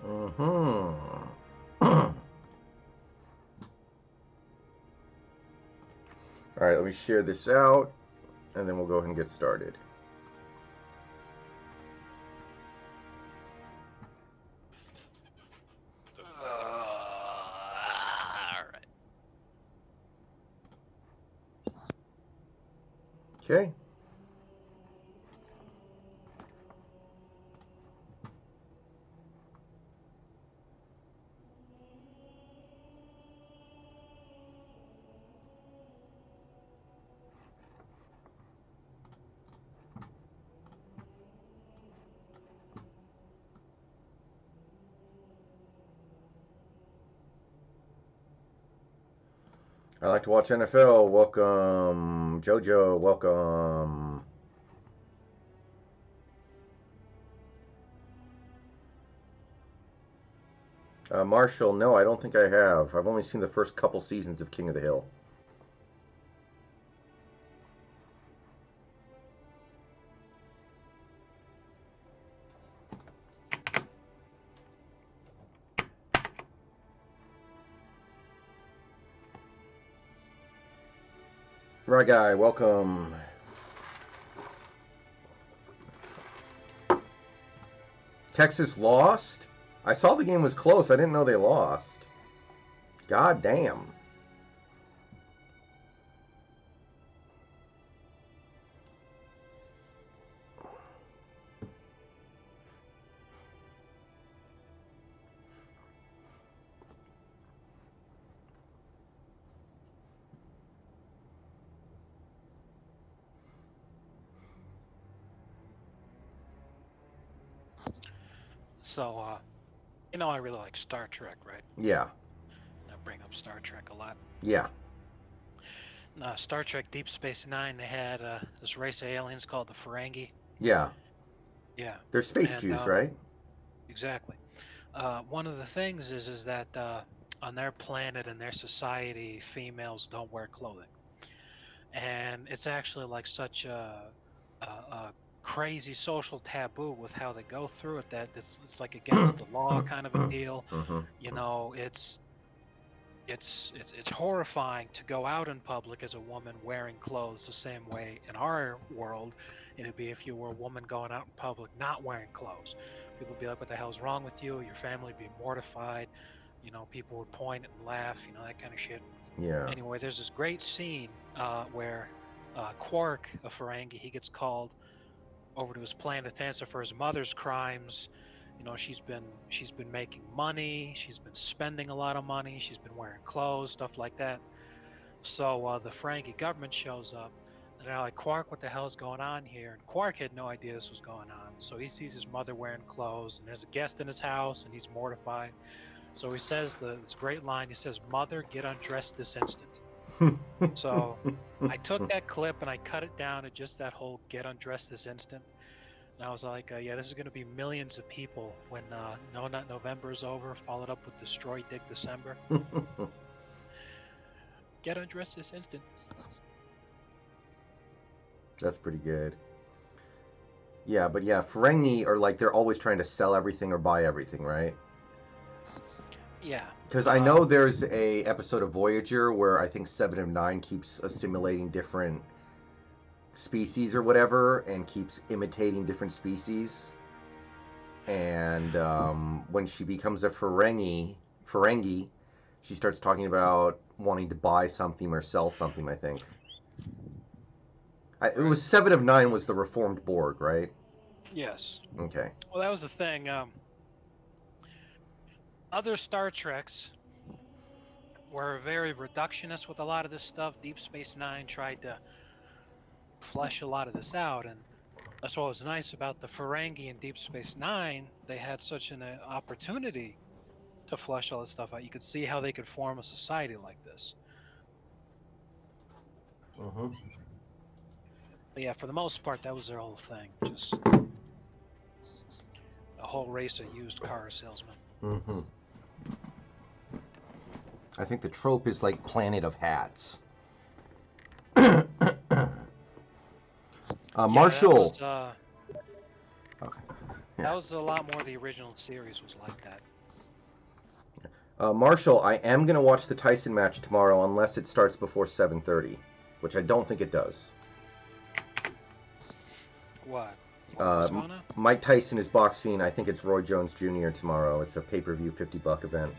All right, let me share this out, and then we'll go ahead and get started. All right. Okay. I like to watch NFL. Welcome, JoJo. Welcome. Marshall, no, I don't think I have. I've only seen the first couple seasons of King of the Hill. Ryguy, welcome. Texas lost? I saw the game was close. I didn't know they lost. God damn. So, you know, I really like Star Trek, right? Yeah. I bring up Star Trek a lot. Yeah. Star Trek Deep Space Nine, they had this race of aliens called the Ferengi. Yeah. Yeah. They're space Jews, right? Exactly. One of the things is that on their planet and their society, females don't wear clothing. And it's actually like such a crazy social taboo with how they go through it that it's like against the law kind of a deal. You know, it's horrifying to go out in public as a woman wearing clothes the same way in our world it'd be if you were a woman going out in public not wearing clothes. People would be like, what the hell's wrong with you? Your family would be mortified. You know, people would point and laugh, you know, that kind of shit. Yeah. Anyway, there's this great scene where Quark, a Ferengi, he gets called over to his planet to answer for his mother's crimes. You know, she's been making money, she's been spending a lot of money, she's been wearing clothes, stuff like that. So the Ferengi government shows up, and they're like, Quark, what the hell is going on here? And Quark had no idea this was going on. So he sees his mother wearing clothes, and there's a guest in his house, and he's mortified. So he says this great line. He says, "Mother, get undressed this instant." So I took that clip and I cut it down to just that whole "get undressed this instant." And I was like, yeah, this is going to be millions of people when No Nut November is over, followed up with Destroy Dick December. Get undressed this instant. That's pretty good. Yeah, but yeah, Ferengi are like, they're always trying to sell everything or buy everything, right? Yeah. Because I know there's a episode of Voyager where I think 7 of 9 keeps assimilating different species or whatever and keeps imitating different species. And when she becomes a Ferengi, she starts talking about wanting to buy something or sell something, I think. It was 7 of 9 was the reformed Borg, right? Yes. Okay. Well, that was the thing. Other Star Treks were very reductionist with a lot of this stuff. Deep Space Nine tried to flesh a lot of this out, and that's what was nice about the Ferengi and Deep Space Nine. They had such an opportunity to flesh all this stuff out. You could see how they could form a society like this. Mm-hmm. But yeah, for the most part, that was their whole thing. Just a whole race of used car salesmen. Mm-hmm. I think the trope is like Planet of Hats. Marshall. Was, Okay. That was a lot more. The original series was like that. Marshall, I am going to watch the Tyson match tomorrow unless it starts before 7:30, which I don't think it does. What? What's going on? Mike Tyson is boxing. I think it's Roy Jones Jr. tomorrow. It's a pay-per-view $50 event.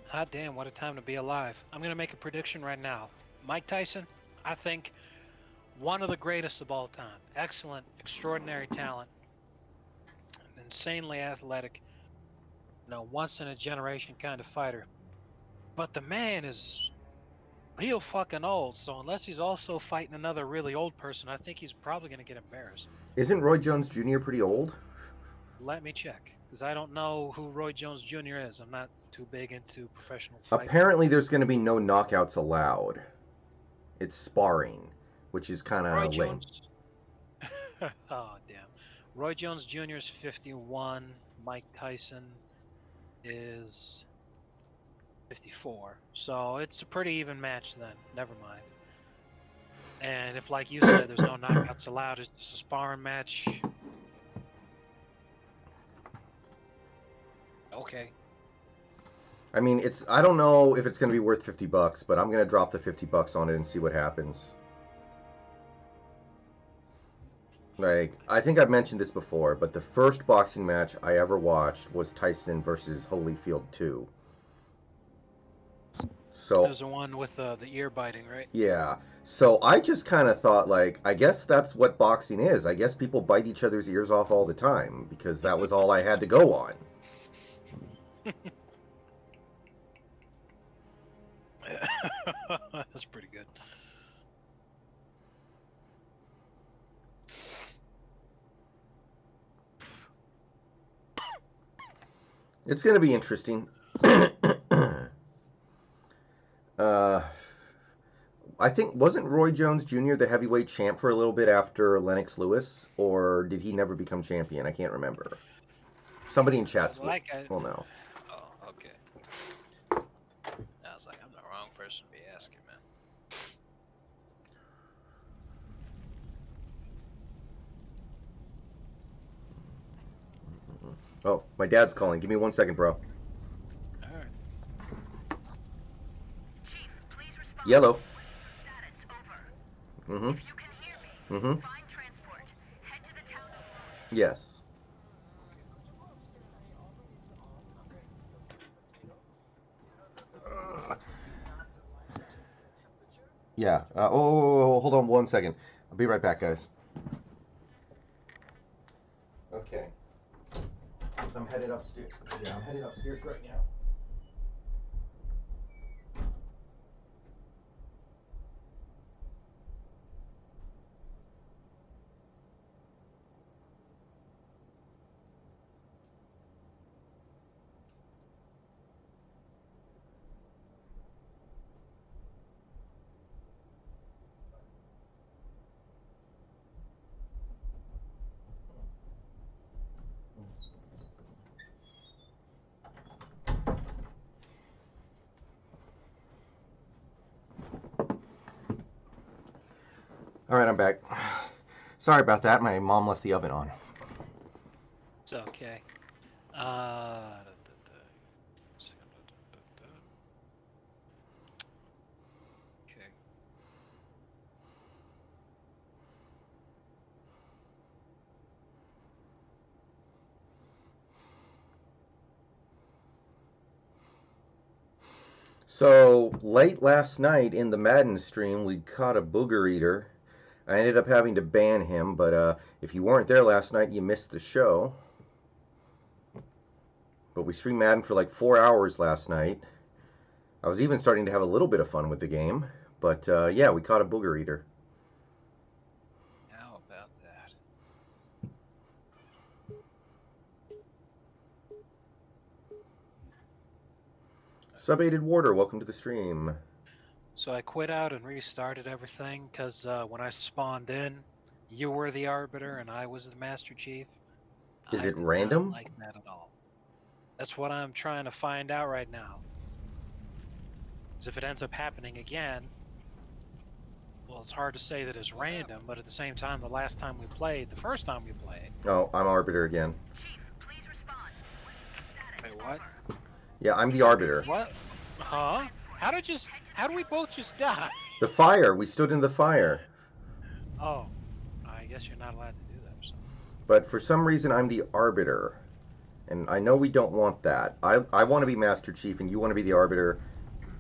Hot damn, what a time to be alive. I'm going to make a prediction right now. Mike Tyson, I think one of the greatest of all time. Excellent, extraordinary talent. Insanely athletic. Once in a generation kind of fighter. But the man is real fucking old, so unless he's also fighting another really old person, I think he's probably going to get embarrassed. Isn't Roy Jones Jr. pretty old? Let me check, because I don't know who Roy Jones Jr. is. I'm not too big into professional fighting. Apparently there's going to be no knockouts allowed. It's sparring, which is kind of lame. Oh, damn. Roy Jones Jr. is 51. Mike Tyson is 54. So it's a pretty even match then. Never mind. And if, like you said, there's no knockouts allowed, it's just a sparring match. Okay. I mean, I don't know if it's going to be worth $50, but I'm going to drop the $50 on it and see what happens. Like, I think I've mentioned this before, but the first boxing match I ever watched was Tyson versus Holyfield 2. So there's the one with the ear biting, right? Yeah. So I just kind of thought, like, I guess that's what boxing is. I guess people bite each other's ears off all the time because that was all I had to go on. That's pretty good. It's going to be interesting. I think, wasn't Roy Jones Jr. the heavyweight champ for a little bit after Lennox Lewis? Or did he never become champion? I can't remember. Somebody in chat will know. Oh, okay. I was like, I'm the wrong person to be asking, man. Oh, my dad's calling. Give me 1 second, bro. Alright. Chief, please respond. Yellow. Status over. Mm-hmm. If you can hear me, Mm-hmm. find transport. Head to the town. Yes. Yeah. Hold on 1 second. I'll be right back, guys. Okay. I'm headed upstairs. Yeah, I'm headed upstairs right now. All right, I'm back. Sorry about that. My mom left the oven on. It's okay. Okay. So, late last night in the Madden stream, we caught a booger eater. I ended up having to ban him, but if you weren't there last night, you missed the show. But we streamed Madden for like 4 hours last night. I was even starting to have a little bit of fun with the game. But yeah, we caught a booger eater. How about that? Subaided Warder, welcome to the stream. So I quit out and restarted everything because when I spawned in, you were the arbiter and I was the Master Chief. Is I it did random? not like that at all. That's what I'm trying to find out right now. Because if it ends up happening again, well, it's hard to say that it's random, but at the same time, the first time we played... Oh, I'm arbiter again. Chief, please respond. Status Wait, what? over. Yeah, I'm the arbiter. What? Huh? How do we both just die? The fire. We stood in the fire. Oh, I guess you're not allowed to do that or something. But for some reason, I'm the arbiter. And I know we don't want that. I want to be Master Chief, and you want to be the arbiter.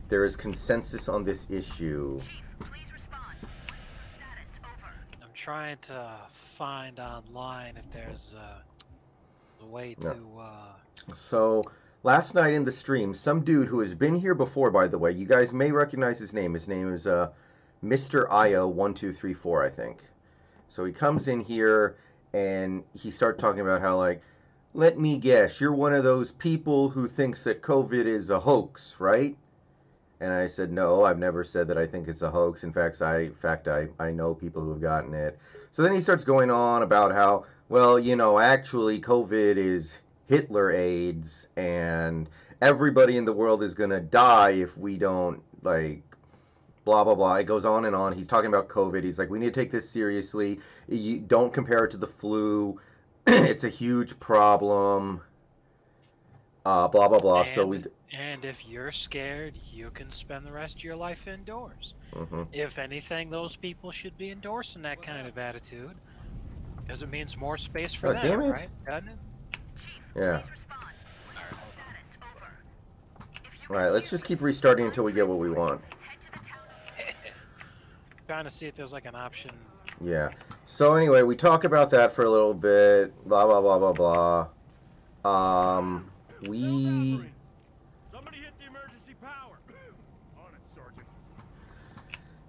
There is consensus on this issue. Chief, please respond. Status over. I'm trying to find online if there's a way to... So, last night in the stream, some dude who has been here before, by the way, you guys may recognize his name. His name is Mr. IO1234, I think. So he comes in here, and he starts talking about how, like, let me guess, you're one of those people who thinks that COVID is a hoax, right? And I said, no, I've never said that I think it's a hoax. In fact, I know people who have gotten it. So then he starts going on about how, well, you know, actually COVID is Hitler AIDS, and everybody in the world is going to die if we don't, like, blah, blah, blah. It goes on and on. He's talking about COVID. He's like, we need to take this seriously. You don't compare it to the flu. It's a huge problem. Blah, blah, blah. And if you're scared, you can spend the rest of your life indoors. Mm-hmm. If anything, those people should be endorsing that kind of attitude. Because it means more space for them, damn it. right? Doesn't it? Yeah. Please respond. Status over. If you All right, let's just keep restarting until we get what we want. head to the town. Trying to see if there's like an option. Yeah. So anyway, we talk about that for a little bit. Blah, blah, blah, blah, blah. We... Somebody hit the emergency power. On it, Sergeant.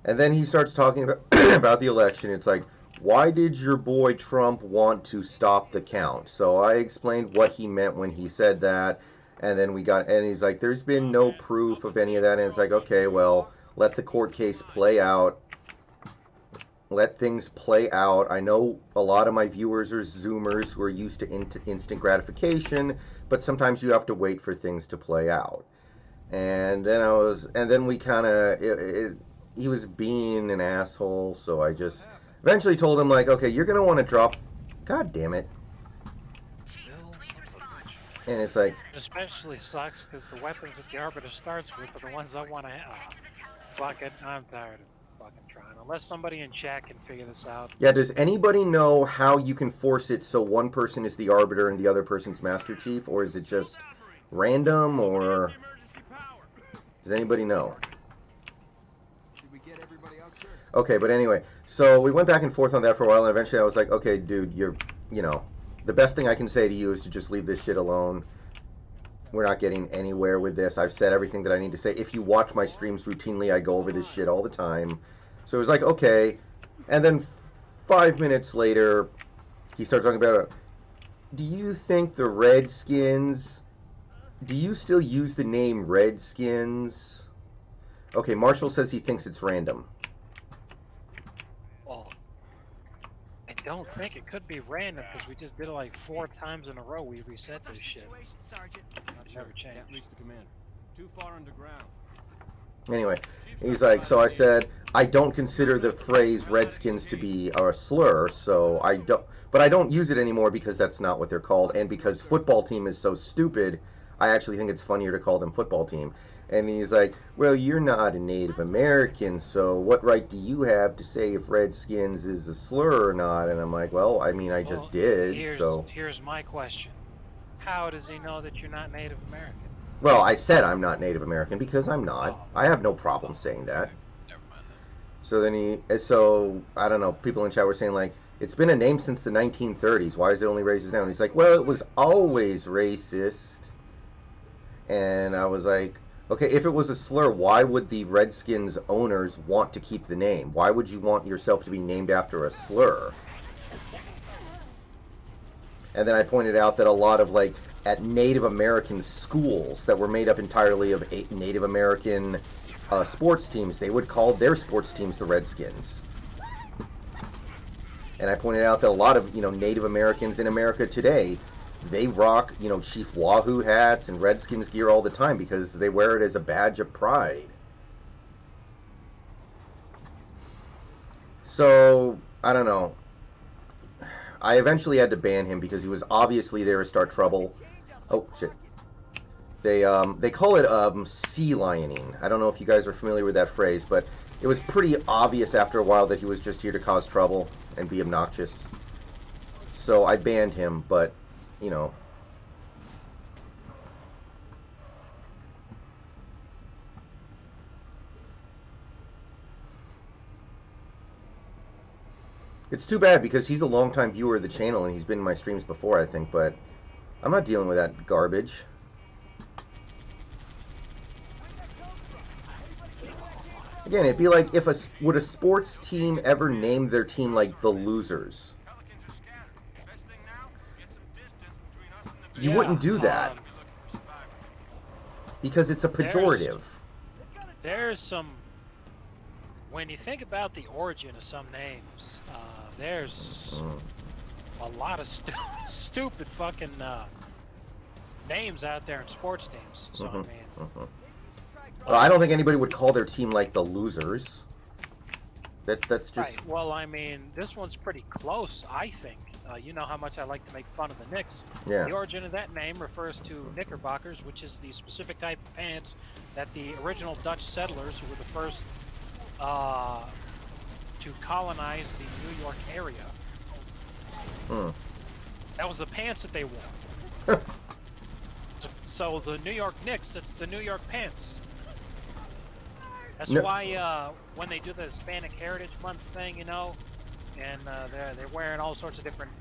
And then he starts talking about, about the election. It's like, why did your boy Trump want to stop the count? So I explained what he meant when he said that. And then and he's like, there's been no proof of any of that. And it's like, okay, well, let the court case play out. Let things play out. I know a lot of my viewers are Zoomers who are used to instant gratification, but sometimes you have to wait for things to play out. And then we kind of, he was being an asshole, so I just eventually told him, like, okay, you're going to want to drop, God damn it. Still son of a bitch. And it's like, It especially sucks because the weapons that the Arbiter starts with are the ones I want to have. Fuck it, I'm tired of fucking trying. Unless somebody in chat can figure this out. yeah, does anybody know how you can force it so one person is the arbiter and the other person's Master Chief? Or is it just random, or Emergency power. does anybody know? Did we get everybody out, sir? Okay, but anyway, so we went back and forth on that for a while, and eventually I was like, okay, dude, the best thing I can say to you is to just leave this shit alone. We're not getting anywhere with this. I've said everything that I need to say. If you watch my streams routinely, I go over this shit all the time. So it was like, okay. And then 5 minutes later, he started talking about, do you think the Redskins, do you still use the name Redskins? Okay, Marshall says he thinks it's random. Well, I don't think it could be random because we just did it like 4 times in a row. We reset this shit. Sergeant. It never changed. Can't reach the commander. Too far underground. Anyway, he's like, so I said, I don't consider the phrase Redskins to be a slur, so I don't use it anymore because that's not what they're called, and because football team is so stupid, I actually think it's funnier to call them football team. And he's like, well, you're not a Native American, so what right do you have to say if Redskins is a slur or not? And I'm like, well, I mean, I just did, so... Here's my question. How does he know that you're not Native American? Well, I said I'm not Native American because I'm not. I have no problem saying that. Never mind So so I don't know, people in chat were saying, like, it's been a name since the 1930s. Why is it only racist now? And he's like, well, it was always racist. And I was like, okay, if it was a slur, why would the Redskins owners want to keep the name? Why would you want yourself to be named after a slur? And then I pointed out that a lot of, like, at Native American schools that were made up entirely of Native American sports teams, they would call their sports teams the Redskins. And I pointed out that a lot of, Native Americans in America today, they rock, Chief Wahoo hats and Redskins gear all the time because they wear it as a badge of pride. So, I don't know. I eventually had to ban him because he was obviously there to start trouble. Oh, shit. They call it sea lioning. I don't know if you guys are familiar with that phrase, but it was pretty obvious after a while that he was just here to cause trouble and be obnoxious. So I banned him, but, you know. It's too bad because he's a longtime viewer of the channel and he's been in my streams before, I think, but I'm not dealing with that garbage. Again, it'd be like if would a sports team ever name their team like the Losers? You wouldn't do that because it's a pejorative. There's some. When you think about the origin of some names, there's a lot of stupid fucking names out there in sports teams. So I mean, well, I don't think anybody would call their team like the Losers. That's just. Right. Well, I mean, this one's pretty close, I think. You know how much I like to make fun of the Knicks. Yeah. The origin of that name refers to knickerbockers, which is the specific type of pants that the original Dutch settlers, who were the first to colonize the New York area. That was the pants that they wore. So the New York Knicks, it's the New York pants. That's why when they do the Hispanic Heritage Month thing, you know, and they're wearing all sorts of different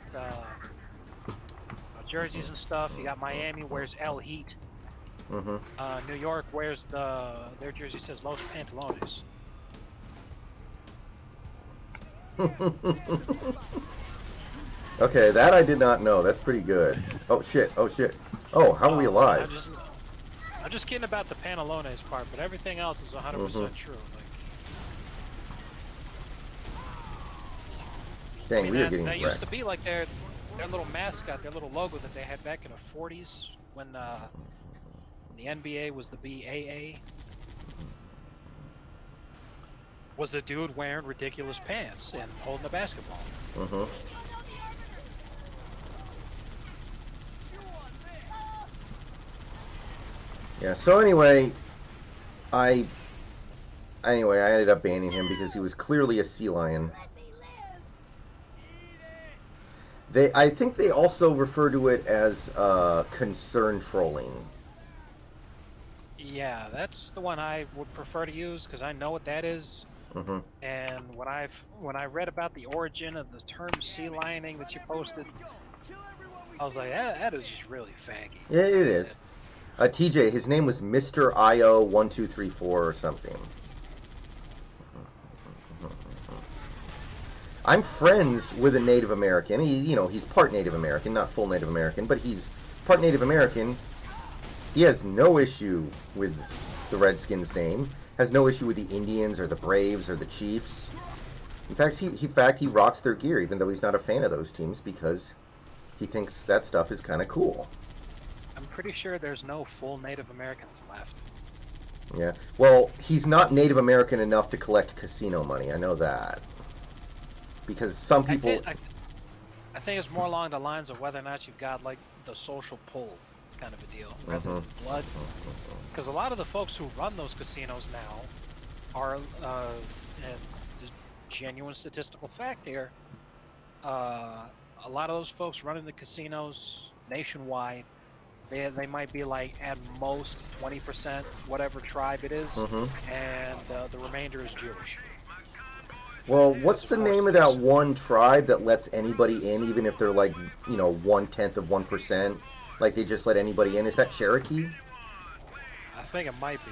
jerseys and stuff. You got Miami wears El Heat. New York wears their jersey says Los Pantalones. Okay, that I did not know. That's pretty good. Oh shit! Oh shit! Oh, how are we alive? I'm just kidding about the Pantalones part, but everything else is 100% true. Like, dang, we are getting that wrecked. used to be like their little mascot, their little logo that they had back in the 40s when the NBA was the BAA. Was a dude wearing ridiculous pants and holding a basketball. Yeah, so anyway, I ended up banning him because he was clearly a sea lion. I think they also refer to it as concern trolling. Yeah, that's the one I would prefer to use because I know what that is. And when I read about the origin of the term sea lioning that you posted, I was like, that is just really faggy. Yeah, it is. TJ, his name was Mr. IO1234 or something. I'm friends with a Native American. He's part Native American, not full Native American, but he's part Native American. He has no issue with the Redskins name. Has no issue with the Indians or the Braves or the Chiefs. In fact, he rocks their gear, even though he's not a fan of those teams because he thinks that stuff is kind of cool. I'm pretty sure there's no full Native Americans left. Yeah. Well, he's not Native American enough to collect casino money. I know that. Because some people... I think it's more along the lines of whether or not you've got, like, the social pull kind of a deal, rather than blood. Because a lot of the folks who run those casinos now are, and just genuine statistical fact here, a lot of those folks running the casinos nationwide, they might be like at most 20%, whatever tribe it is, and the remainder is Jewish. Well, what's the name of that one tribe that lets anybody in, even if they're like, 1/10 of 1%? Like they just let anybody in? Is that Cherokee? I think it might be.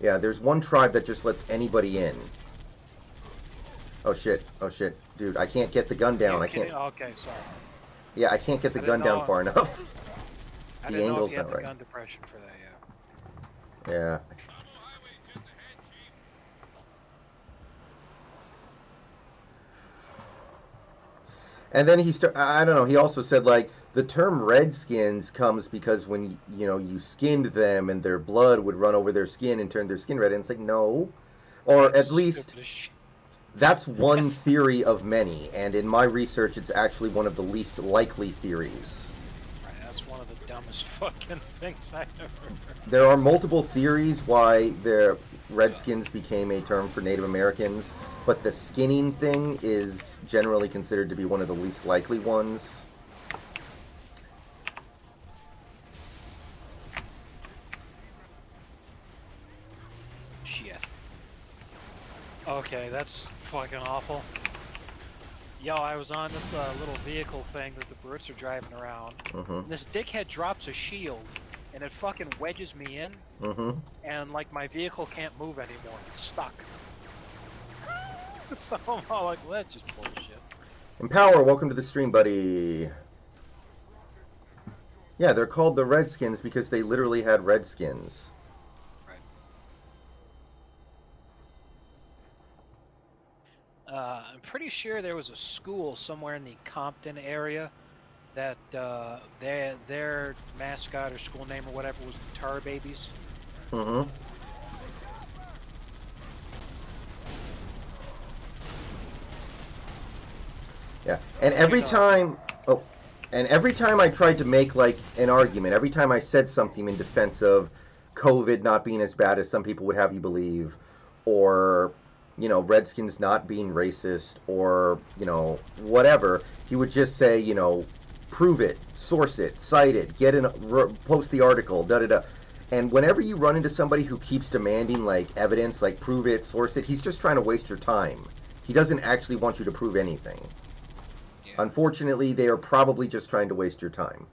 Yeah, there's one tribe that just lets anybody in. Oh shit! Oh shit, dude! I can't get the gun down. I can't. Okay, sorry. Yeah, I can't get the gun down far enough. The angle's not right. Gun depression for that, yeah. And then I don't know, he also said, like, the term Redskins comes because when, you skinned them and their blood would run over their skin and turn their skin red. And it's like, no. Or at least, That's one Yes. theory of many, and in my research, it's actually one of the least likely theories. Right, that's one of the dumbest fucking things I've ever heard. There are multiple theories why the Redskins became a term for Native Americans, but the skinning thing is generally considered to be one of the least likely ones. Shit. Okay, that's fucking awful. Yo, I was on this little vehicle thing that the Brits are driving around. Mm-hmm. This dickhead drops a shield, and it fucking wedges me in, Mm-hmm. and like my vehicle can't move anymore. It's stuck. So I'm all like, well, that's just bullshit. Empower, welcome to the stream, buddy. Yeah, they're called the Redskins because they literally had redskins. I'm pretty sure there was a school somewhere in the Compton area that their mascot or school name or whatever was the Tar Babies. Mm-hmm. Yeah, and every time, every time I tried to make like an argument, every time I said something in defense of COVID not being as bad as some people would have you believe, or Redskins not being racist, or whatever, he would just say, prove it, source it, cite it, post the article, da da da. And whenever you run into somebody who keeps demanding like evidence, like prove it, source it, he's just trying to waste your time. He doesn't actually want you to prove anything. Yeah. Unfortunately, they are probably just trying to waste your time.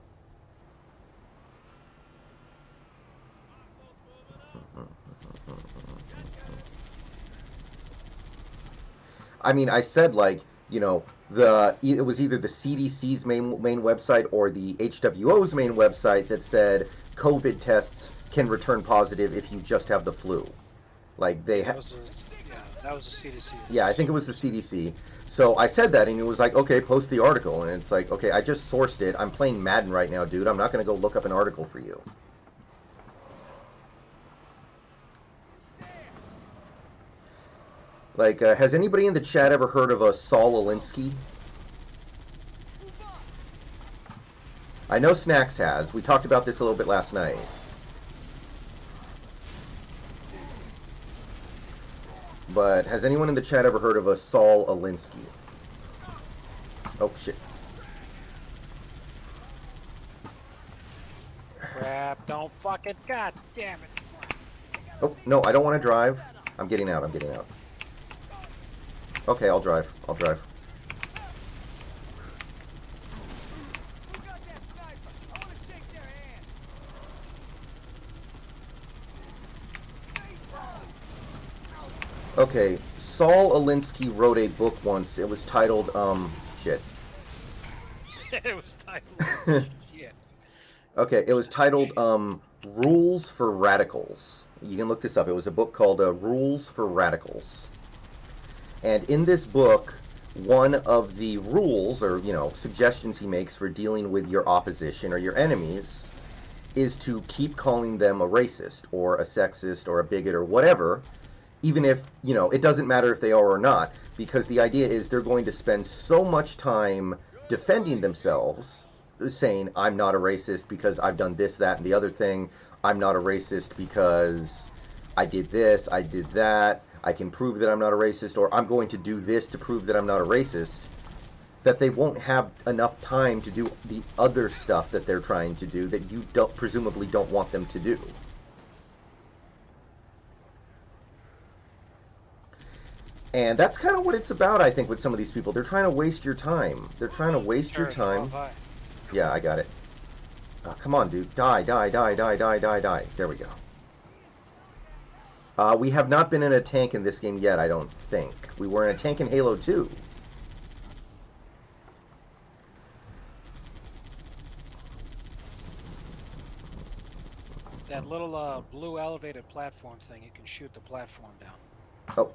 I mean, I said like, it was either the CDC's main website or the HWO's main website that said COVID tests can return positive if you just have the flu. Like they that was the CDC. Yeah, I think it was the CDC. So I said that, and it was like, okay, post the article, and it's like, okay, I just sourced it. I'm playing Madden right now, dude. I'm not gonna go look up an article for you. Like, has anybody in the chat ever heard of a Saul Alinsky? I know Snacks has. We talked about this a little bit last night. But has anyone in the chat ever heard of a Saul Alinsky? Oh, shit. Crap, don't fucking, god damn it. Oh, no, I don't want to drive. I'm getting out, Okay, I'll drive. Okay, Saul Alinsky wrote a book once. It was titled, shit. It was titled, shit. Okay, it was titled, Rules for Radicals. You can look this up. It was a book called, Rules for Radicals. And in this book, one of the rules, or, suggestions he makes for dealing with your opposition or your enemies is to keep calling them a racist, or a sexist, or a bigot, or whatever, even if, it doesn't matter if they are or not, because the idea is they're going to spend so much time defending themselves, saying, I'm not a racist because I've done this, that, and the other thing. I'm not a racist because I did this, I did that. I can prove that I'm not a racist, or I'm going to do this to prove that I'm not a racist, that they won't have enough time to do the other stuff that they're trying to do that you presumably don't want them to do. And that's kind of what it's about, I think, with some of these people. They're trying to waste your time. They're trying to waste your time. Yeah, I got it. Oh, come on, dude. Die. There we go. We have not been in a tank in this game yet, I don't think. We were in a tank in Halo 2. That little blue elevated platform thing, you can shoot the platform down. Oh.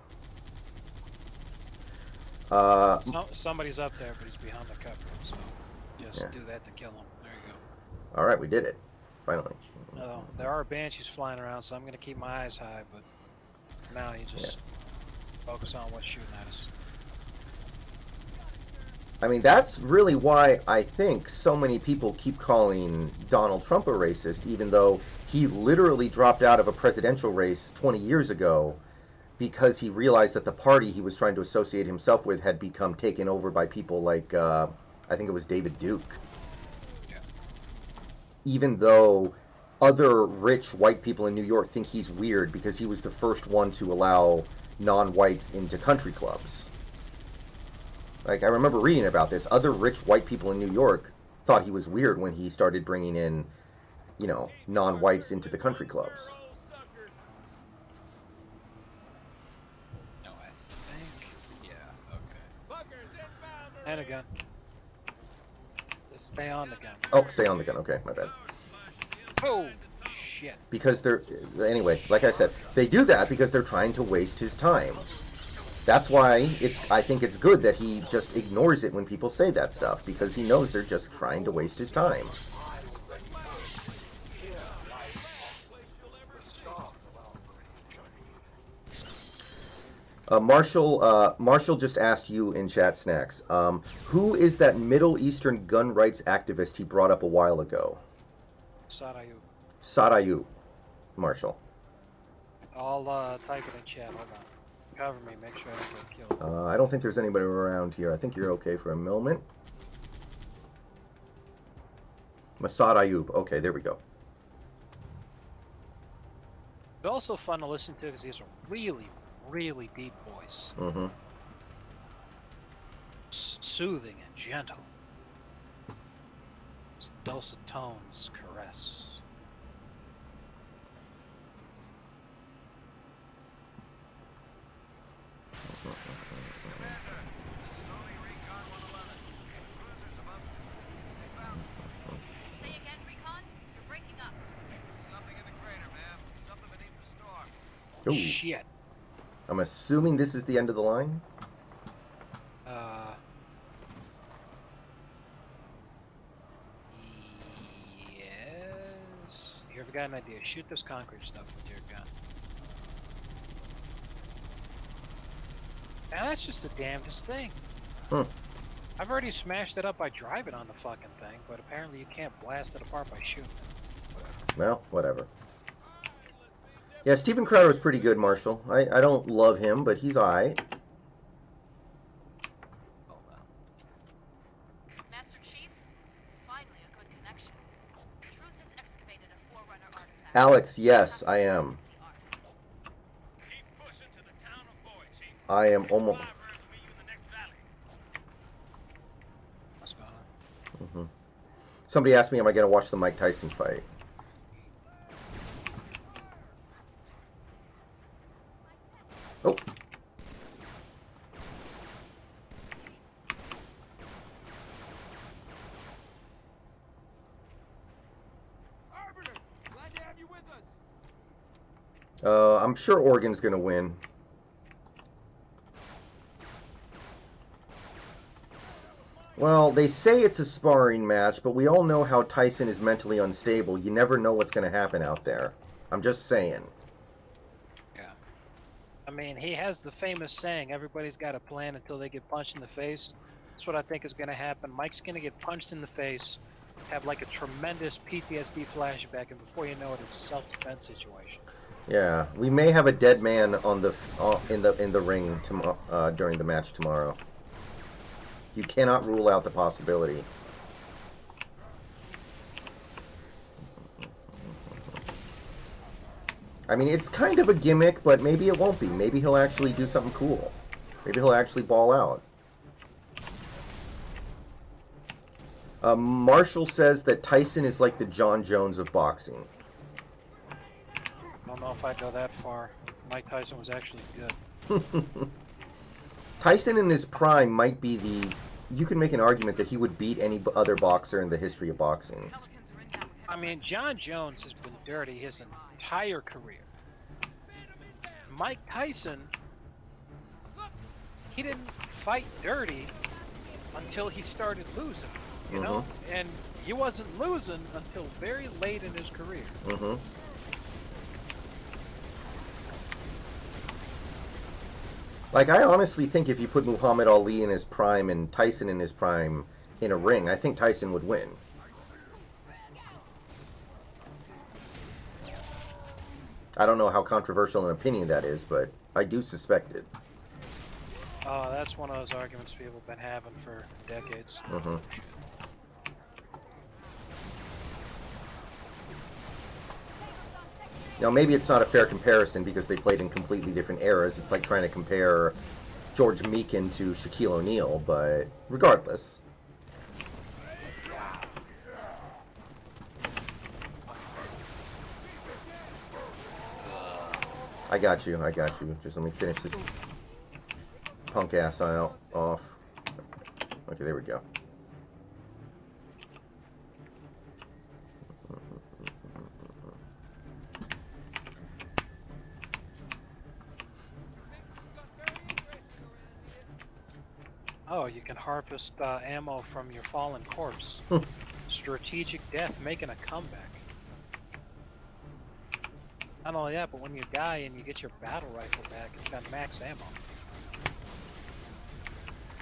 Somebody's up there, but he's behind the cover, so just do that to kill him. There you go. Alright, we did it. Finally. No, there are banshees flying around, so I'm going to keep my eyes high, but now you just Focus on what's shooting at us. I mean, that's really why I think so many people keep calling Donald Trump a racist, even though he literally dropped out of a presidential race 20 years ago because he realized that the party he was trying to associate himself with had become taken over by people like, I think it was David Duke. Yeah. Even though other rich white people in New York think he's weird because he was the first one to allow non-whites into country clubs. Like, I remember reading about this. Other rich white people in New York thought he was weird when he started bringing in, you know, non-whites into the country clubs. No, I think... Yeah, okay. And a gun. Let's stay on the gun. Oh, stay on the gun. Okay, my bad. Oh, shit. Because they're... Anyway, like I said, they do that because they're trying to waste his time. That's why I think it's good that he just ignores it when people say that stuff, because he knows they're just trying to waste his time. Marshall just asked you in chat, Snacks. Who is that Middle Eastern gun rights activist he brought up a while ago? Sarayu. Marshall. I'll type it in chat. Hold on. Cover me. Make sure I don't get killed. I don't think there's anybody around here. I think you're okay for a moment. Masad Ayub. Okay, there we go. It's also fun to listen to because he has a really, really deep voice. Mm-hmm. Soothing and gentle. His dulcet tones caress. Say again, Recon? You're breaking up. Something in the crater, ma'am. Something beneath the storm. Ooh. Shit. I'm assuming this is the end of the line? Yes. Here, I've got an idea. Shoot this concrete stuff with your gun. Now that's just the damnedest thing. I've already smashed it up by driving on the fucking thing, but apparently you can't blast it apart by shooting it. Well, whatever. Yeah, Steven Crowder is pretty good, Marshall. I don't love him, but he's alright. Hold on. Master Chief? Finally a good connection. Truth has excavated a Forerunner artifact. Alex, yes, I am. Keep pushing to the town of Boy, Chief. I am almost... Survivors will meet you in the next valley. What's going on? Mm-hmm. Somebody asked me, am I going to watch the Mike Tyson fight? Oh. Arbiter, glad to have you with us. I'm sure Oregon's going to win. Well, they say it's a sparring match, but we all know how Tyson is mentally unstable. You never know what's going to happen out there. I'm just saying. Yeah. I mean, he has the famous saying, everybody's got a plan until they get punched in the face. That's what I think is going to happen. Mike's going to get punched in the face, have like a tremendous PTSD flashback, and before you know it, it's a self-defense situation. Yeah, we may have a dead man on the in the ring during the match tomorrow. You cannot rule out the possibility. I mean, it's kind of a gimmick, but maybe it won't be. Maybe he'll actually do something cool. Maybe he'll actually ball out. Marshall says that Tyson is like the John Jones of boxing. I don't know if I'd go that far. Mike Tyson was actually good. Tyson in his prime might be the... You can make an argument that he would beat any other boxer in the history of boxing. I mean, John Jones has been dirty his entire career. Mike Tyson, he didn't fight dirty until he started losing, you know? And he wasn't losing until very late in his career. Like, I honestly think if you put Muhammad Ali in his prime and Tyson in his prime in a ring, I think Tyson would win. I don't know how controversial an opinion that is, but I do suspect it. Oh, that's one of those arguments people have been having for decades. Mm-hmm. Now, maybe it's not a fair comparison because they played in completely different eras. It's like trying to compare George Meekin to Shaquille O'Neal, but regardless. I got you. Just let me finish this punk ass off. Okay, there we go. Oh, you can harvest ammo from your fallen corpse. Strategic death making a comeback. Not only that, but when you die and you get your battle rifle back, it's got max ammo.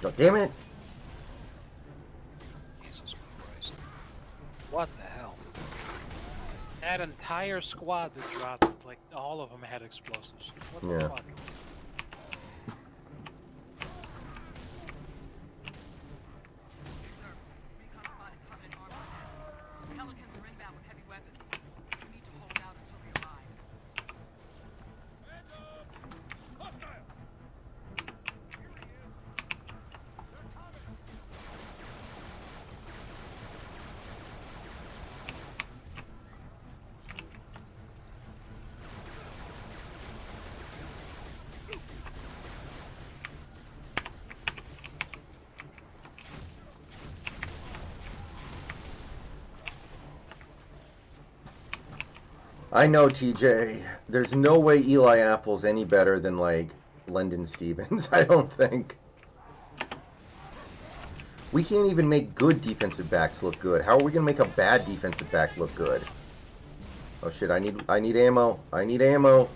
Oh, damn it! Jesus Christ. What the hell? That entire squad that dropped, like, all of them had explosives. What the fuck? I know, TJ. There's no way Eli Apple's any better than, like, Lyndon Stevens. I don't think. We can't even make good defensive backs look good. How are we gonna make a bad defensive back look good? Oh shit! I need ammo. I need ammo.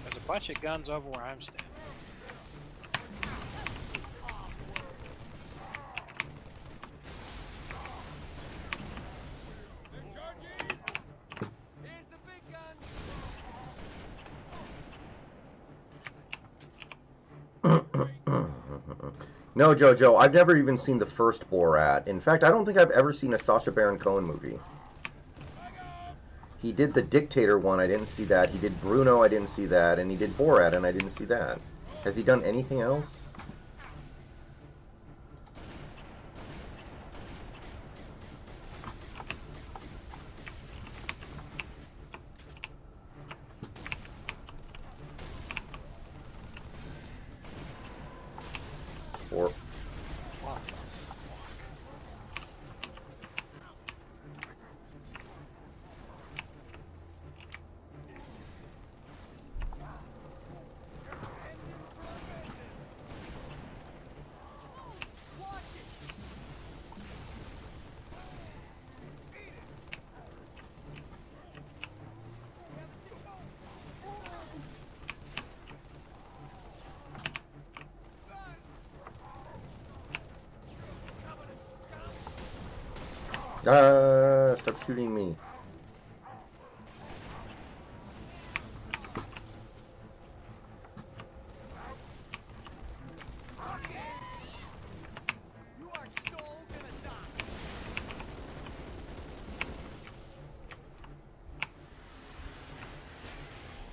There's a bunch of guns over where I'm standing. No, JoJo, I've never even seen the first Borat. In fact, I don't think I've ever seen a Sacha Baron Cohen movie. He did the Dictator one, I didn't see that. He did Bruno, I didn't see that. And he did Borat, and I didn't see that. Has he done anything else? Or... stop shooting me.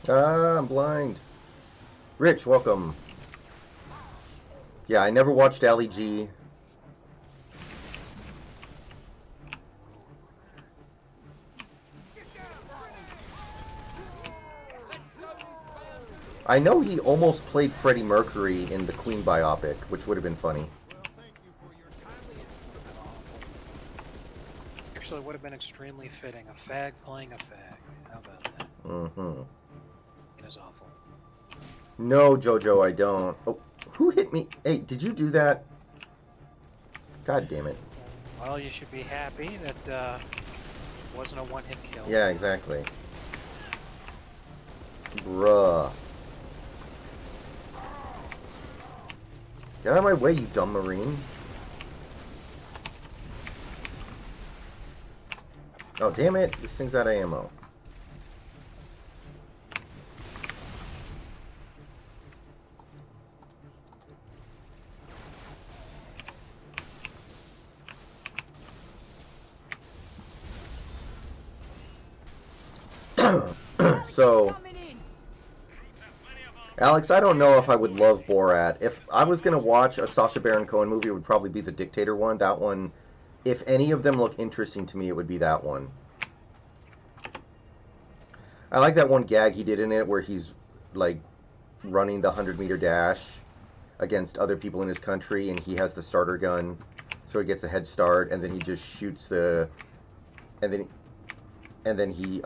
I'm blind. Rich, welcome. Yeah, I never watched Ali G. I know he almost played Freddie Mercury in the Queen biopic, which would have been funny. Actually, it would have been extremely fitting. A fag playing a fag. How about that? Mm-hmm. It is awful. No, JoJo, I don't. Oh, who hit me? Hey, did you do that? God damn it. Well, you should be happy that it wasn't a one-hit kill. Yeah, exactly. Bruh. Get out of my way, you dumb Marine. Oh, damn it. This thing's out of ammo. So, Alex, I don't know if I would love Borat. If I was going to watch a Sacha Baron Cohen movie, it would probably be the Dictator one. That one, if any of them look interesting to me, it would be that one. I like that one gag he did in it where he's, like, running the 100-meter dash against other people in his country, and he has the starter gun, so he gets a head start, and then he just shoots the... And then he,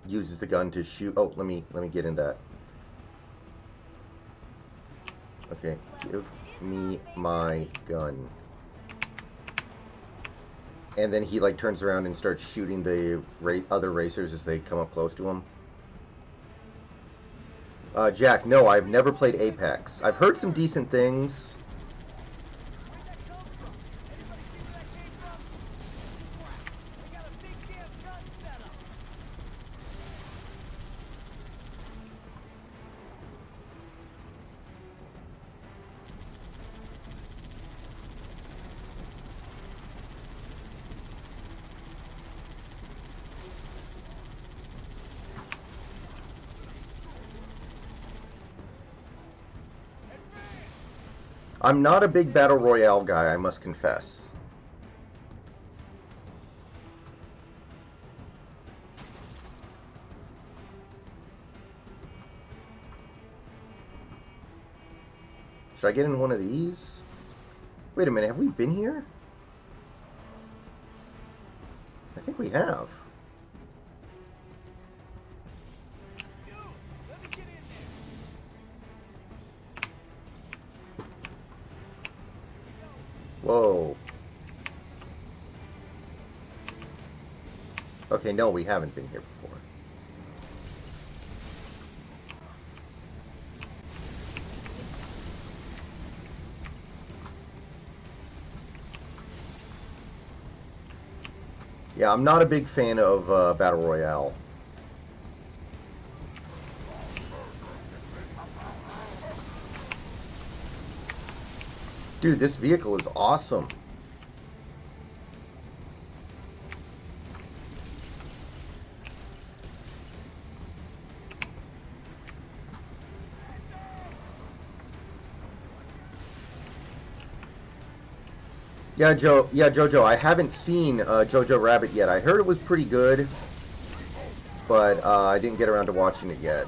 uses the gun to shoot... Oh, let me get in that. Okay, give me my gun. And then he, like, turns around and starts shooting the other racers as they come up close to him. Jack, no, I've never played Apex. I've heard some decent things. I'm not a big Battle Royale guy, I must confess. Should I get in one of these? Wait a minute, have we been here? I think we have. Whoa. Okay, no, we haven't been here before. Yeah, I'm not a big fan of Battle Royale. Dude, this vehicle is awesome. Yeah, Jojo, I haven't seen Jojo Rabbit yet. I heard it was pretty good, but I didn't get around to watching it yet.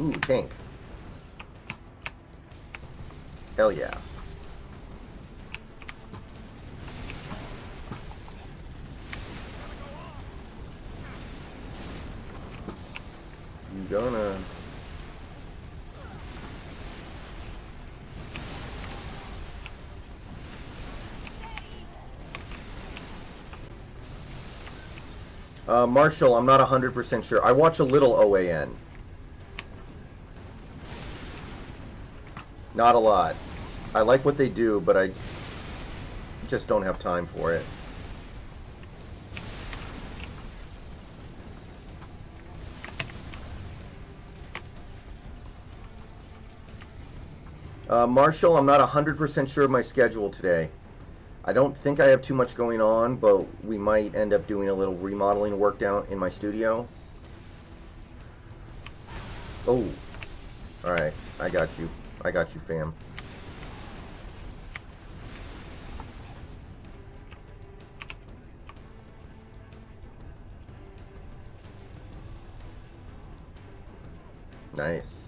Ooh, tank. Hell yeah. You gonna... Marshall, I'm not 100% sure. I watch a little OAN. Not a lot. I like what they do, but I just don't have time for it. Marshall, I'm not 100% sure of my schedule today. I don't think I have too much going on, but we might end up doing a little remodeling work down in my studio. Oh. Alright, I got you. I got you, fam. Nice.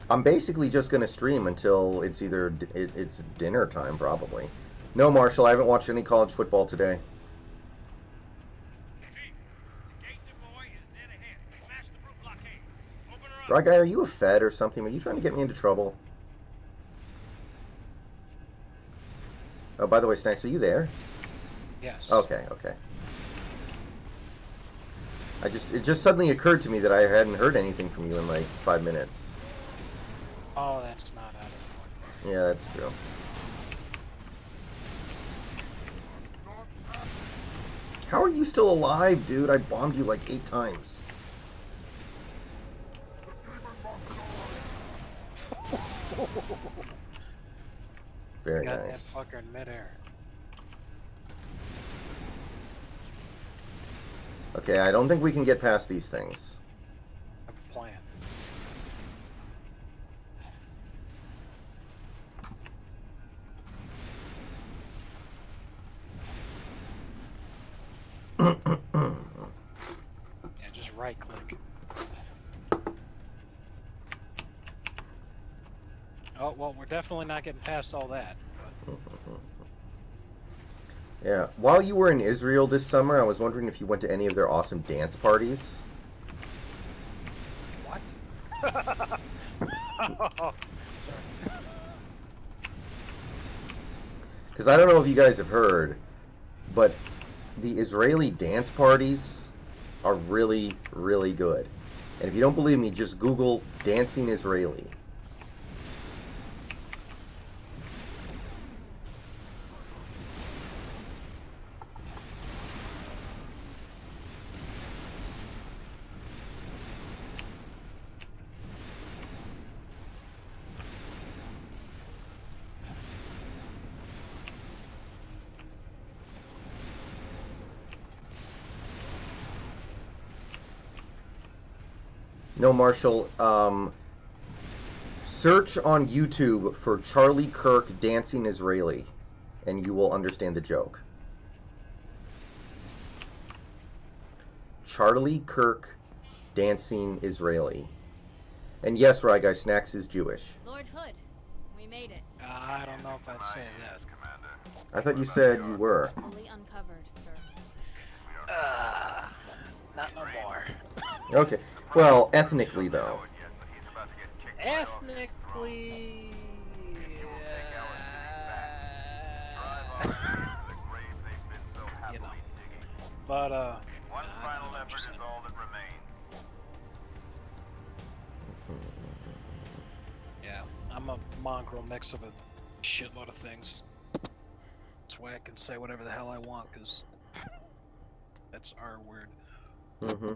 I'm basically just going to stream until it's either it's dinner time, probably. No, Marshall, I haven't watched any college football today. Ryguy, are you a Fed or something? Are you trying to get me into trouble? Oh, by the way, Snacks, are you there? Yes. Okay, okay. It just suddenly occurred to me that I hadn't heard anything from you in like 5 minutes. Oh, that's not out of the Yeah, that's true. How are you still ordinary, dude? I bombed you like 8 times. Very got nice. that fucker in midair. Okay, I don't think we can get past these things. I have a plan. Yeah, just right click. Oh, well, we're definitely not getting past all that. Yeah. While you were in Israel this summer, I was wondering if you went to any of their awesome dance parties. What? Oh, sorry. Because I don't know if you guys have heard, but the Israeli dance parties are really, really good. And if you don't believe me, just Google dancing Israeli. No, Marshall. Search on YouTube for Charlie Kirk dancing Israeli, and you will understand the joke. Charlie Kirk dancing Israeli. And yes, Ryguy, Snacks is Jewish. Lord Hood, we made it. I don't know if I'd say that. I thought you said you were. Fully uncovered, sir. Not no more. Okay. Well, ethnically, though. Ethnically... you know. But, One final effort is all that remains. yeah, I'm a mongrel mix of a shitload of things. That's why I can say whatever the hell I want, because that's our word. Mm-hmm.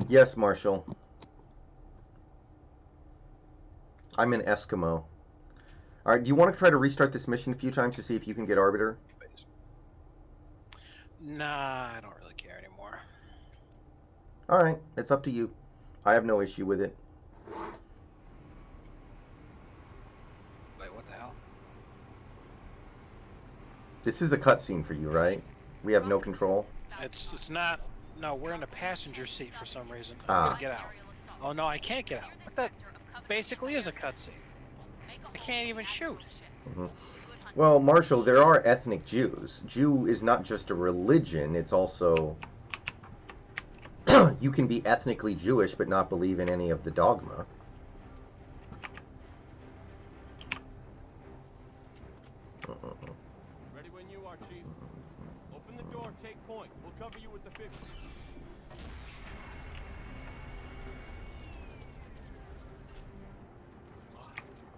Yes, Marshall. I'm an Eskimo. Alright, do you want to try to restart this mission a few times to see if you can get Arbiter? Nah, I don't really care anymore. Alright, it's up to you. I have no issue with it. Wait, what the hell? This is a cutscene for you, right? We have no control? It's not... No, we're in the passenger seat for some reason. I'm Ah. gonna get out. Oh no, I can't get out. But that basically is a cutscene. I can't even shoot. Mm-hmm. Well, Marshall, there are ethnic Jews. Jew is not just a religion, it's also... you can be ethnically Jewish but not believe in any of the dogma. Ready when you are, Chief. Open the door, take point. We'll cover you with the 50.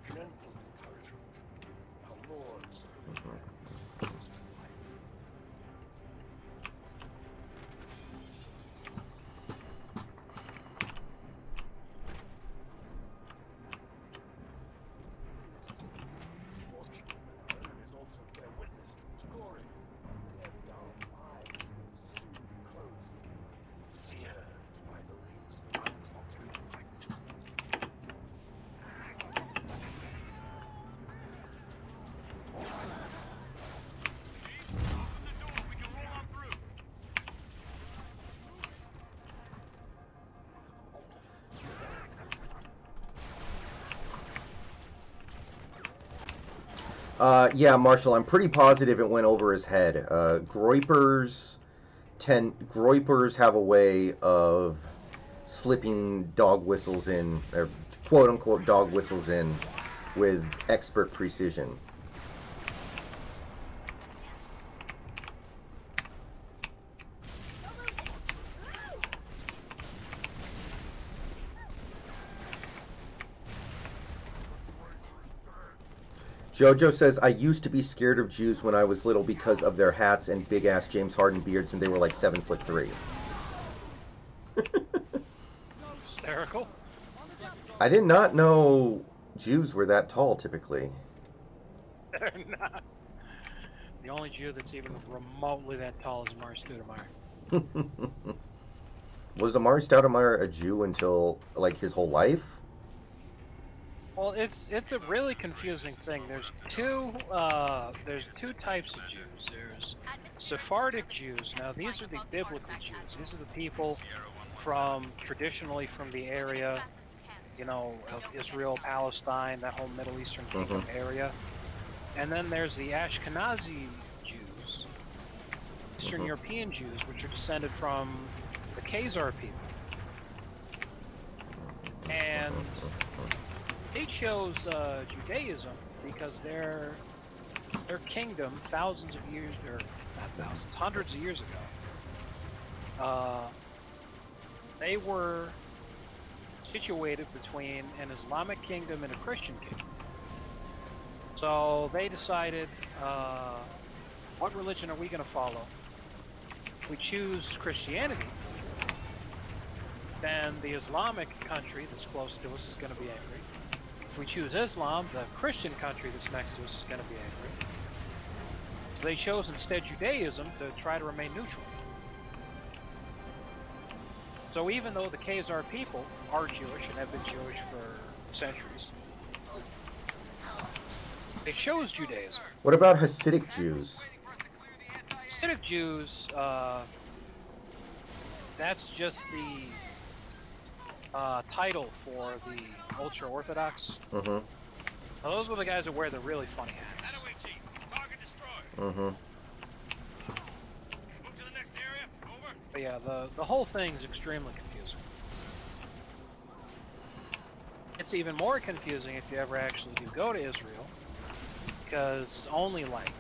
Gentle encouragement. Our lords. It is also bear witness to its glory. Their dark eyes will soon close, seared by the rings of unforgiving light. Yeah, Marshall, I'm pretty positive it went over his head. Groypers have a way of slipping dog whistles in, or quote-unquote dog whistles in, with expert precision. Jojo says, I used to be scared of Jews when I was little because of their hats and big-ass James Harden beards, and they were like 7'3". Hysterical. I did not know Jews were that tall, typically. They're not. The only Jew that's even remotely that tall is Amari Stoudemire. Was Amari Stoudemire a Jew until, like, his whole life? Well, it's a really confusing thing. There's two types of Jews. There's Sephardic Jews. Now these are the biblical Jews. These are the people traditionally from the area, you know, of Israel, Palestine, that whole Middle Eastern kingdom area. And then there's the Ashkenazi Jews, Eastern European Jews, which are descended from the Khazar people. And they chose Judaism because their kingdom, thousands of years, or not thousands, hundreds of years ago, they were situated between an Islamic kingdom and a Christian kingdom. So they decided, what religion are we going to follow? If we choose Christianity, then the Islamic country that's close to us is going to be angry. If we choose Islam, the Christian country that's next to us is going to be angry. So they chose instead Judaism to try to remain neutral. So even though the Khazar people are Jewish and have been Jewish for centuries, they chose Judaism. What about Hasidic Jews? Hasidic Jews, that's just the title for the ultra-Orthodox. Now, those were the guys that wear the really funny hats. But yeah, the whole thing's extremely confusing. It's even more confusing if you ever actually do go to Israel, because only like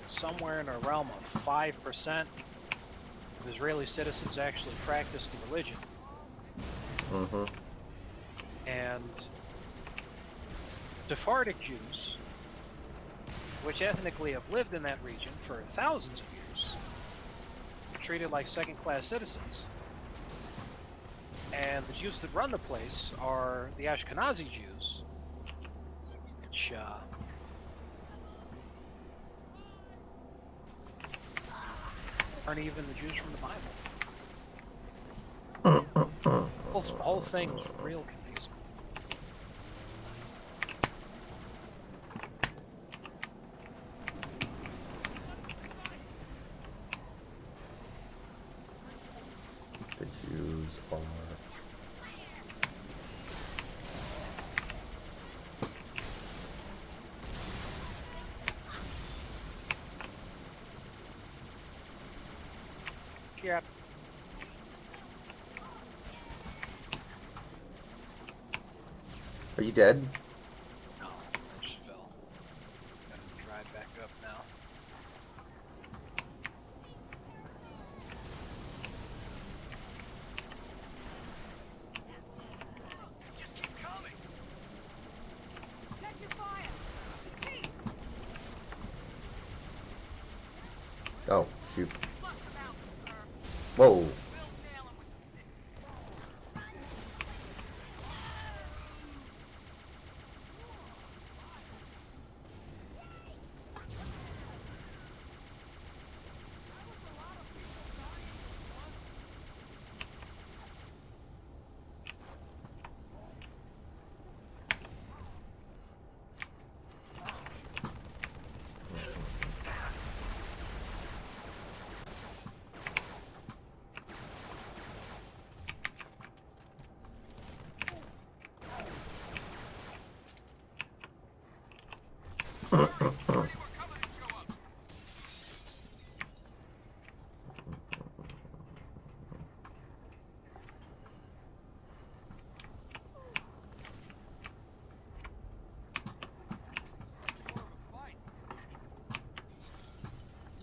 somewhere in a realm of 5% of Israeli citizens actually practice the religion. And Sephardic Jews, which ethnically have lived in that region for thousands of years, are treated like second-class citizens. And the Jews that run the place are the Ashkenazi Jews, which aren't even the Jews from the Bible. The whole thing was real confusing. The Jews are... Yep. Are you dead? No, I just fell. Gotta drive back up now. Just keep coming. Check your fire. Chief, Oh, shoot. flush them out, sir. Whoa. We'll nail 'em with the stick.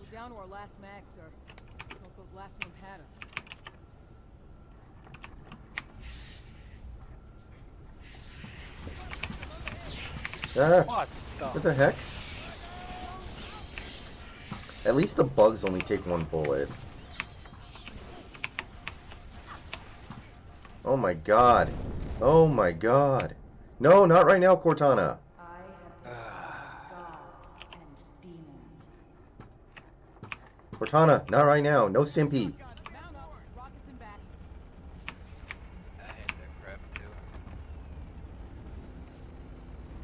We're down to our last mag, sir. Thought those last ones had us. Ah, What? off. What the heck? At least the bugs only take one bullet. Oh my god. Oh my god. No, not right now, Cortana. I have defied gods and demons. Cortana, not right now. No Simpy. Mount up. Rockets in back. I hate that crap too.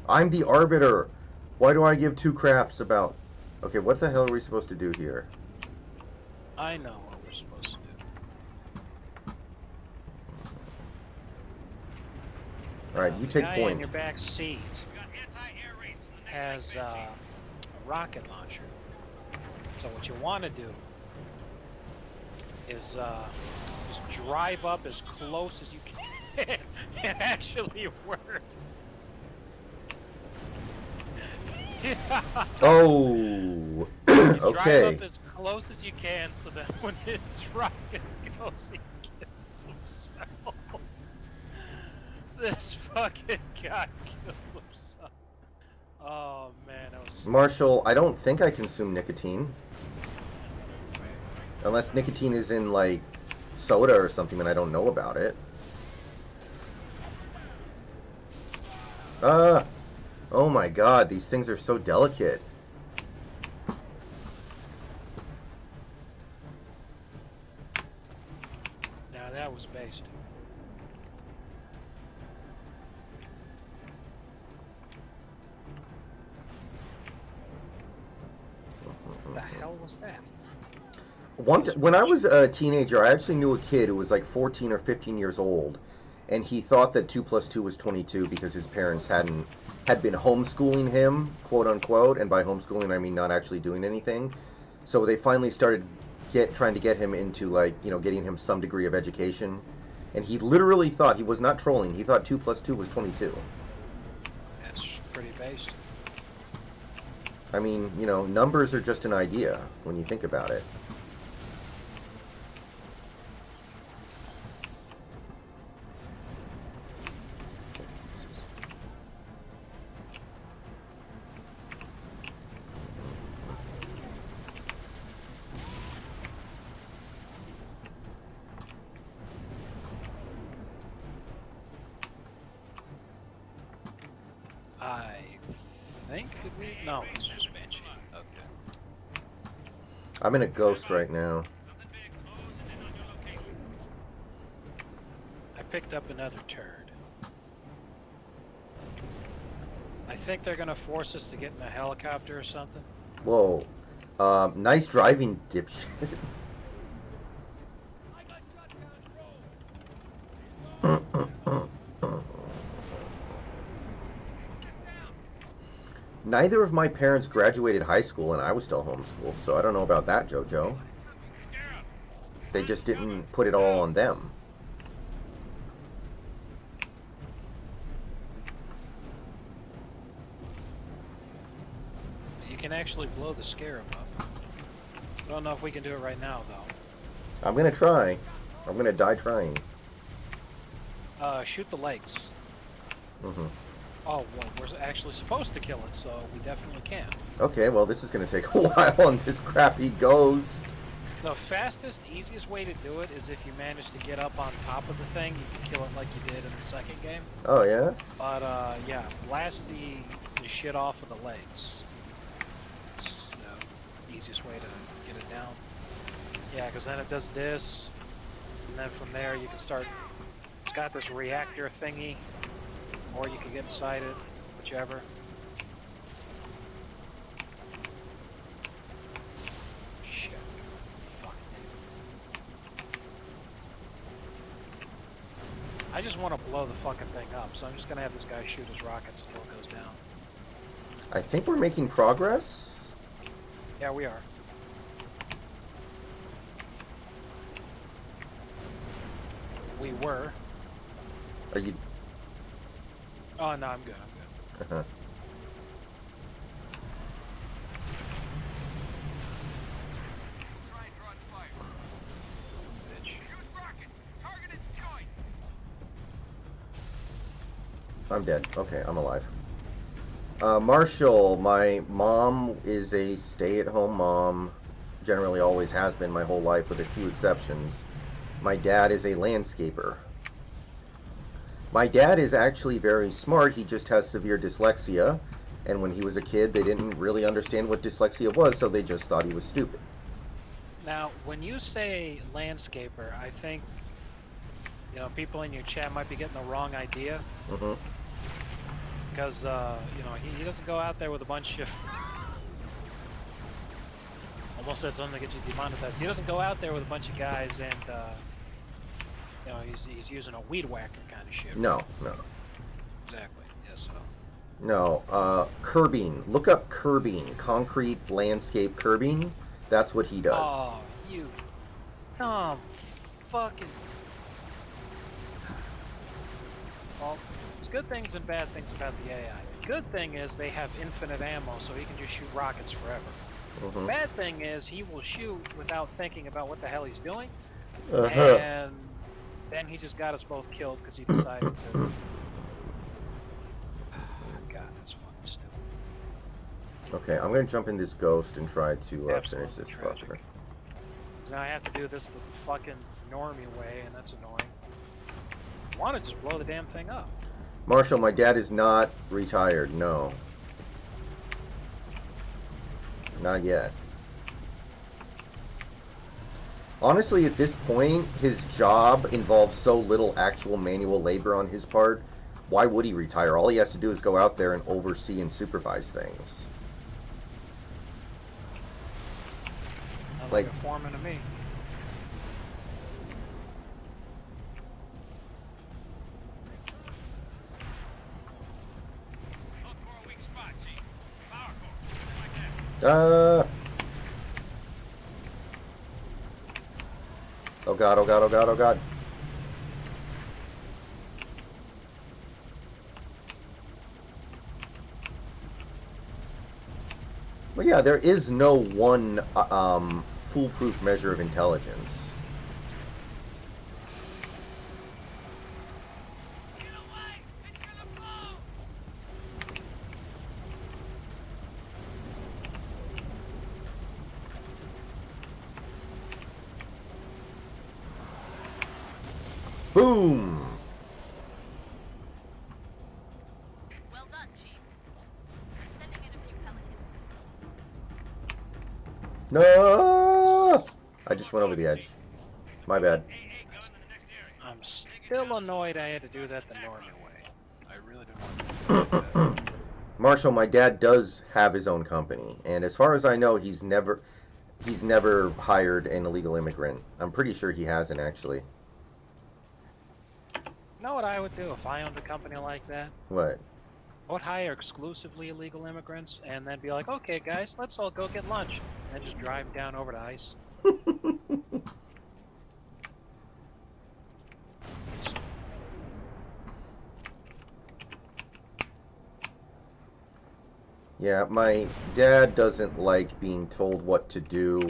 I'm the arbiter. Why do I give two craps about... Okay, what the hell are we supposed to do here? I know what we're supposed to do. Alright, you take Guy in point. your back seat has a rocket launcher. So what you want to do is just drive up as close as you can. It actually worked. Oh! Drive Okay. up as close as you can so that when his rocket goes, he kills himself. This fucking guy killed himself. Oh man, that was just... Marshall, I don't think I consume nicotine. Unless nicotine is in, like, soda or something and I don't know about it. Oh my god, these things are so delicate. Now that was based. The hell was that? When I was a teenager, I actually knew a kid who was like 14 or 15 years old, and he thought that 2 plus 2 was 22 because his parents had been homeschooling him, quote unquote, and by homeschooling I mean not actually doing anything. So they finally started trying to get him into, like, you know, getting him some degree of education, and he literally thought, he was not trolling, he thought 2 plus 2 was 22. That's pretty based. I mean, you know, numbers are just an idea when you think about it. I think, did we? No, it's just Banshee. Okay. I'm in a ghost right now. I picked up another turd. I think they're gonna force us to get in a helicopter or something. Whoa. Nice driving, dipshit. Neither of my parents graduated high school and I was still homeschooled, so I don't know about that, JoJo. They just didn't put it all on them. You can actually blow the scarab up. I don't know if we can do it right now, though. I'm gonna try. I'm gonna die trying. Shoot the legs. Mm-hmm. Oh, well, we're actually supposed to kill it, so we definitely can. Okay, well, this is gonna take a while on this crappy ghost. The fastest, easiest way to do it is if you manage to get up on top of the thing, you can kill it like you did in the second game. Oh, yeah? But, yeah, blast the shit off of the legs. It's the easiest way to get it down. Yeah, because then it does this, and then from there you can start... It's got this reactor thingy, or you can get inside it, whichever. Shit. Fuck. I just want to blow the fucking thing up, so I'm just gonna have this guy shoot his rockets until it goes down. I think we're making progress. Yeah, we are. We were. Are you... Oh, no, I'm good, I'm good. Try and draw its fire. Bitch. Use rockets. Target its joints. I'm dead. Okay, I'm alive. Marshall, my mom is a stay-at-home mom. Generally always has been my whole life with a few exceptions. My dad is a landscaper. My dad is actually very smart. He just has severe dyslexia. And when he was a kid, they didn't really understand what dyslexia was, so they just thought he was stupid. Now, when you say landscaper, I think, you know, people in your chat might be getting the wrong idea. Mm-hmm. Because, you know, he doesn't go out there with a bunch of... Almost said something to get you demonetized. He doesn't go out there with a bunch of guys and, you know, he's using a weed whacker kind of shit. No. Exactly, yes. No, curbing. Look up curbing. Concrete landscape curbing. That's what he does. Oh, you dumb fucking... Well, there's good things and bad things about the AI. The good thing is they have infinite ammo, so he can just shoot rockets forever. Mm-hmm. The bad thing is he will shoot without thinking about what the hell he's doing, Uh-huh. and then he just got us both killed because he decided to... God, that's fucking stupid. Okay, I'm gonna jump in this ghost and try to finish Absolutely this tragic. fucker. Now I have to do this the fucking normie way, and that's annoying. I want to just blow the damn thing up. Marshall, my dad is not retired. No. Not yet. Honestly, at this point, his job involves so little actual manual labor on his part. Why would he retire? All he has to do is go out there and oversee and supervise things. Sounds Like- like a foreman to me. Look for a weak spot, Chief. Power core. Like that. Oh god, oh god, oh god, oh god. Well, yeah, there is no one foolproof measure of intelligence. Get away! It's gonna blow! Boom! Well done, Chief. Sending in a few pelicans. No! I just went over the edge. My bad. AA gun in the next area. I'm still annoyed I had to do that the normie way. I really don't want to do that. Marshall, my dad does have his own company, and as far as I know, he's never hired an illegal immigrant. I'm pretty sure he hasn't, actually. You know what I would do if I owned a company like that? What? I would hire exclusively illegal immigrants and then be like, okay guys, let's all go get lunch. And then just drive down over to ICE. Yeah, my dad doesn't like being told what to do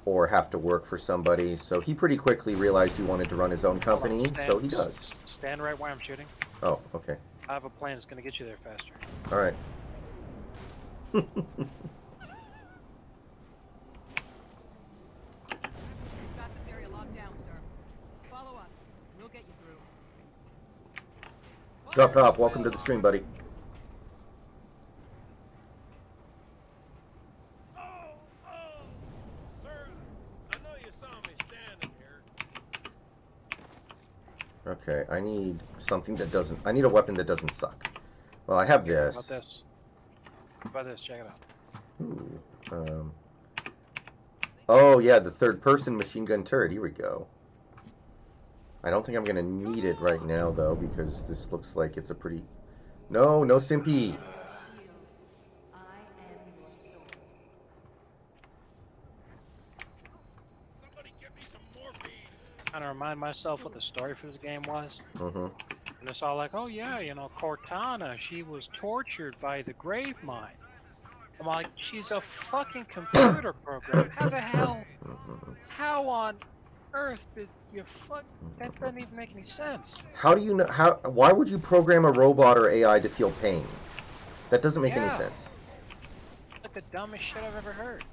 or have to work for somebody, so he pretty quickly realized he wanted to run his own Hold on, company, so he does. Stand right where I'm shooting. Oh, okay. I have a plan that's going to get you there faster. All right. We've got this area locked down, sir. Follow us. We'll get you through. Drop top, welcome to the stream, buddy. Oh! Sir, I know you saw me standing here. Okay, I need something that doesn't... I need a weapon that doesn't suck. Well, I have Here, this. How about this? How about this? Check it out. Ooh, oh, yeah, the third-person machine gun turret. Here we go. I don't think I'm going to need it right now, though, because this looks like it's a pretty... No, no Simpy. I am your soul. Somebody give me some morphine. Kind of remind myself what the story for this game was. Mm-hmm. And it's all like, oh yeah, you know, Cortana, she was tortured by the grave mine. I'm like, she's a fucking computer program. How the hell? How on earth did you fuck? That doesn't even make any sense. How do you know... Why would you program a robot or AI to feel pain? That doesn't make any Yeah. sense. Like the dumbest shit I've ever heard.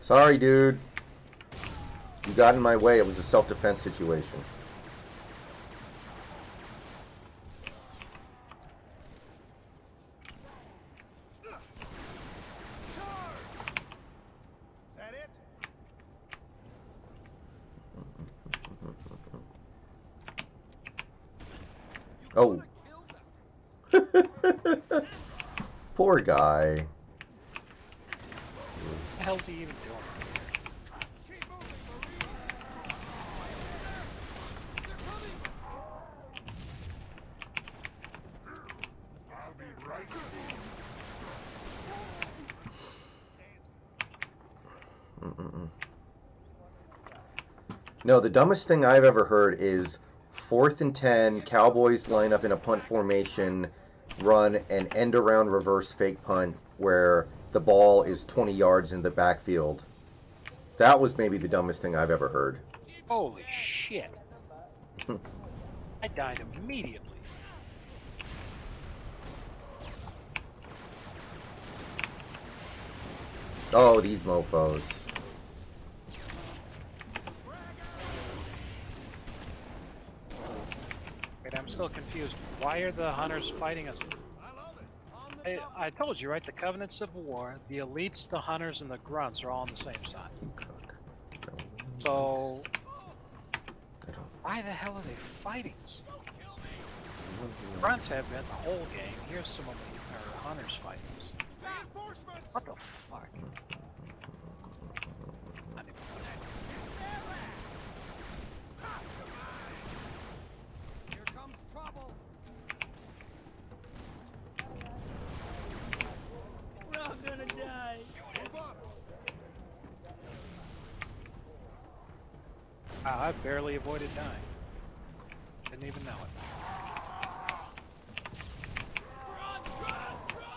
Sorry, dude. You got in my way. It was a self-defense situation. Is that it? Oh. Poor guy. What the hell's he even doing? Keep moving, Marine. They're coming. I'll be right with you. No, the dumbest thing I've ever heard is 4th and 10, Cowboys line up in a punt formation, run an end around reverse fake punt where the ball is 20 yards in the backfield. That was maybe the dumbest thing I've ever heard. Holy shit. I died immediately. Oh, these mofos. Wait, I'm still confused. Why are the hunters fighting us? I told you, right? The Covenant Civil War, the elites, the hunters, and the grunts are all on the same side. So, why the hell are they fighting us? Grunts have been the whole game. Here's some of the hunters fighting us. Reinforcements. What the fuck? Not even Here comes trouble. We're all gonna die. Move up. Wow, I barely avoided dying. Didn't even know it.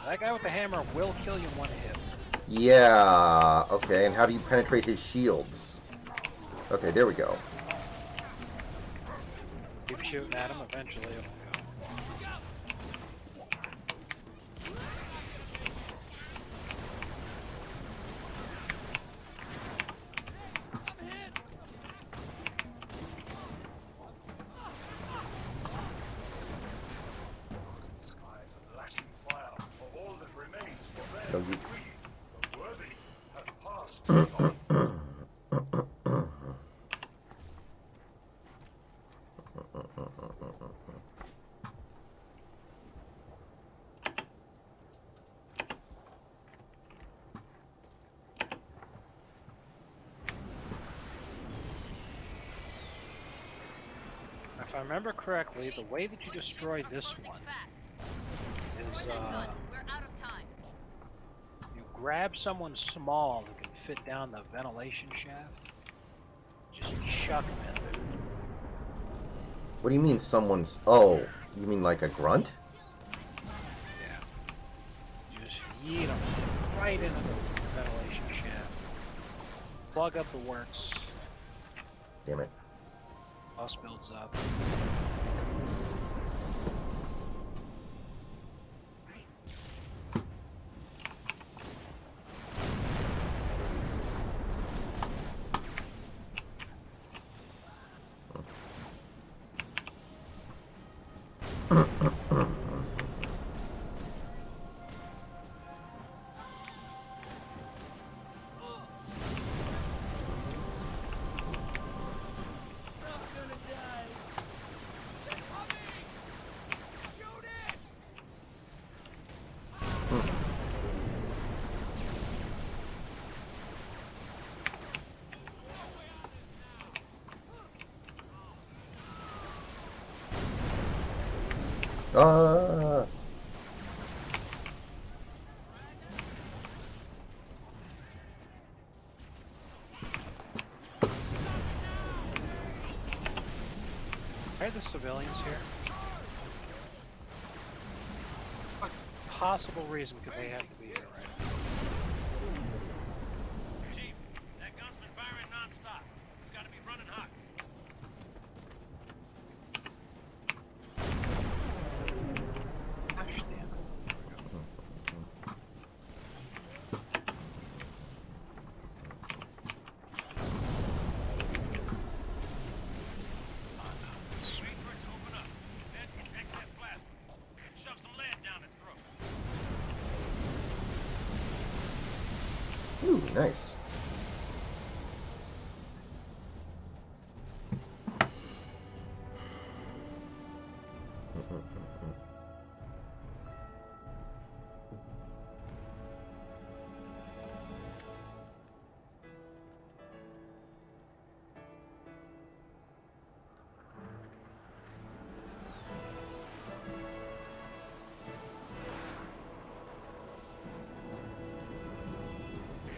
That guy with the hammer will kill you in one hit. Yeah, okay, and how do you penetrate his shields? Okay, there we go. Keep shooting at him, eventually it'll go. Skies are lashing fire for all that remains for their So you- decree. The worthy have passed on. If I remember correctly, the way that you destroy this one is We're out of time. you grab someone small who can fit down the ventilation shaft, just chuck them in there. What do you mean someone's... Oh, you mean like a grunt? Yeah. You just yeet them right into the ventilation shaft. Plug up the works. Damn it. Bus builds up. Ah! Are the civilians here? possible reason could they have to be here right now? Chief, that gun's been firing non-stop. It's got to be running hot. I understand. Wait for it to open up. Then it's excess plasma. Shove some lead down its throat. Ooh, nice.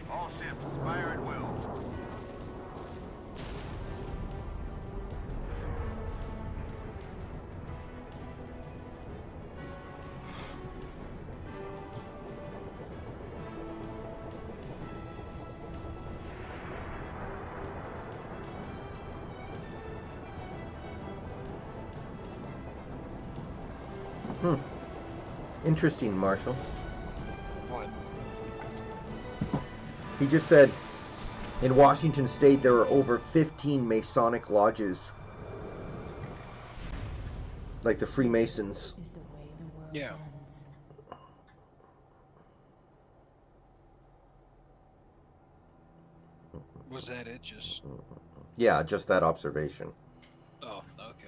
All ships, fire at will. Interesting, Marshall. What? He just said in Washington State there are over 15 Masonic lodges. Like the Freemasons. Is the way the world Yeah. ends. Was that it? Just Yeah, just that observation. oh, okay.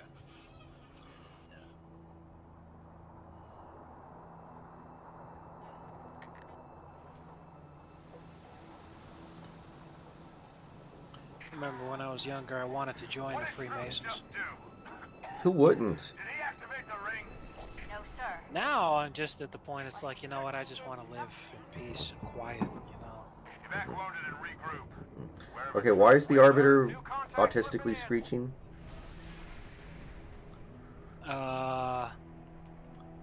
Remember when I was younger, I wanted to join the Freemasons. Who wouldn't? Did he activate the rings? No, sir. Now I'm just at the point. It's like, you know what? I just want to live in peace and quiet. You know. Evac loaded and regroup. Wherever Okay, why is the it's Arbiter new contact slipping autistically in. screeching?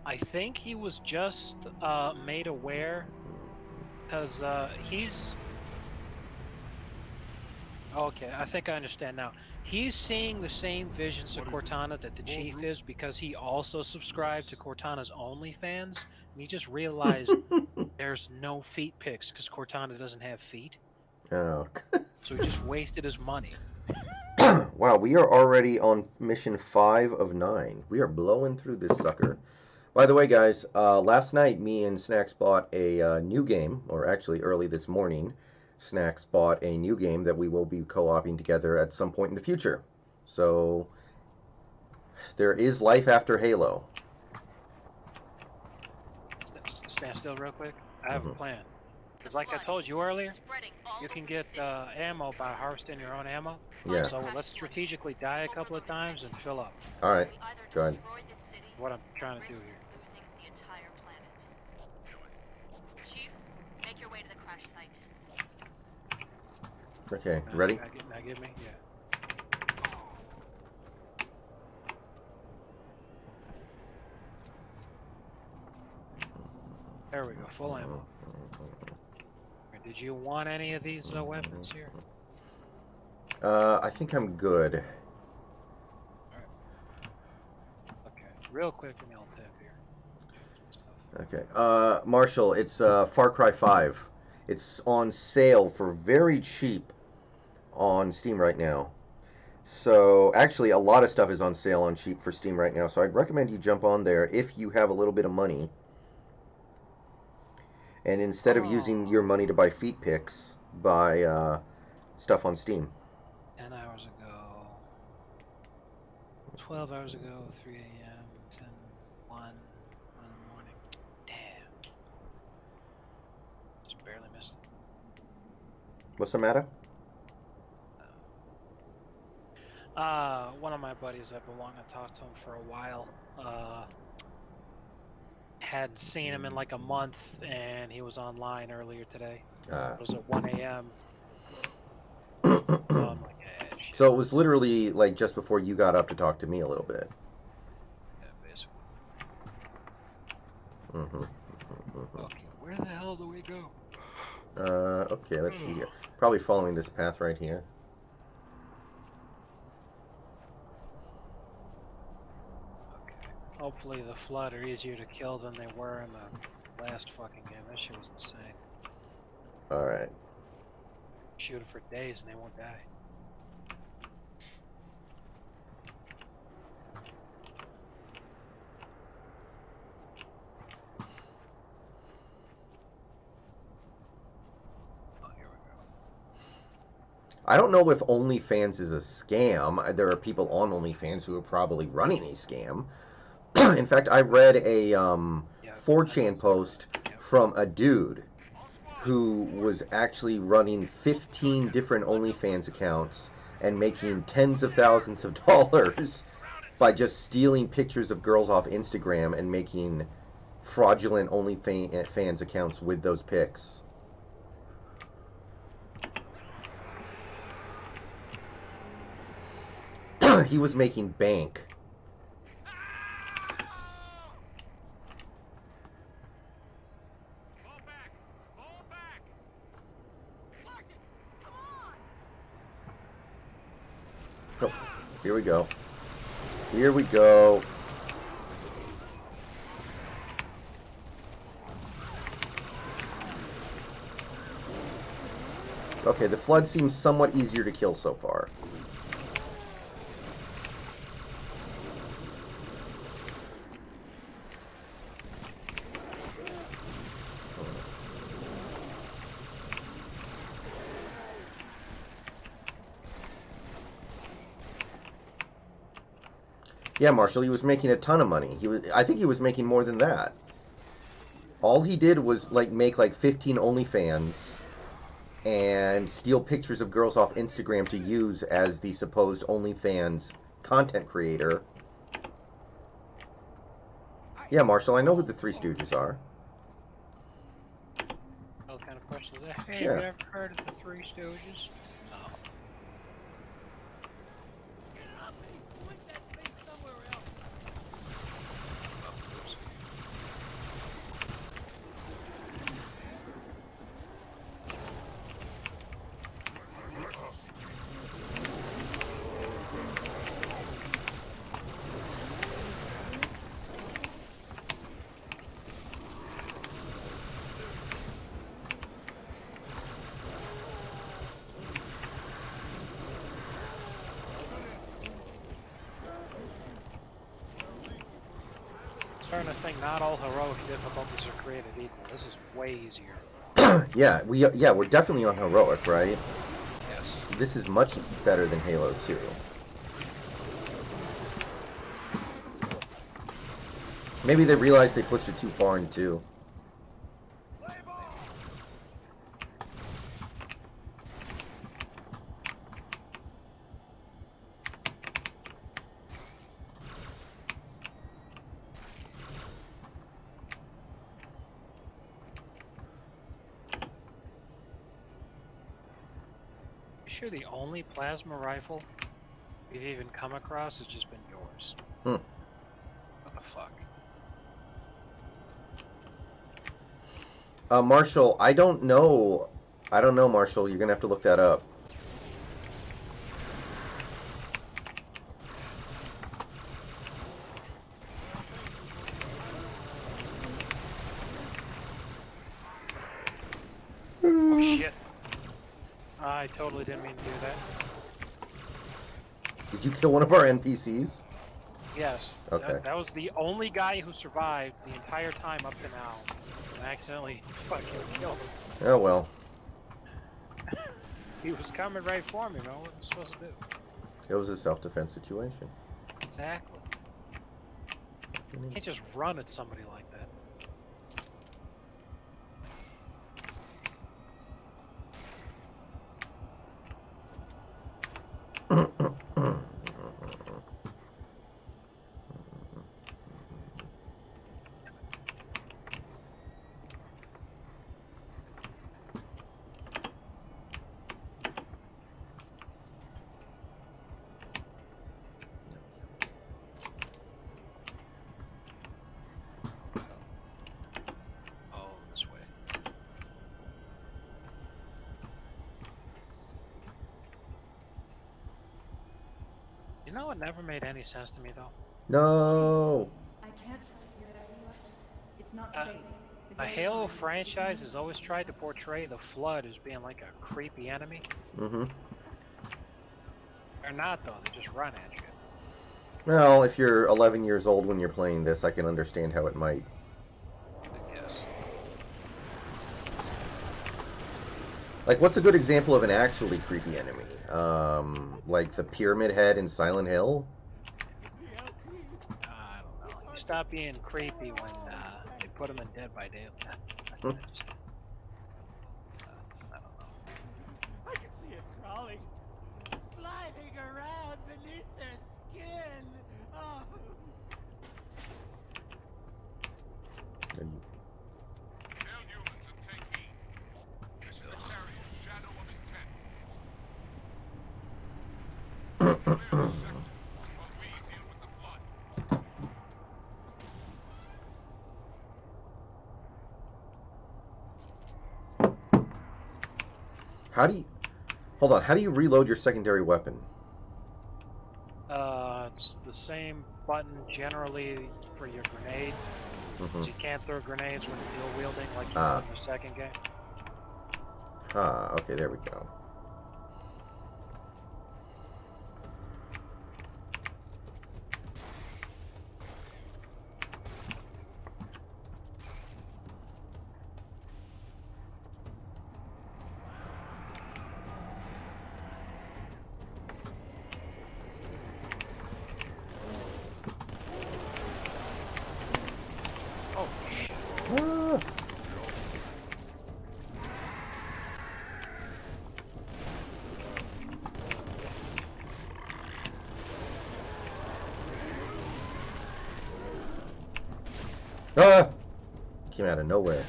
I think he was just made aware because he's. Okay, I think I understand now. He's seeing the same visions to Cortana that the Chief is because he also subscribed to Cortana's OnlyFans, and he just realized there's no feet pics because Cortana doesn't have feet, Oh. so he just wasted his money. Wow, we are already on mission 5 of 9. We are blowing through this sucker. By the way, guys, last night me and Snacks bought a new game, or actually early this morning, Snacks bought a new game that we will be co-oping together at some point in the future. So, there is life after Halo. Stand still real quick. I have a plan. Because like I told you earlier, you can get ammo by harvesting your own ammo. Yeah. So let's strategically die a couple of times and fill up. Alright, go ahead. What I'm trying to do here. Losing the entire planet. Chief, make your way to the crash site. Okay, ready? Now give me, yeah. There we go, full ammo. Did you want any of these weapons here? I think I'm good. Okay, real quick in the old tab here. Okay, Marshall, it's Far Cry 5. It's on sale for very cheap on Steam right now. So, actually, a lot of stuff is on sale on cheap for Steam right now, so I'd recommend you jump on there if you have a little bit of money. And instead of using your money to buy feet pics, buy stuff on Steam. 10 hours ago, 12 hours ago, 3 a.m., 10, 1 in the morning. Damn. Just barely missed it. What's the matter? One of my buddies, I've been wanting to talk to him for a while. Hadn't seen him in like a month, and he was online earlier today. It was at 1 a.m. So I'm like, shit. So it was literally like just before you got up to talk to me a little bit. Yeah, basically. Mm-hmm. Let's see here. Probably following this path right here. Hopefully the Flood are easier to kill than they were in the last fucking game. That shit was insane. Alright. Shoot it for days and they won't die. Oh, here we go. I don't know if OnlyFans is a scam. There are people on OnlyFans who are probably running a scam. In fact, I read a 4chan post from a dude who was actually running 15 different OnlyFans accounts and making tens of thousands of dollars by just stealing pictures of girls off Instagram and making fraudulent OnlyFans accounts with those pics. He was making bank. Oh, here we go. Here we go. Okay, the Flood seems somewhat easier to kill so far. Yeah, Marshall, he was making a ton of money. I think he was making more than that. All he did was make 15 OnlyFans and steal pictures of girls off Instagram to use as the supposed OnlyFans content creator. Yeah, Marshall, I know who the Three Stooges are. What kind of question is that? Hey, Yeah. have you ever heard of the Three Stooges? No. Starting to think not all heroic difficulties are created equal. This is way easier. Yeah, we're definitely on heroic, right? Yes. This is much better than Halo 2. Maybe they realized they pushed it too far in 2. Sure, the only plasma rifle we've even come across has just been yours. Hmm. What the fuck? Marshall, I don't know, Marshall. You're gonna have to look that up. Oh shit. I totally didn't mean to do that. Did you kill one of our NPCs? Yes. Okay. That was the only guy who survived the entire time up to now. I accidentally fucking killed him. Oh well. He was coming right for me, man. What was I supposed to do? It was a self-defense situation. Exactly. You can't just run at somebody like that. know, it never made any sense to me though. No. I can't. It's not Uh, safe. The A gate Halo line- franchise has always tried to portray the Flood as being like a creepy enemy. Mm-hmm. They're not though. They just run at you. Well, if you're 11 years old when you're playing this, I can understand how it might. I guess. Like, what's a good example of an actually creepy enemy? Like the Pyramid Head in Silent Hill? I don't know. You stop being creepy when they put them in Dead by Daylight. I don't know. I can see it crawling, sliding around beneath their skin. Oh. Tell humans and take heed. This is the carrier's shadow of intent. Clear the sector while we deal with the flood. How do you... Hold on, how do you reload your secondary weapon? It's the same button generally for your grenade. Mm-hmm. You can't throw grenades when dual wielding like you Ah. did in the second game. Ah, okay, there we go. Oh shit. Ah. Ah! Came out of nowhere.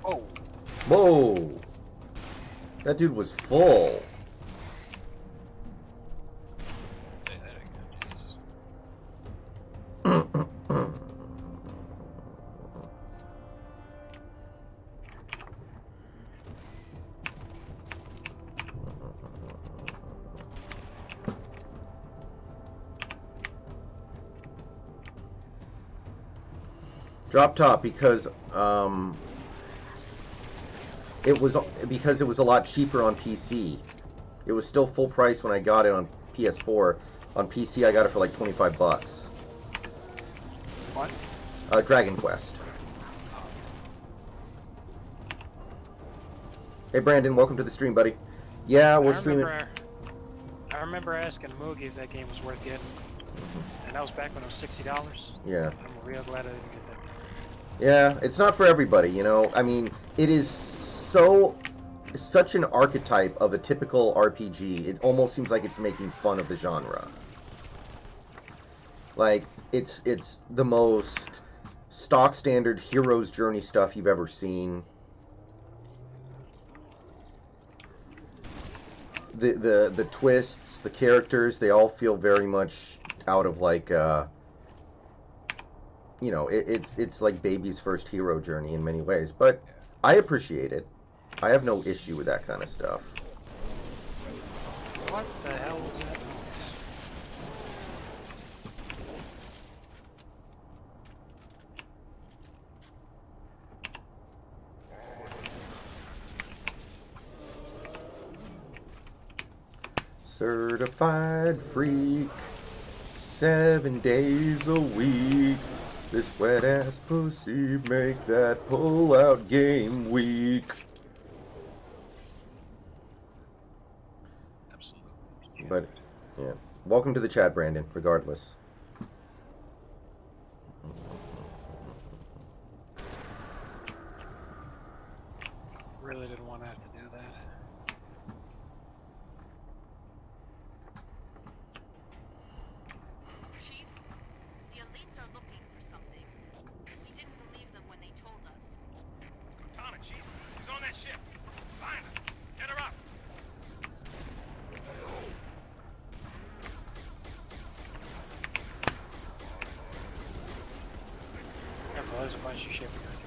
Oh, Whoa! That dude was full. Say that again, Jesus. Drop top because it was a lot cheaper on PC. It was still full price when I got it on PS4. On PC, I got it for like 25 bucks. what? Dragon Quest. Hey Brandon, welcome to the stream, buddy. Yeah, we're streaming. I remember asking Moogie if that game was worth getting, and that was back when it was $60. Yeah. I'm real glad I didn't get that. Yeah, it's not for everybody, you know. I mean, it is such an archetype of a typical RPG. It almost seems like it's making fun of the genre. Like, it's the most stock standard hero's journey stuff you've ever seen. The twists, the characters, they all feel very much out of like you know, it's like baby's first hero journey in many ways, but I appreciate it. I have no issue with that kind of stuff. What the hell was that noise? Certified freak, 7 days a week. This wet ass pussy make that pull out game weak. Absolutely. But yeah, welcome to the chat, Brandon. Regardless. Really didn't want to have to do that. Chief, the elites are looking for something. We didn't believe them when they told us. Cortana, Chief. He's on that ship. Find her. Get her up. there's a bunch of shit behind you.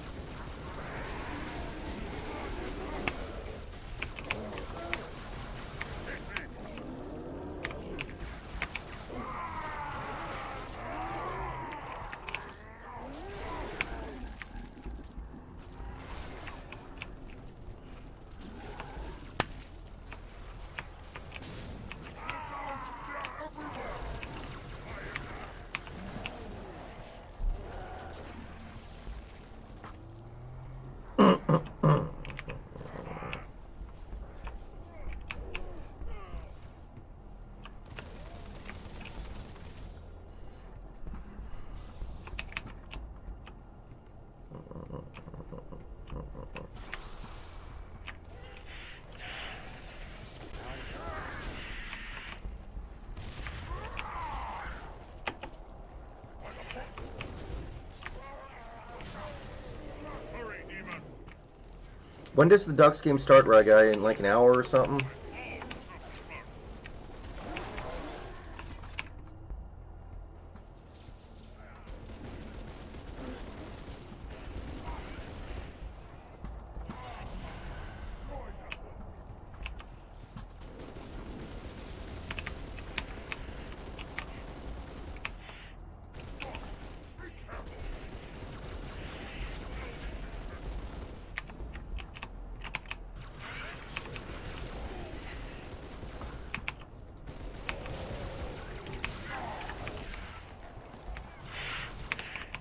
When does the Ducks game start, Ryguy? In like an hour or something?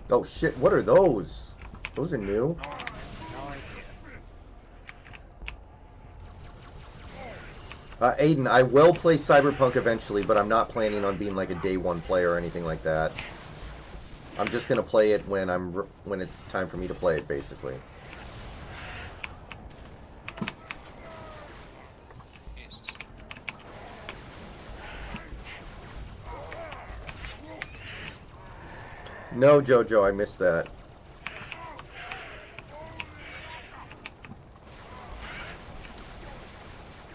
Oh shit, what are those? Those are new. Aiden, I will play Cyberpunk eventually, but I'm not planning on being like a day one player or anything like that. I'm just gonna play it when it's time for me to play it, basically. No, Jojo, I missed that.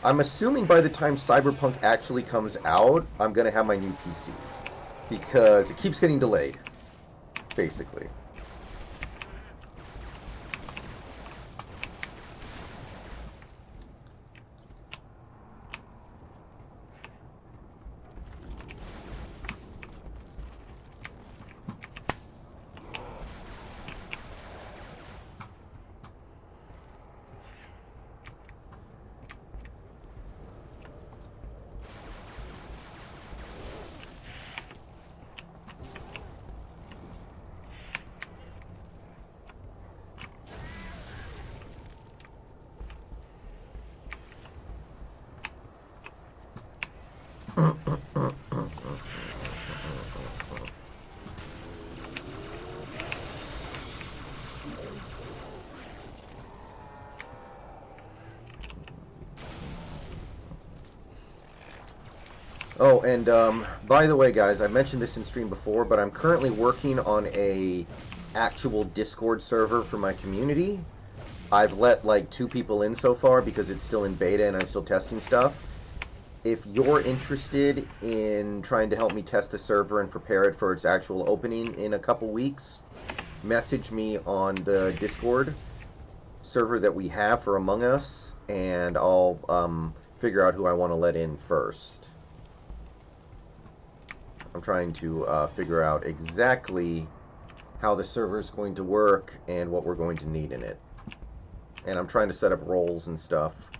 I'm assuming by the time Cyberpunk actually comes out, I'm going to have my new PC. Because it keeps getting delayed, basically. Oh, and by the way, guys, I mentioned this in stream before, but I'm currently working on a actual Discord server for my community. I've let like 2 people in so far because it's still in beta and I'm still testing stuff. If you're interested in trying to help me test the server and prepare it for its actual opening in a couple weeks, message me on the Discord server that we have for Among Us, and I'll figure out who I want to let in first. I'm trying to figure out exactly how the server is going to work and what we're going to need in it. And I'm trying to set up roles and stuff.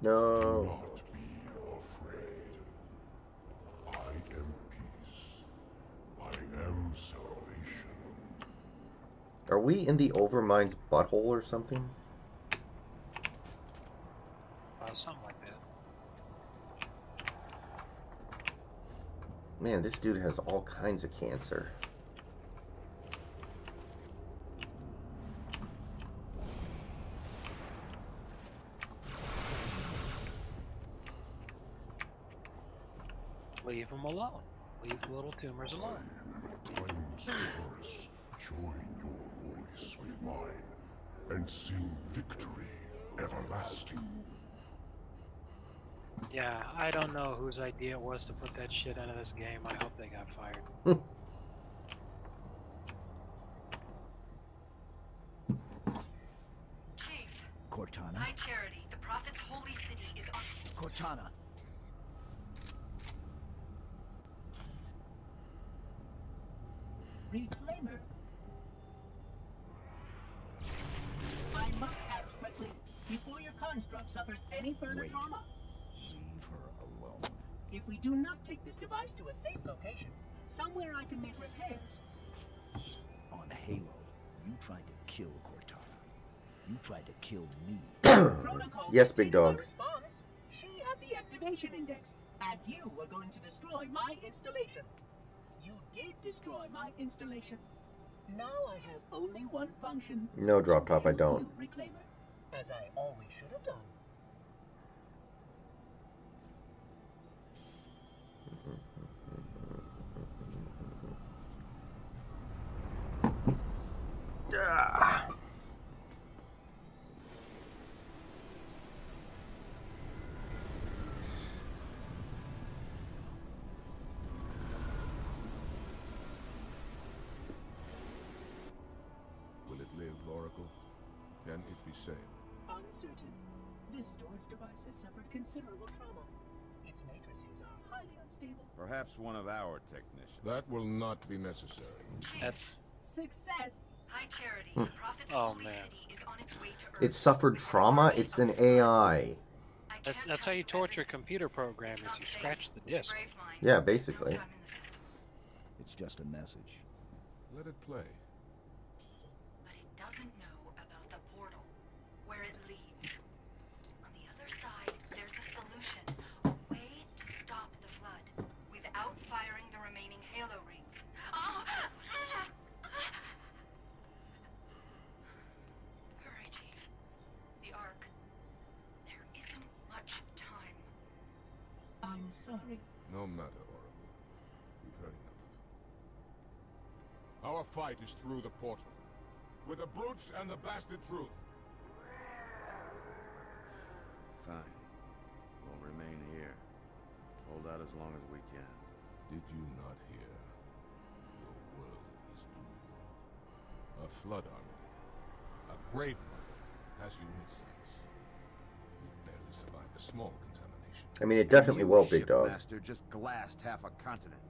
No. Do not be afraid. I am peace. I am salvation. Are we in the Overmind's butthole or something? Something like that. Man, this dude has all kinds of cancer. Leave him alone. Leave the little tumors alone. I am a timeless chorus. Join your voice with mine and sing victory everlasting. Yeah, I don't know whose idea it was to put that shit into this game. I hope they got fired. Chief, Cortana? High Charity, the Prophet's holy city is on... Cortana. Reclaimer. I must act quickly before your construct suffers any further Wait. trauma. Leave her alone. If we do not take this device to a safe location, somewhere I can make repairs. On Halo, you tried to kill Cortana. You tried to kill me. Protocol Yes, big dictated my dog. response. She had the activation index, and you were going to destroy my installation. You did destroy my installation. Now I have only one function. No, Drop Top, I To don't. you, Reclaimer, as I always should have done. Will it live, Oracle? Can it be saved? Uncertain. This storage device has suffered considerable trauma. Its matrices are highly unstable. Perhaps one of our technicians. That will not be necessary. Chief, That's Success! High Charity, the Prophet's Oh, holy man. city is on its way to Earth. It suffered trauma? It's an AI. that's how you torture a computer program is you scratch the disk. Yeah, basically. It's just a message. Let it play. But it doesn't know about the portal, where it leads. On the other side, there's a solution, a way to stop the flood, without firing the remaining Halo rings. Oh! Hurry, Chief. The Ark. There isn't much time. I'm sorry. No matter, Oracle. We've heard enough. Our fight is through the portal. With the brutes and the bastard truth. Fine. We'll remain here. Hold out as long as we can. Did you not hear? Your world is doomed. A flood army. A grave mother has you in its sights. You barely survived a small contamination. I mean, it definitely will, big dog. Shipmaster just glassed half a continent.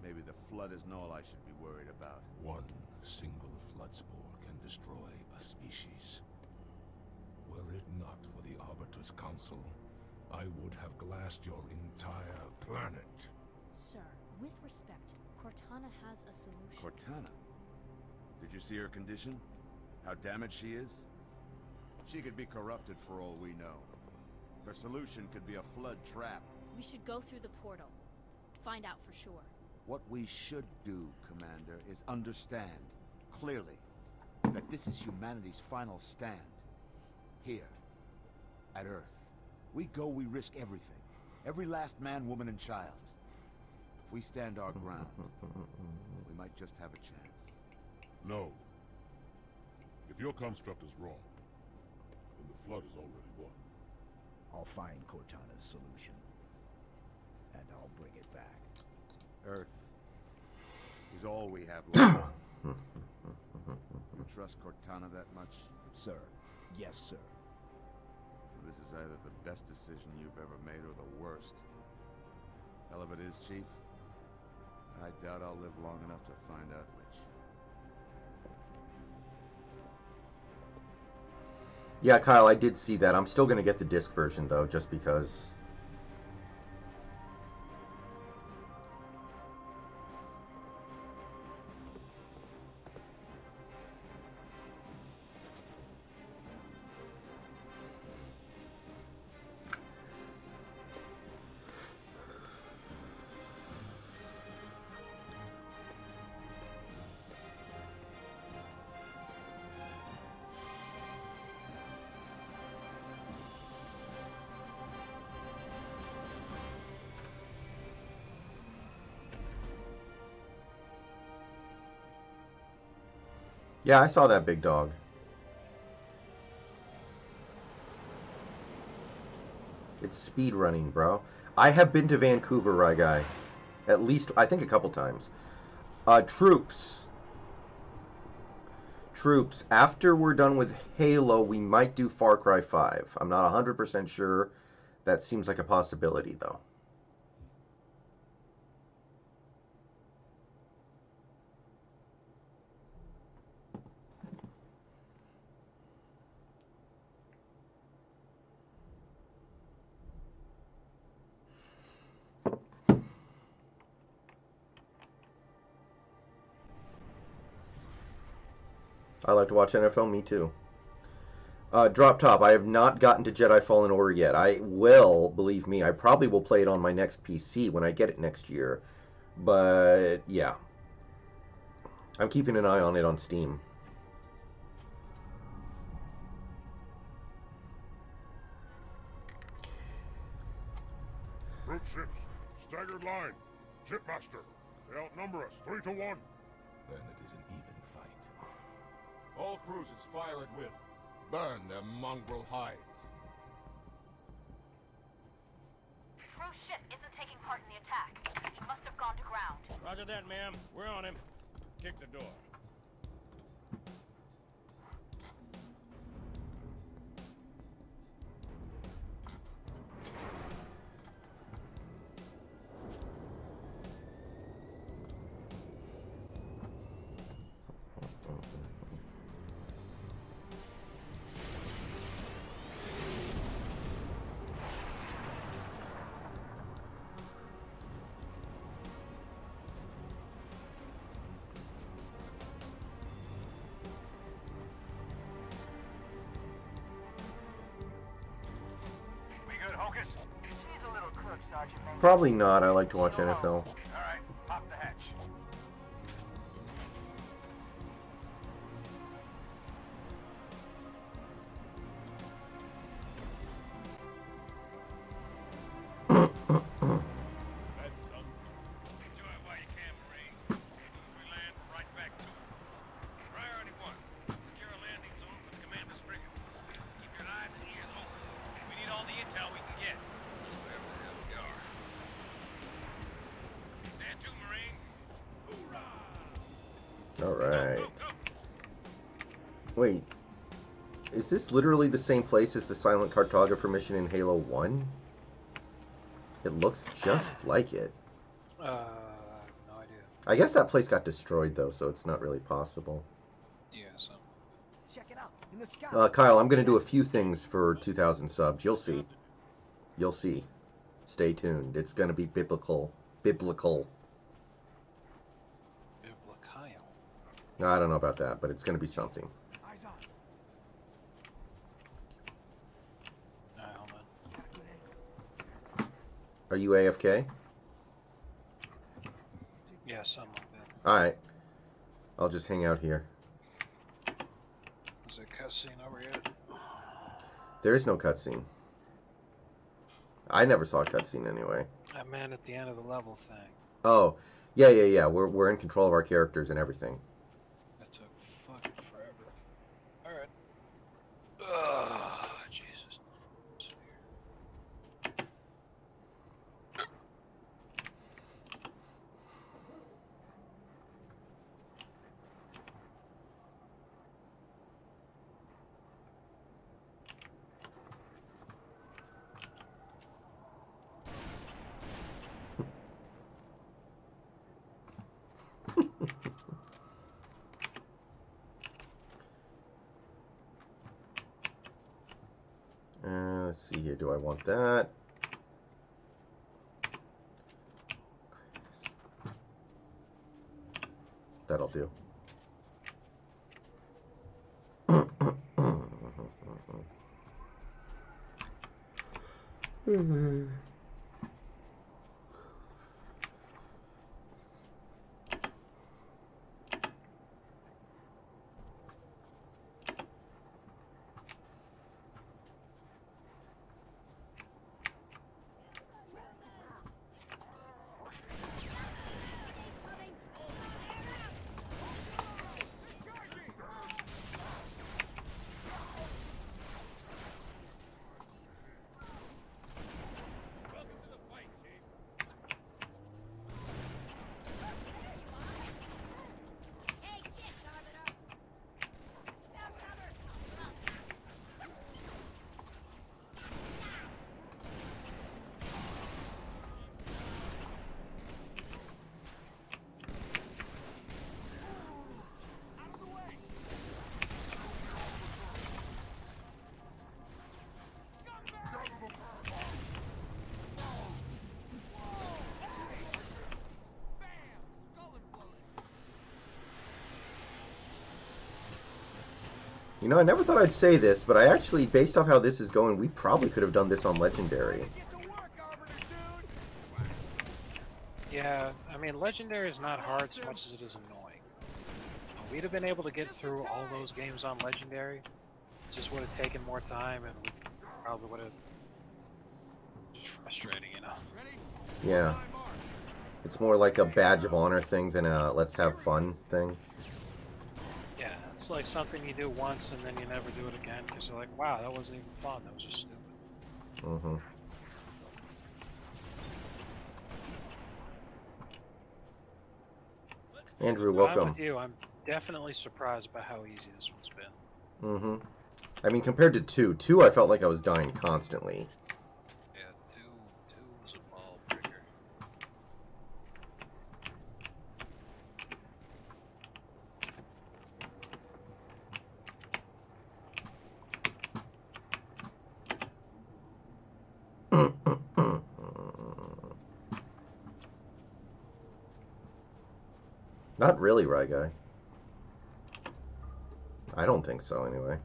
Maybe the flood isn't all I should be worried about. One single flood spore can destroy a species. Were it not for the Arbiter's Council, I would have glassed your entire planet. Sir, with respect, Cortana has a solution. Cortana? Did you see her condition? How damaged she is? She could be corrupted for all we know. Her solution could be a flood trap. We should go through the portal. Find out for sure. What we should do, Commander, is understand, clearly, that this is humanity's final stand. Here, at Earth. We go, we risk everything. Every last man, woman, and child. If we stand our ground, we might just have a chance. No. If your construct is wrong, then the flood is already won. I'll find Cortana's solution. And I'll bring it back. Earth is all we have left. You trust Cortana that much? Sir. Yes, sir. This is either the best decision you've ever made or the worst. Hell of it is, Chief. I doubt I'll live long enough to find out which. Yeah, Kyle, I did see that. I'm still going to get the disc version, though, just because. Yeah, I saw that, big dog. It's speed running, bro. I have been to Vancouver, Ryguy. At least, I think, a couple times. Troops. Troops. After we're done with Halo, we might do Far Cry 5. I'm not 100% sure. That seems like a possibility, though. I like to watch NFL, me too. Drop Top, I have not gotten to Jedi Fallen Order yet. I will, believe me, I probably will play it on my next PC when I get it next year. But, yeah. I'm keeping an eye on it on Steam. Root ships, staggered line. Shipmaster, they outnumber us 3 to 1. Then it is an even fight. All cruisers fire at will. Burn their mongrel hides. True ship isn't taking part in the attack. He must have gone to ground. Roger that, ma'am. We're on him. Kick the door. Probably not. I like to watch NFL. All right, pop the hatch. That's something. Enjoy it while you can, Marines. As we land, we're right back to it. Priority 1. Secure a landing zone for the commander's frigate. Keep your eyes and ears open. We need all the intel we can get. Wherever the hell we are. Stand to, Marines. Hoorah! All right. Go, go, go. Wait. Is this literally the same place as the Silent Cartographer mission in Halo 1? It looks just like it. No idea. I guess that place got destroyed, though, so it's not really possible. Yeah, so. Check it out in the sky. Kyle, I'm going to do a few things for 2,000 subs. You'll see. You'll see. Stay tuned. It's going to be biblical. Biblical. Biblical. I don't know about that, but it's going to be something. Eyes on. Alright, hold on. Are you AFK? Yeah, something like that. Alright. I'll just hang out here. Is that cutscene over yet? There is no cutscene. I never saw a cutscene anyway. I meant at the end of the level thing. Oh, yeah. We're in control of our characters and everything. That took fucking forever. Alright. Ugh, Jesus. Let's see here. Do I want that? That'll do. You know, I never thought I'd say this, but I actually, based off how this is going, we probably could have done this on Legendary. Yeah, I mean, Legendary is not hard so much as it is annoying. We'd have been able to get through all those games on Legendary. It just would have taken more time, and we probably would have... Just frustrating, you know? Yeah. It's more like a badge of honor thing than a let's have fun thing. Yeah, it's like something you do once and then you never do it again because you're like, wow, that wasn't even fun. That was just stupid. Mm-hmm. Andrew, welcome. I'm with you. I'm definitely surprised by how easy this one's been. Mm-hmm. I mean, compared to 2. 2, I felt like I was dying constantly. Yeah, two was a ball breaker. Not really, Ryguy. I don't think so, anyway.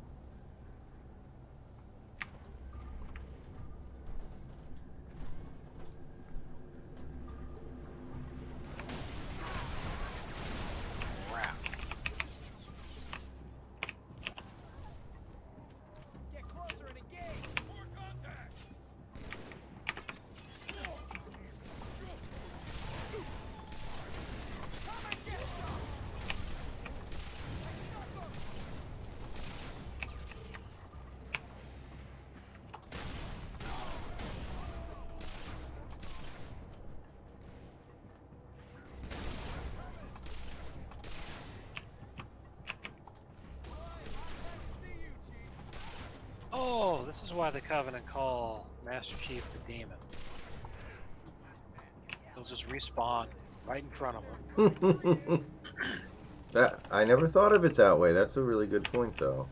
Oh, this is why the Covenant call Master Chief the Demon. He'll just respawn right in front of him. I never thought of it that way. That's a really good point, though.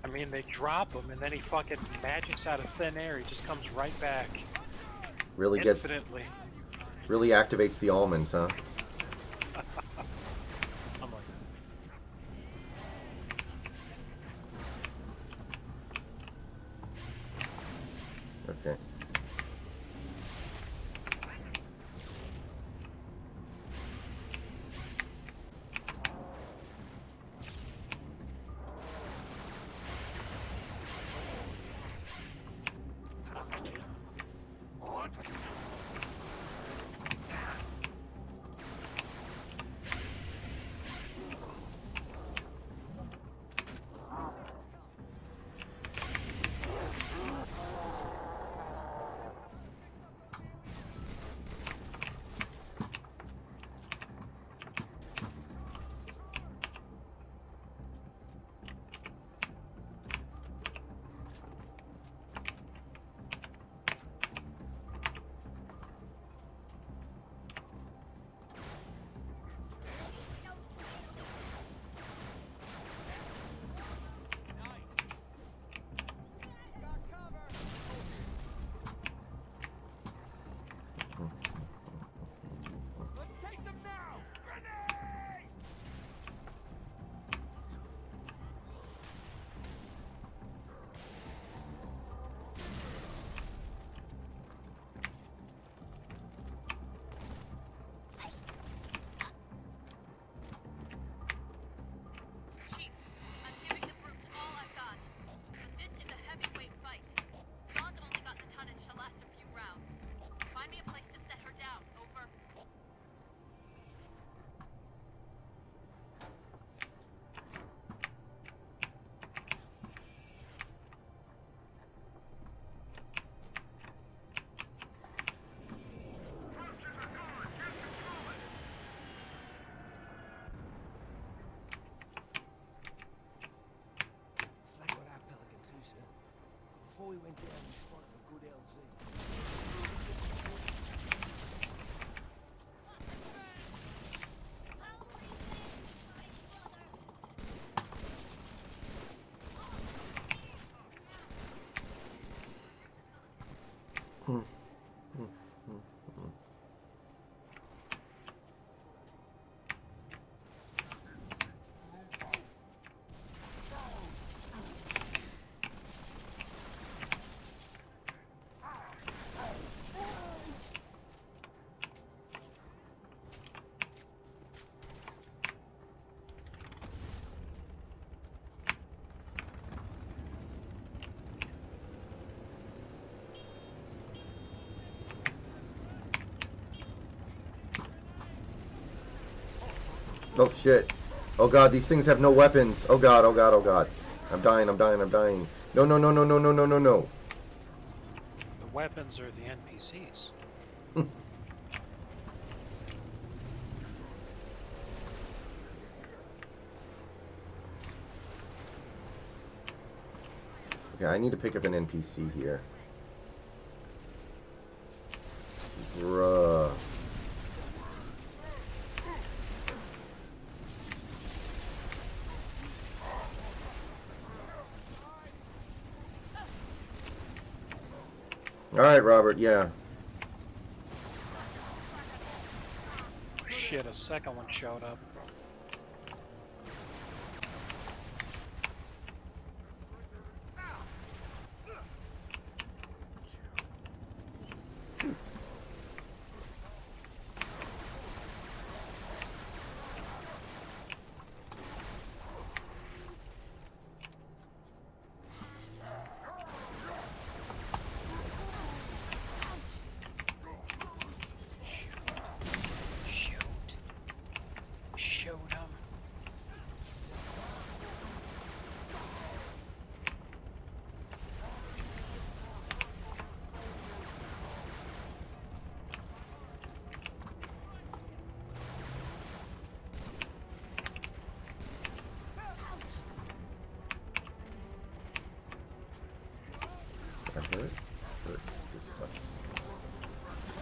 I mean, they drop him and then he fucking magics out of thin air. He just comes right back. Really infinitely. Really activates the almonds, huh? I'm like, okay. Chief, I'm giving the brutes all I've got. But this is a heavyweight fight. Dawn's only got the tonnage to last a few rounds. Find me a place to set her down. Over. Flag got our Pelican too, sir. But before we went down, we spotted a good LZ. Oh shit. Oh god, these things have no weapons. Oh god, oh god, oh god. I'm dying, I'm dying, I'm dying. No, no, no, no, no, no, no, no, no. The weapons are the NPCs. Okay, I need to pick up an NPC here. Bruh. Alright, Robert, yeah. Shit, a second one showed up.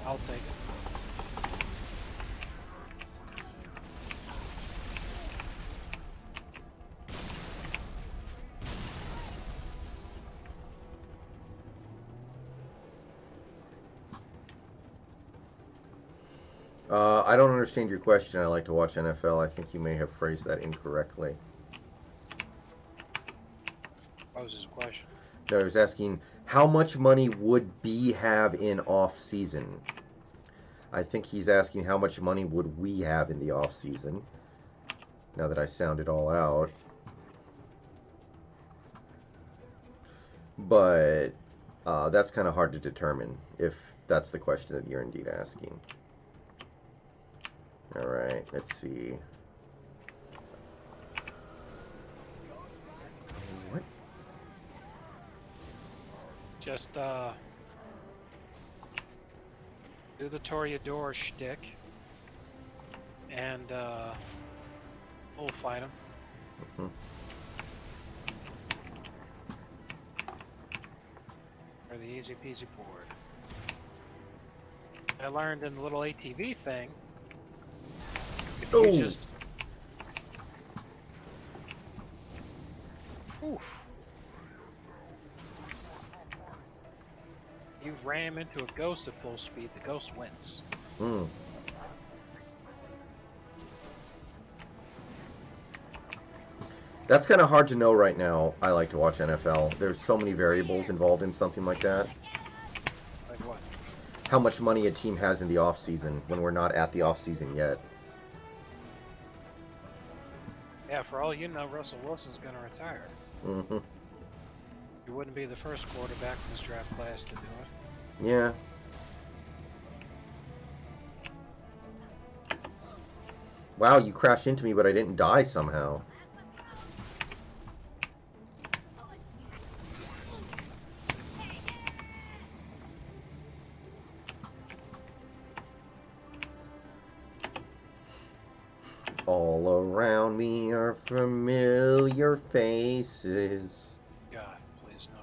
I'll take it. I don't understand your question. I like to watch NFL. I think you may have phrased that incorrectly. What was his question? No, he was asking, how much money would B have in off-season? I think he's asking how much money would we have in the off-season, now that I sound it all out. But that's kind of hard to determine, if that's the question that you're indeed asking. Alright, let's see. What? Just, do the Toreador shtick, and, we'll fight him. Mm-hmm. For the easy peasy board. I learned in the little ATV thing, if you just... Oof. You ram into a ghost at full speed, the ghost wins. Mm. That's kind of hard to know right now. I like to watch NFL. There's so many variables involved in something like that. Like what? How much money a team has in the off-season when we're not at the off-season yet. Yeah, for all you know, Russell Wilson's going to retire. Mm-hmm. He wouldn't be the first quarterback in this draft class to do it. Yeah. Wow, you crashed into me, but I didn't die somehow. All around me are familiar faces. God, please no,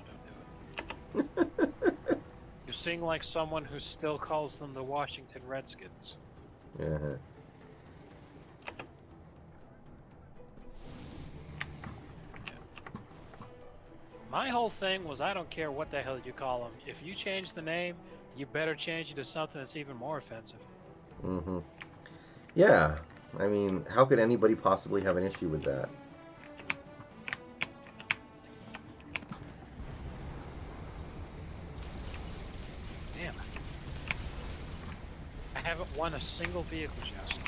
don't do it. You sing like someone who still calls them the Washington Redskins. Yeah. My whole thing was, I don't care what the hell you call them. If you change the name, you better change it to something that's even more offensive. Mm-hmm. Yeah. I mean, how could anybody possibly have an issue with that? Damn it. I haven't won a single vehicle joust.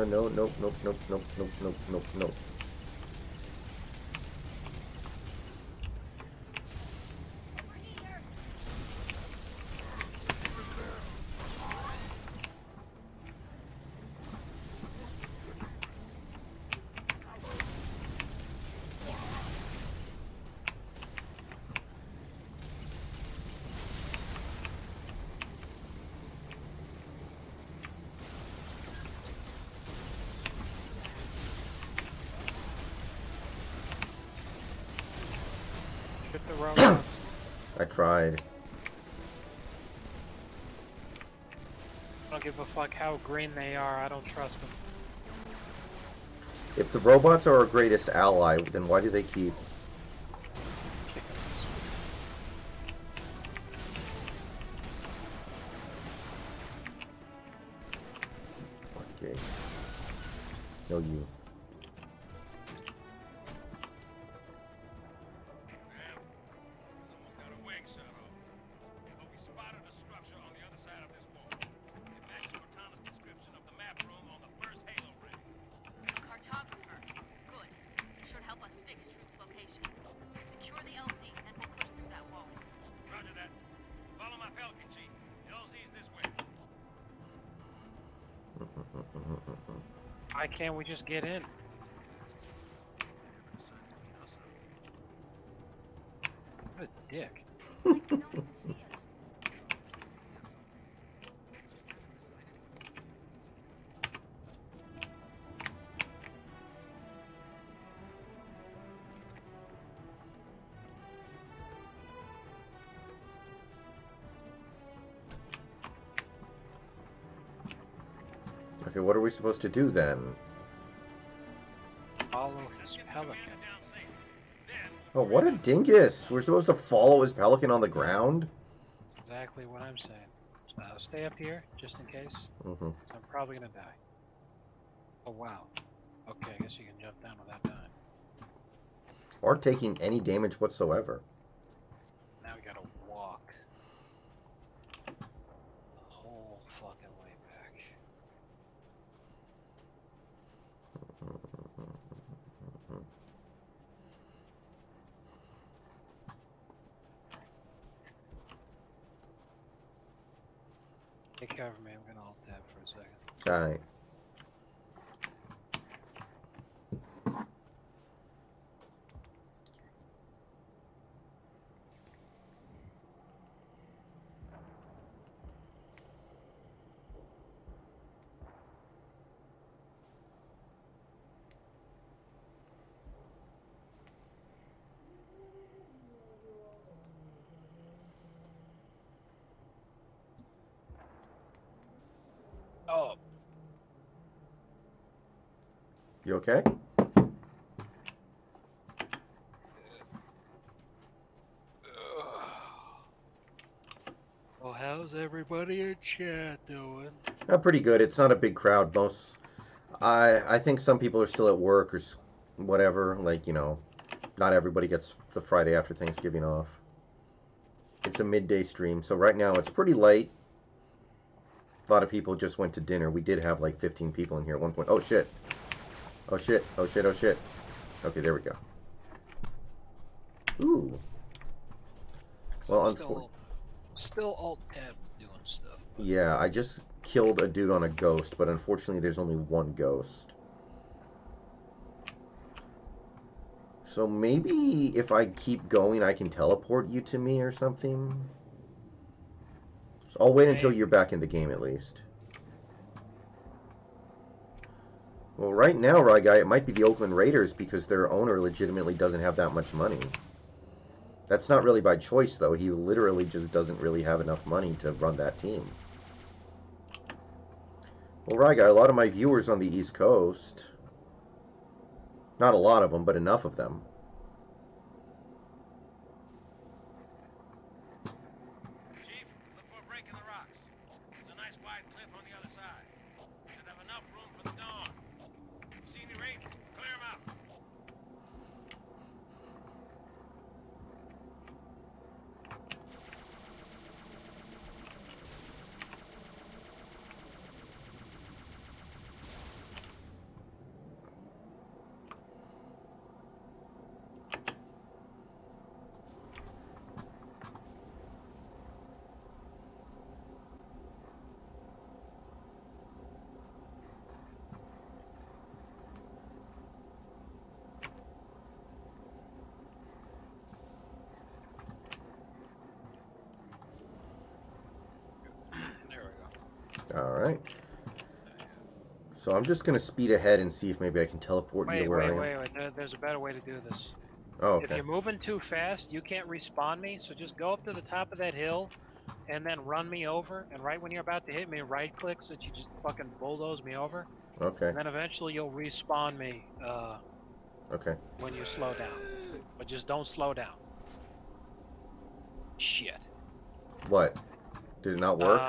no, nope, nope, nope, nope, nope, nope, nope, nope. Hit the robots. I tried. I don't give a fuck how green they are. I don't trust them. If the robots are our greatest ally, then why do they keep... Okay. No, you. Why can't we just get in? What a dick. Okay, what are we supposed to do then? Follow his pelican. Oh, what a dingus! We're supposed to follow his pelican on the ground? Exactly what I'm saying. Stay up here, just in case. Mm-hmm. I'm probably gonna die. Oh wow. Okay, I guess you can jump down without dying. Or taking any damage whatsoever. Now we gotta walk the whole fucking way back. Take cover me, I'm gonna alt tab for a second. Alright. Oh. You okay? Well, how's everybody in chat doing? Pretty good. It's not a big crowd. I think some people are still at work or whatever. Like, you know, not everybody gets the Friday after Thanksgiving off. It's a midday stream, so right now it's pretty late. A lot of people just went to dinner. We did have like 15 people in here at one point. Oh shit. Oh shit. Oh shit. Oh shit. Okay, there we go. Ooh. Well, unfortunately. Still alt tab doing stuff. Yeah, I just killed a dude on a ghost, but unfortunately there's only one ghost. So maybe if I keep going, I can teleport you to me or something. So I'll wait until you're back in the game at least. Well, right now, Ryguy, it might be the Oakland Raiders because their owner legitimately doesn't have that much money. That's not really by choice, though. He literally just doesn't really have enough money to run that team. Well, Ryguy, a lot of my viewers on the East Coast. Not a lot of them, but enough of them. Chief, look for a break in the rocks. There's a nice wide cliff on the other side. Should have enough room for the dawn. You see any wraiths? Clear them out. Alright. So I'm just gonna speed ahead and see if maybe I can teleport you to where I am. Wait. There's a better way to do this. Oh, If okay. you're moving too fast, you can't respawn me, so just go up to the top of that hill and then run me over, and right when you're about to hit me, right click so that you just fucking bulldoze me over. Okay. And then eventually you'll respawn me Okay. when you slow down. But just don't slow down. Shit. What? Did it not work?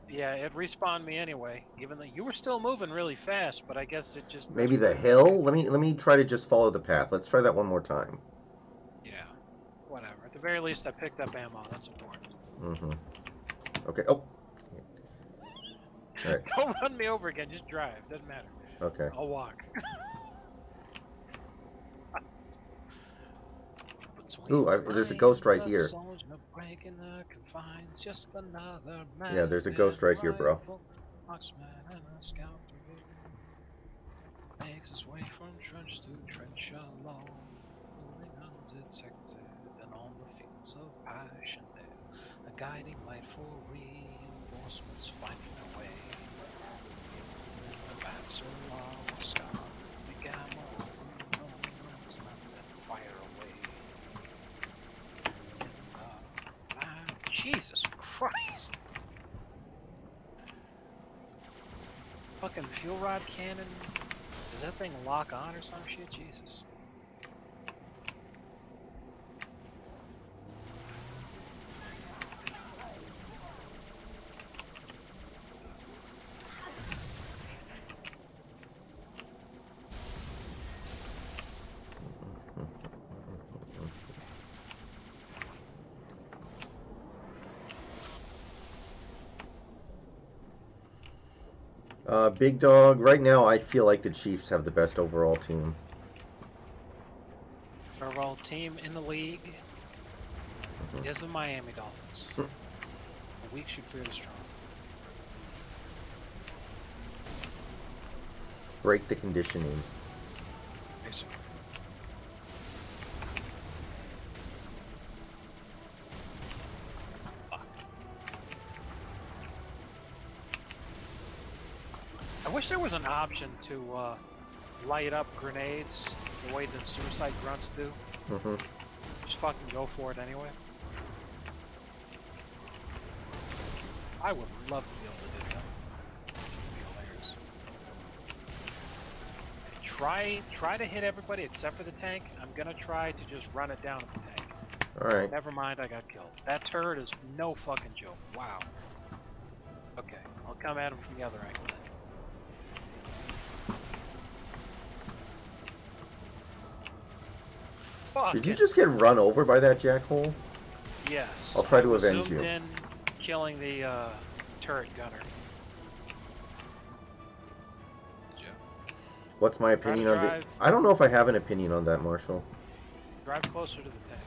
Yeah, it respawned me anyway, even though you were still moving really fast, but I guess it just... Maybe the hill? Let me try to just follow the path. Let's try that one more time. Yeah. Whatever. At the very least, I picked up ammo. That's important. Mm-hmm. Okay. Oh. All right. Don't run me over again. Just drive. Doesn't matter. Okay. I'll walk. Ooh, there's a ghost right here. Yeah, there's a ghost right here, bro. Makes his way from trench to trench alone, moving undetected, and on the fields of passion there, a guiding light for reinforcements finding their way. The bats are long scar, the gamma runs not that fire away. Jesus Christ! Fucking fuel rod cannon. Does that thing lock on or some shit? Jesus. Big Dog, right now I feel like the Chiefs have the best overall team. Overall team in the league is the Miami Dolphins. The weak should fear the strong. Break the conditioning. Basically. I wish there was an option to light up grenades the way that suicide grunts do. Mm-hmm. Just fucking go for it anyway. I would love to be able to do that. It'd be hilarious. Try to hit everybody except for the tank. I'm gonna try to just run it down at the tank. Alright. Never mind, I got killed. That turret is no fucking joke. Wow. Okay, I'll come at him from the other angle then. Did you just get run over by that jackhole? Yes. I'll try to I was avenge zoomed you. in, killing the turret gunner. What's my opinion on the... drive. I don't know if I have an opinion on that, Marshall. Drive closer to the tank.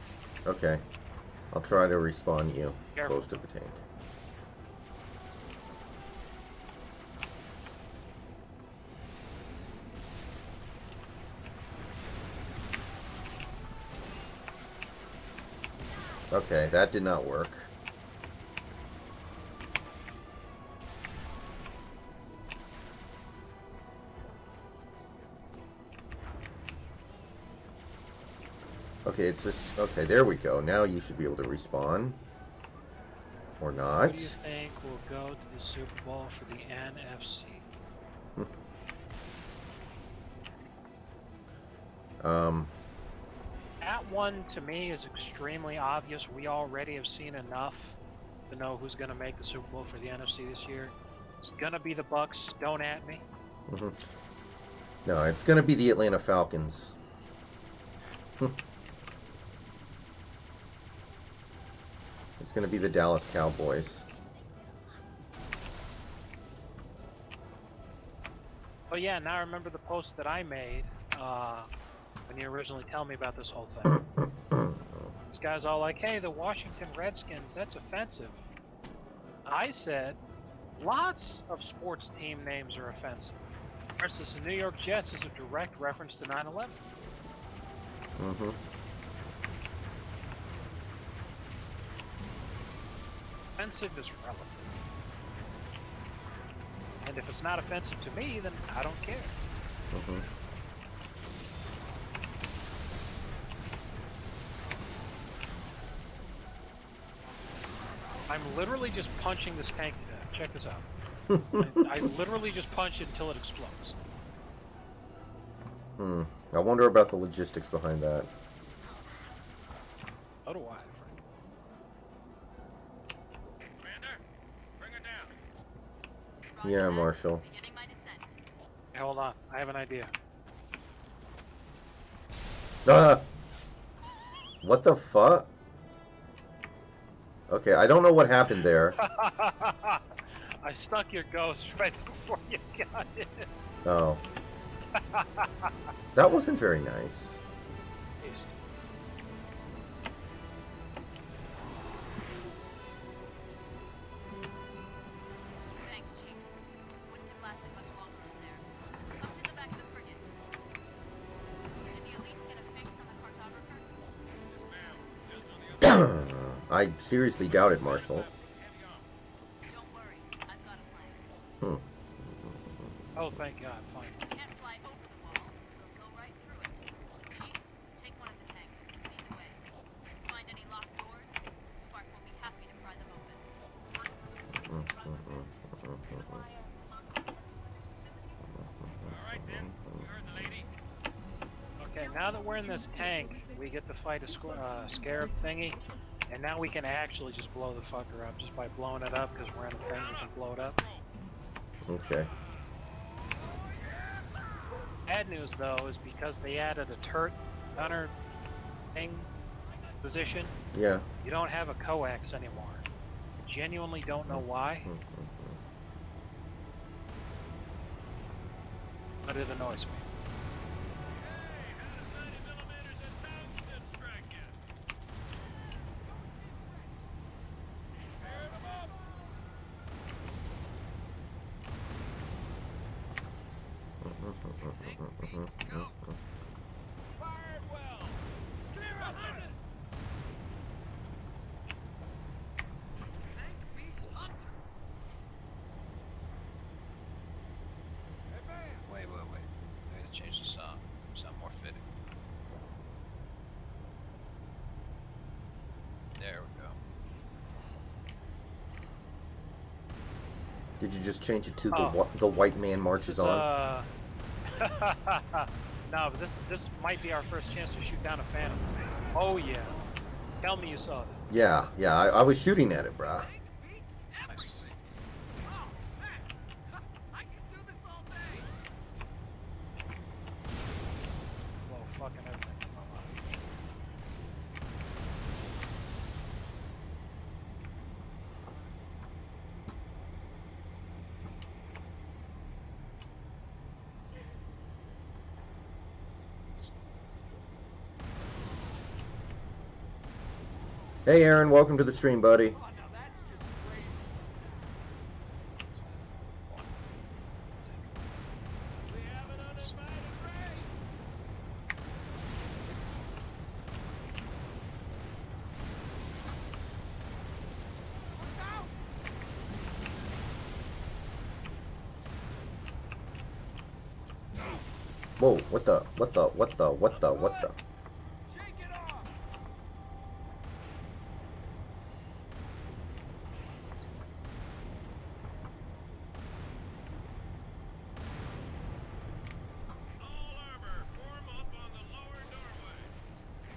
Okay. I'll try to respawn you Careful. close to the tank. Okay, that did not work. Okay, it's this. Okay, there we go. Now you should be able to respawn. Or not. Who do you think will go to the Super Bowl for the NFC? That one, to me, is extremely obvious. We already have seen enough to know who's going to make the Super Bowl for the NFC this year. It's going to be the Bucks. Don't at me. Mm-hmm. No, it's going to be the Atlanta Falcons. It's going to be the Dallas Cowboys. Oh yeah, now I remember the post that I made when you originally tell me about this whole thing. This guy's all like, hey, the Washington Redskins, that's offensive. I said, lots of sports team names are offensive. Versus the New York Jets is a direct reference to 9/11. Mm-hmm. Offensive is relative. And if it's not offensive to me, then I don't care. Mm-hmm. I'm literally just punching this tank to death. Check this out. I literally just punch it until it explodes. I wonder about the logistics behind that. So do I, Commander, bring her down. Yeah, Marshal. Beginning my descent. Hey, hold on. I have an idea. Ah! What the fuck? Okay, I don't know what happened there. I stuck your ghost right before you got it. Oh. That wasn't very nice. Thanks, Chief. Wouldn't have lasted much longer in there. Come to the back of the frigate. Did the elites get a fix on the cartographer? I seriously doubt it, Marshal. Don't worry, I've got a plan. Oh, thank God, fine. Can't fly over the wall. We'll go right through it. Chief, take one of the tanks. Lead the way. Find any locked doors? Spark will be happy to pry them open. All right then, you heard the lady. Okay, now that we're in this tank, we get to fight a scarab thingy, and now we can actually just blow the fucker up just by blowing it up, because we're in a thing we can blow it up. Okay. Bad news, though, is because they added a turret gunner thing position, Yeah. you don't have a coax anymore. I genuinely don't know why, but it annoys me. Fired well. Clear us it. Tank beats Hunter. Hey, man. Wait. I gotta change the sound. Sound more fitting. There we go. Did you just change it to Oh. the white man marches This is, on? no, but this might be our first chance to shoot down a phantom. Oh yeah. Tell me you saw that. Yeah, I was shooting at it, bruh. Nice. Oh, man. I can do this all day. Blow fucking everything. Hey, Aaron, welcome to the stream, buddy. Oh, now that's just crazy. We have an uninvited raid. Look out! Whoa, what the? Shake it off. All armor, form up on the lower doorway.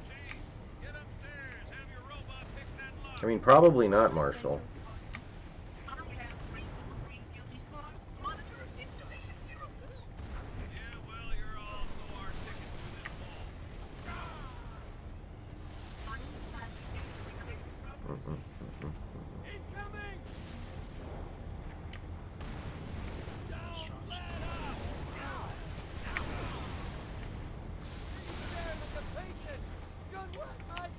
Chief, get upstairs. Have your robot pick that lock. I mean, probably not, Marshal. I have guilty squad. Monitor installation 0. Yeah, well, you're also our ticket to this ball. Incoming! Don't let up! There, look at patient! Good work, Mike!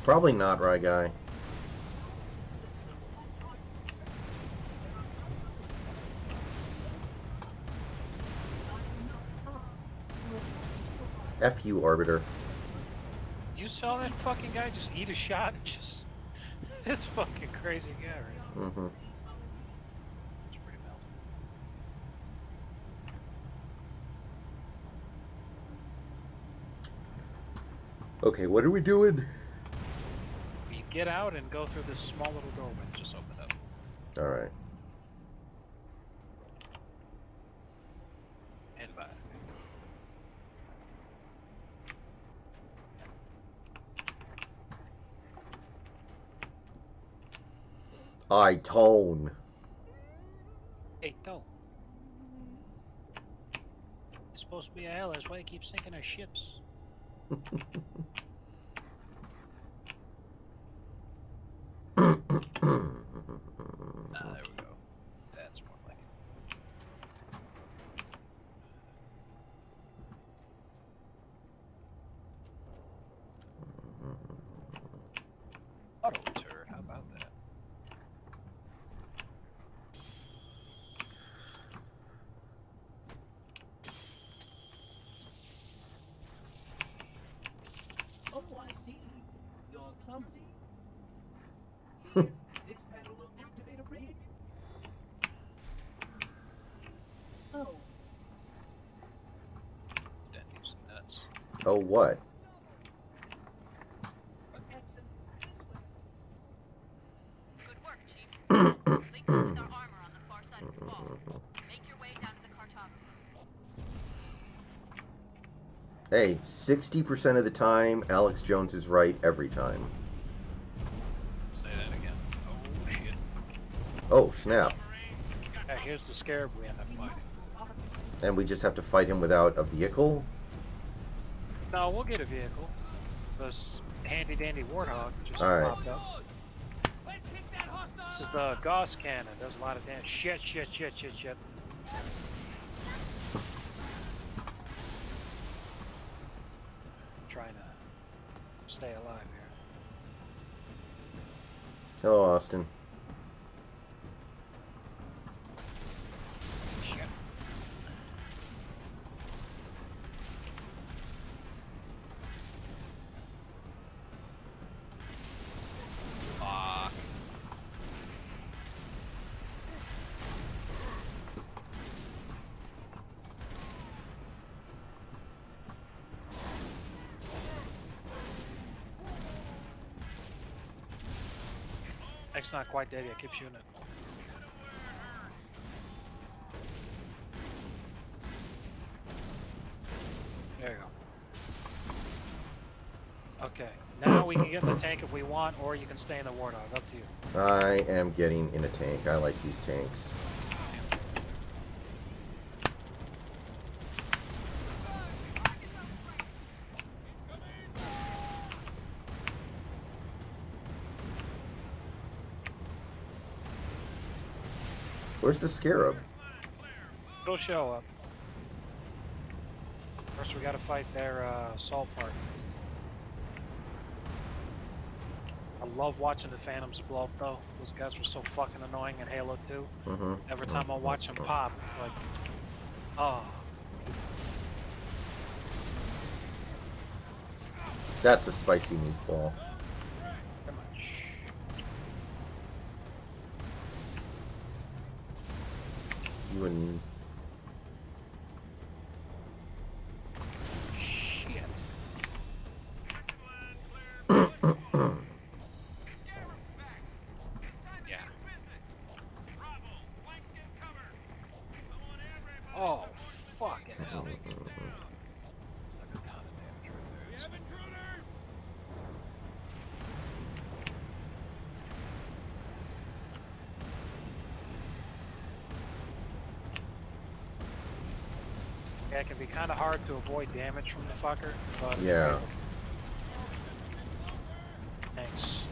Probably not, Ryguy. F you, Arbiter. You saw that fucking guy just eat a shot and just... This fucking crazy guy, right? Mm-hmm. It's pretty melted. Okay, what are we doing? We get out and go through this small little doorway that just opened up. Alright. And bye. Tone. Hey, Toe. It's supposed to be a hell, that's why he keeps sinking our ships. There we go. That's more like it. Auto turret, how about that? Oh, I see. You're clumsy. Here, this panel will activate a bridge. Oh, Denny's nuts. Oh, what? excellent. This way. Good work, Chief. Link up with our armor on the far side of the wall. Make your way down to the cartographer. Hey, 60% of the time, Alex Jones is right every time. Say that again. Oh, shit. Oh, snap. Yeah, here's the scarab we end up fighting. And we just have to fight him without a vehicle? No, we'll get a vehicle. This handy dandy warthog just Alright. popped up. This is the Gauss cannon. Does a lot of damage. Shit. Trying to stay alive here. Hello, Austin. Shit. Fuck. It's not quite dead yet. Keep shooting it. There you go. Okay. Now we can get in the tank if we want, or you can stay in the warthog. Up to you. I am getting in a tank. I like these tanks. Where's the scarab? It'll show up. First, we gotta fight their assault partner. I love watching the Phantoms blow up, though. Those guys were so fucking annoying in Halo 2. Every time I watch them pop, it's like, oh. That's a spicy meatball. Pretty much. You and... Shit. Yeah. Oh, fucking hell. Like a ton of damage right there. Yeah, it can be kind of hard to avoid damage from the fucker, but Yeah. Thanks.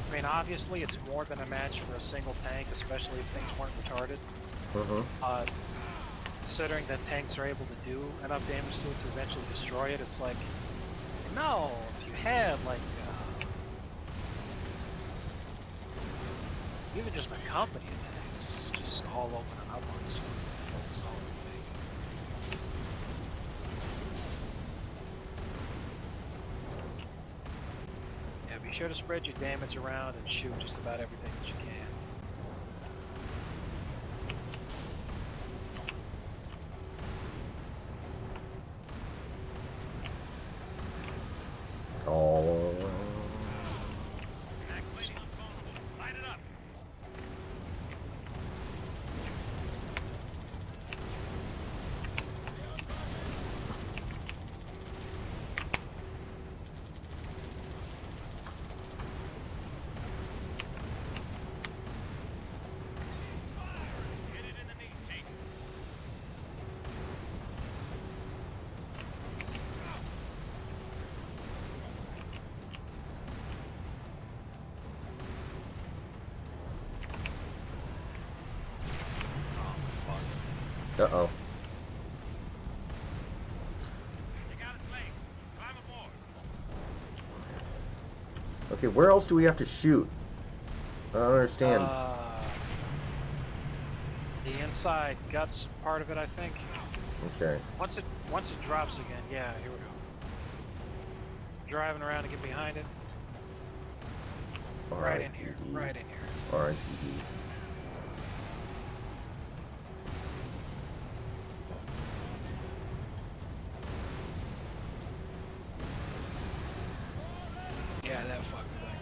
I mean, obviously, it's more than a match for a single tank, especially if things weren't retarded. considering that tanks are able to do enough damage to it to eventually destroy it, it's like, no, if you had like even just a company of tanks, just all opening up on this one, that's all thing. Yeah, be sure to spread your damage around and shoot just about everything that you can. Oh. Light it up. Hit it in the knees, Chief. Uh-oh. Check out its legs. Climb aboard. Okay, where else do we have to shoot? I don't understand. The inside guts part of it, I think. Okay. Once it drops again, yeah, here we go. Driving around to get behind it. Right in here. Right in here. Alright. Yeah, that fucking thing.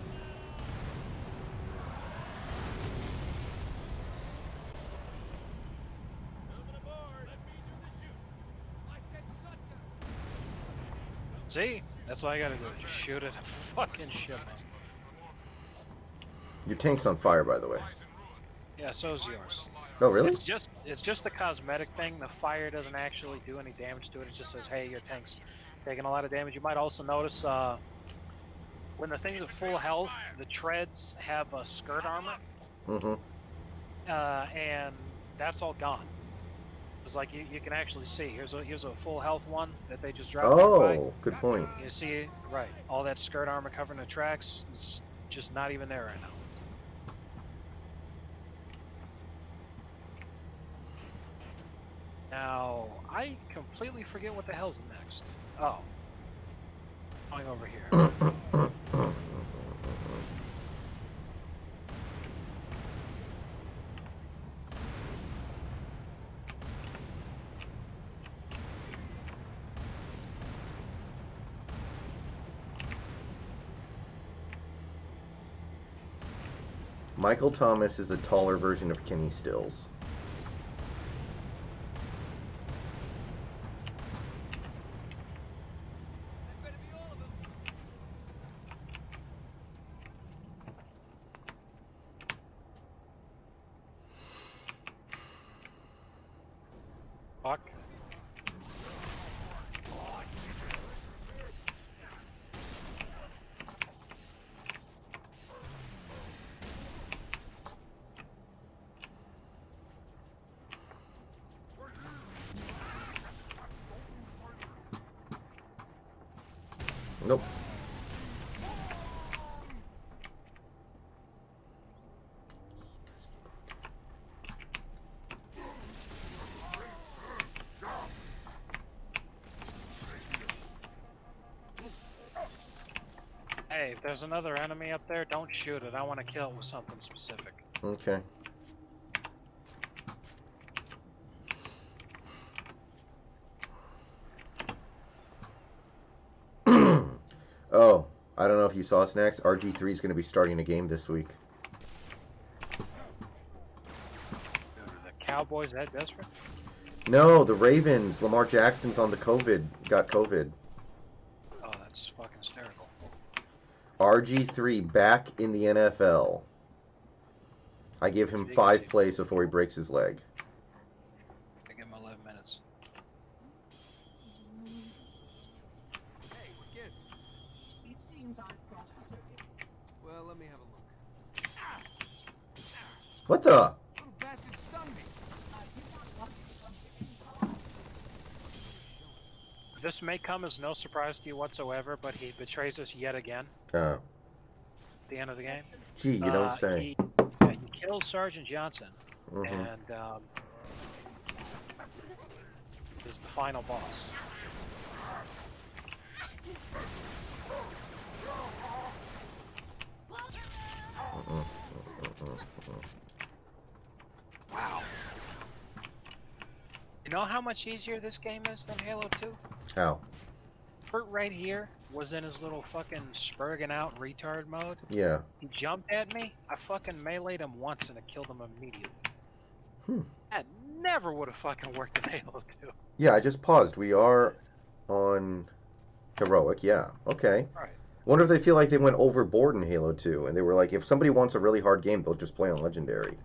See? That's all I gotta do. Just shoot it and fucking ship it. Your tank's on fire, by the way. Yeah, so's yours. Oh, really? It's just a cosmetic thing. The fire doesn't actually do any damage to it. It just says, hey, your tank's taking a lot of damage. You might also notice when the thing's at full health, the treads have a skirt armor. Mm-hmm. And that's all gone. It's like you can actually see. Here's a full health one that they just dropped. Oh, good point. You see, right? All that skirt armor covering the tracks is just not even there right now. Now I completely forget what the hell's next. Oh, going over here. Michael Thomas is a taller version of Kenny Stills. Fuck. Nope. Hey, if there's another enemy up there, don't shoot it. I want to kill it with something specific. Okay. Oh, I don't know if you saw Snacks. RG3 is going to be starting a game this week. The Cowboys that desperate? No, the Ravens. Lamar Jackson's on the COVID. Got COVID. Oh, that's fucking hysterical. RG3 back in the NFL. I give him 5 plays before he breaks his leg. I give him 11 minutes. Hey, we're good. It seems I've crossed the circuit. Well, let me have a look. What the? Little bastard stunned me. I did not want to come to any harm. This may come as no surprise to you whatsoever, but he betrays us yet again Oh. at the end of the game. Gee, you don't say. He kills Sergeant Johnson, and is the final boss. Wow. You know how much easier this game is than Halo 2? How? Bert right here was in his little fucking spurging out retard mode. Yeah. He jumped at me, I fucking meleeed him once and I killed him immediately. That never would have fucking worked in Halo 2. Yeah, I just paused. We are on heroic, yeah. Okay. Right. Wonder if they feel like they went overboard in Halo 2, and they were like, if somebody wants a really hard game, they'll just play on Legendary.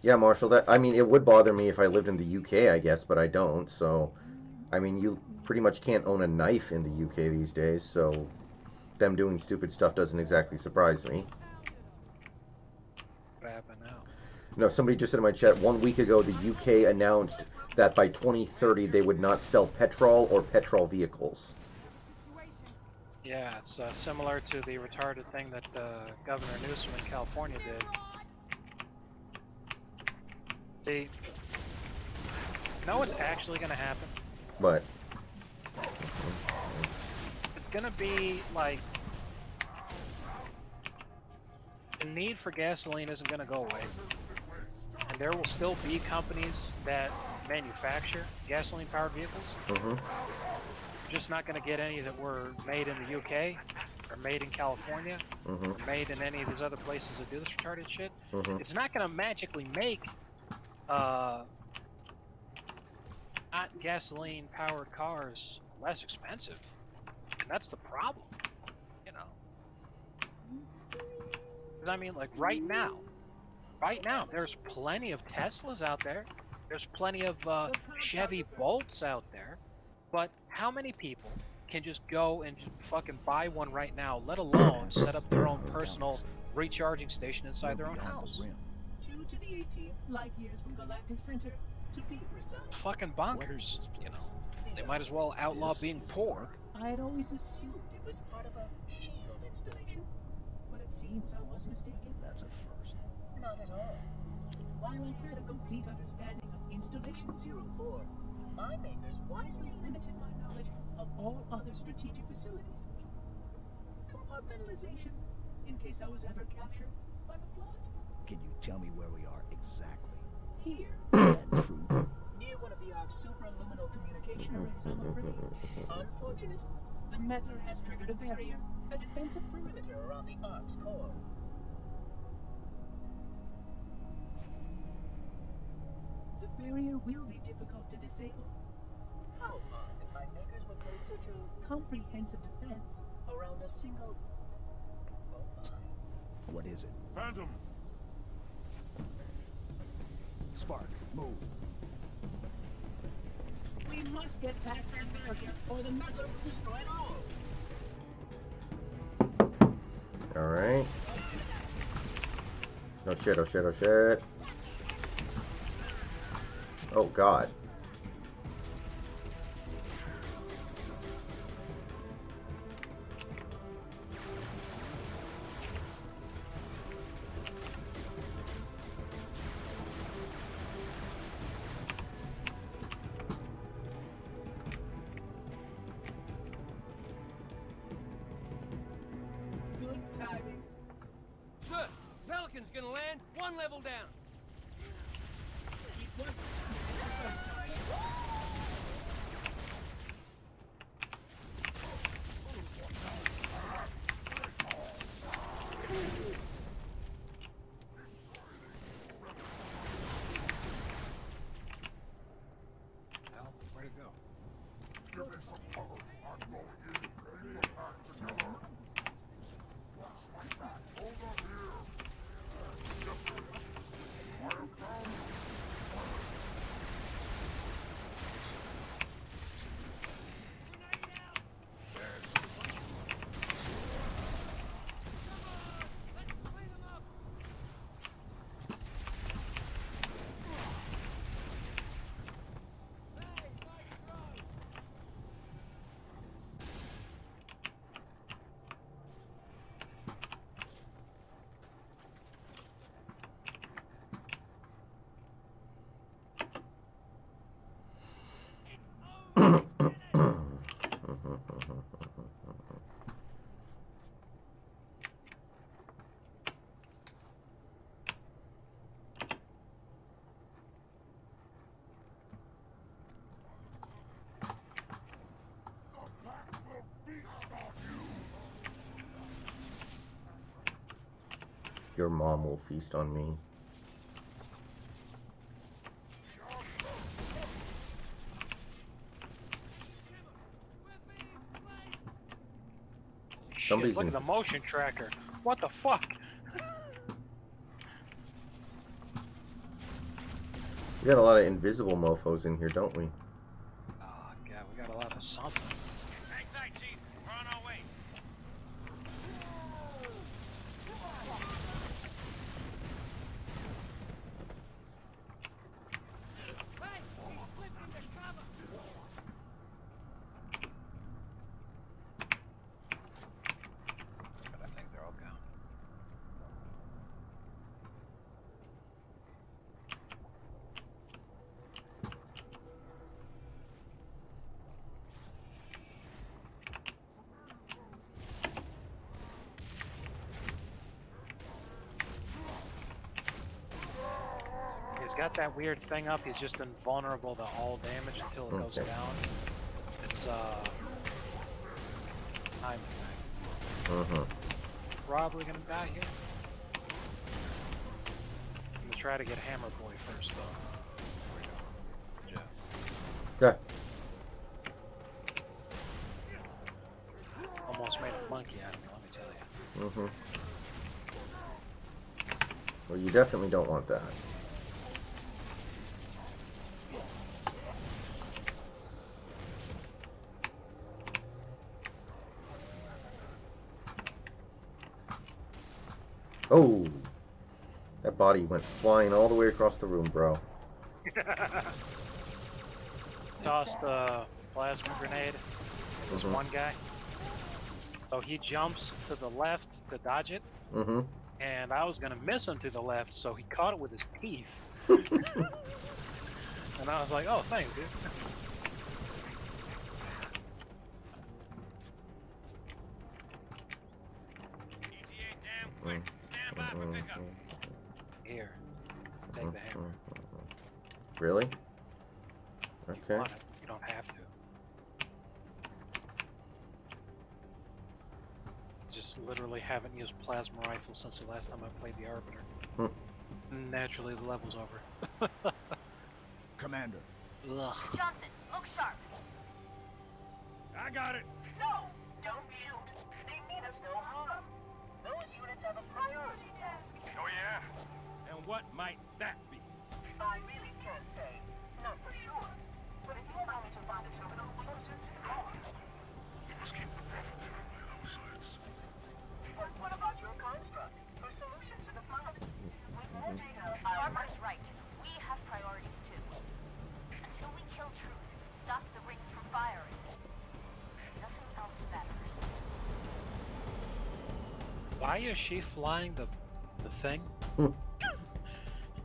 Yeah, Marshall, that, I mean, it would bother me if I lived in the UK, I guess, but I don't, so, I mean, you pretty much can't own a knife in the UK these days, so them doing stupid stuff doesn't exactly surprise me. What happened now? No, somebody just said in my chat, 1 week ago, the UK announced that by 2030 they would not sell petrol or petrol vehicles. Yeah, it's similar to the retarded thing that Governor Newsom in California did. See, you know what's actually going to happen? What? It's going to be like the need for gasoline isn't going to go away. And there will still be companies that manufacture gasoline-powered vehicles. You're just not going to get any that were made in the UK or made in California or made in any of these other places that do this retarded shit. It's not going to magically make not gasoline powered cars less expensive, and that's the problem, you know. Because I mean, like right now there's plenty of Teslas out there, there's plenty of Chevy Bolts out there, but how many people can just go and just fucking buy one right now, let alone set up their own personal recharging station inside their own house? 2 to the 18th light years from Galactic Center, to be precise. Fucking bonkers, you know. They might as well outlaw being poor. I had always assumed it was part of a shield installation, but it seems I was mistaken. That's a first. Not at all. While I had a complete understanding of Installation 04, my makers wisely limited my knowledge of all other strategic facilities. Compartmentalization, in case I was ever captured by the flood. Can you tell me where we are exactly? Here. That truth? Near one of the Ark's supraluminal communication arrays, I'm afraid. Unfortunate, the meddler has triggered a barrier, a defensive perimeter around the Ark's core. The barrier will be difficult to disable. How odd that my makers would place such a comprehensive defense around a single... Oh my. What is it? Phantom! Spark, move. We must get past that barrier, or the meddler will destroy it all. Alright. Oh shit, oh shit, oh shit. Oh god. one level down. It wasn't the first time. Hell, where'd it go? Give me some cover. I'm going in. Any attack together. Watch my back. Hold up here. I am down. Your mom will feast on me. Shit, Somebody's look in- at the motion tracker. What the fuck? We got a lot of invisible mofos in here, don't we? Oh god, we got a lot of something. Hang tight, Chief. We're on our way. But I think they're all gone. He's got that weird thing up. He's just invulnerable to all damage until it goes Okay. down. It's time thing. Mm-hmm. Probably gonna die here. I'm gonna try to get Hammer Boy first though. Yeah. Almost made a monkey out of me, let me tell you. Mm-hmm. Well, you definitely don't want that. Oh! That body went flying all the way across the room, bro. Tossed a plasma grenade at this Mhm. one guy. So he jumps to the left to dodge it, Mm-hmm. and I was gonna miss him to the left, so he caught it with his teeth. And I was like, oh, thanks, dude. ETA damn quick. Stand by for pickup. Here, take the hammer. Really? You Okay. want it, you don't have to. Just literally haven't used plasma rifle since the last time I played the Arbiter. Naturally, the level's over. Commander. Ugh. Johnson, look sharp. I got it. No, don't shoot. They mean us no harm. Those units have a priority task. Oh, yeah? And what might that be? I really can't say. Not for sure. But if you allow me to find a terminal closer to the core. We must keep the prophet from my outsides. But what about your construct? For solutions to the flood? With more data, Farmer's right. We have priorities too. Until we kill Truth, stop the rings from firing. Nothing else matters. Why is she flying the thing?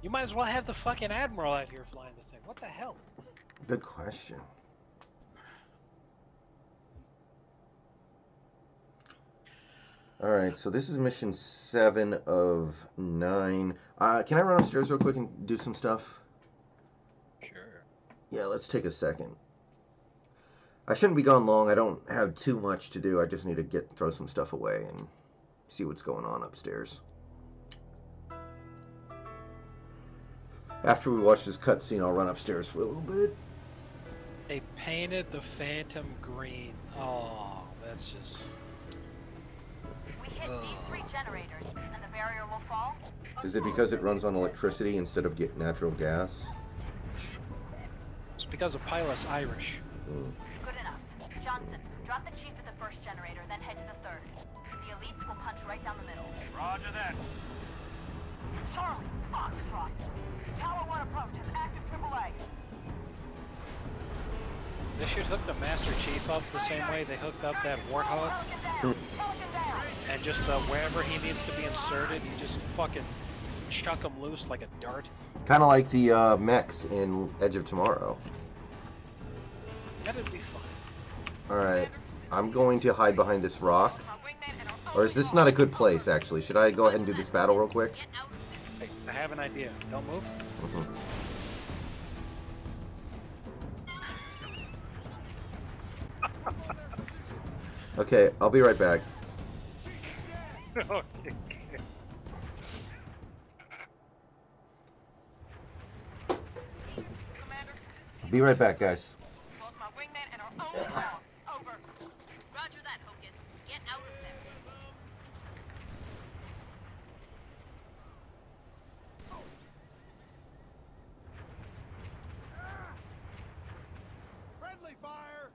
You might as well have the fucking Admiral out here flying the thing. What the hell? Good question. Alright, so this is mission 7 of 9. Can I run upstairs real quick and do some stuff? Sure. Yeah, let's take a second. I shouldn't be gone long. I don't have too much to do. I just need to throw some stuff away and see what's going on upstairs. After we watch this cutscene, I'll run upstairs for a little bit. They painted the Phantom green. Oh, that's just... We hit these 3 generators, and the barrier will fall. Is it because it runs on electricity instead of natural gas? It's because the pilot's Irish. Good enough. Johnson, drop the chief at the first generator, then head to the 3rd. The elites will punch right down the middle. Roger that. Charlie, Foxtrot. Tower 1 approaches. Active AAA. They should hook the Master Chief up the same way they hooked up that Warthog. And just wherever he needs to be inserted, you just fucking chuck him loose like a dart. Kind of like the mechs in Edge of Tomorrow. That'd be fun. Alright, I'm going to hide behind this rock. Or is this not a good place, actually? Should I go ahead and do this battle real quick? Hey, I have an idea. Don't move. Okay, I'll be right back. Okay. Be right back, guys. Roger that, Hocus. Get out of there. Friendly fire!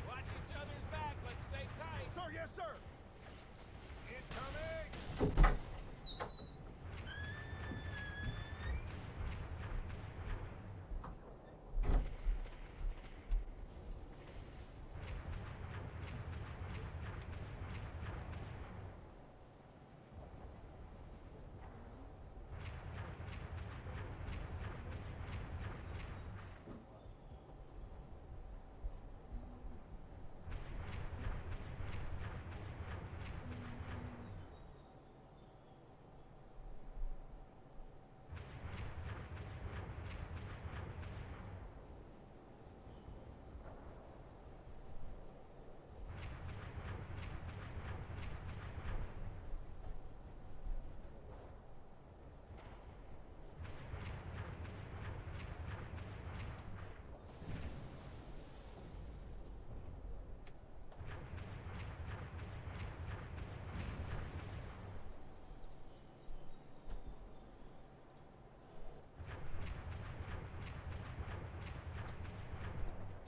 Watch each other's back. Let's stay tight. Sir, yes, sir. Incoming!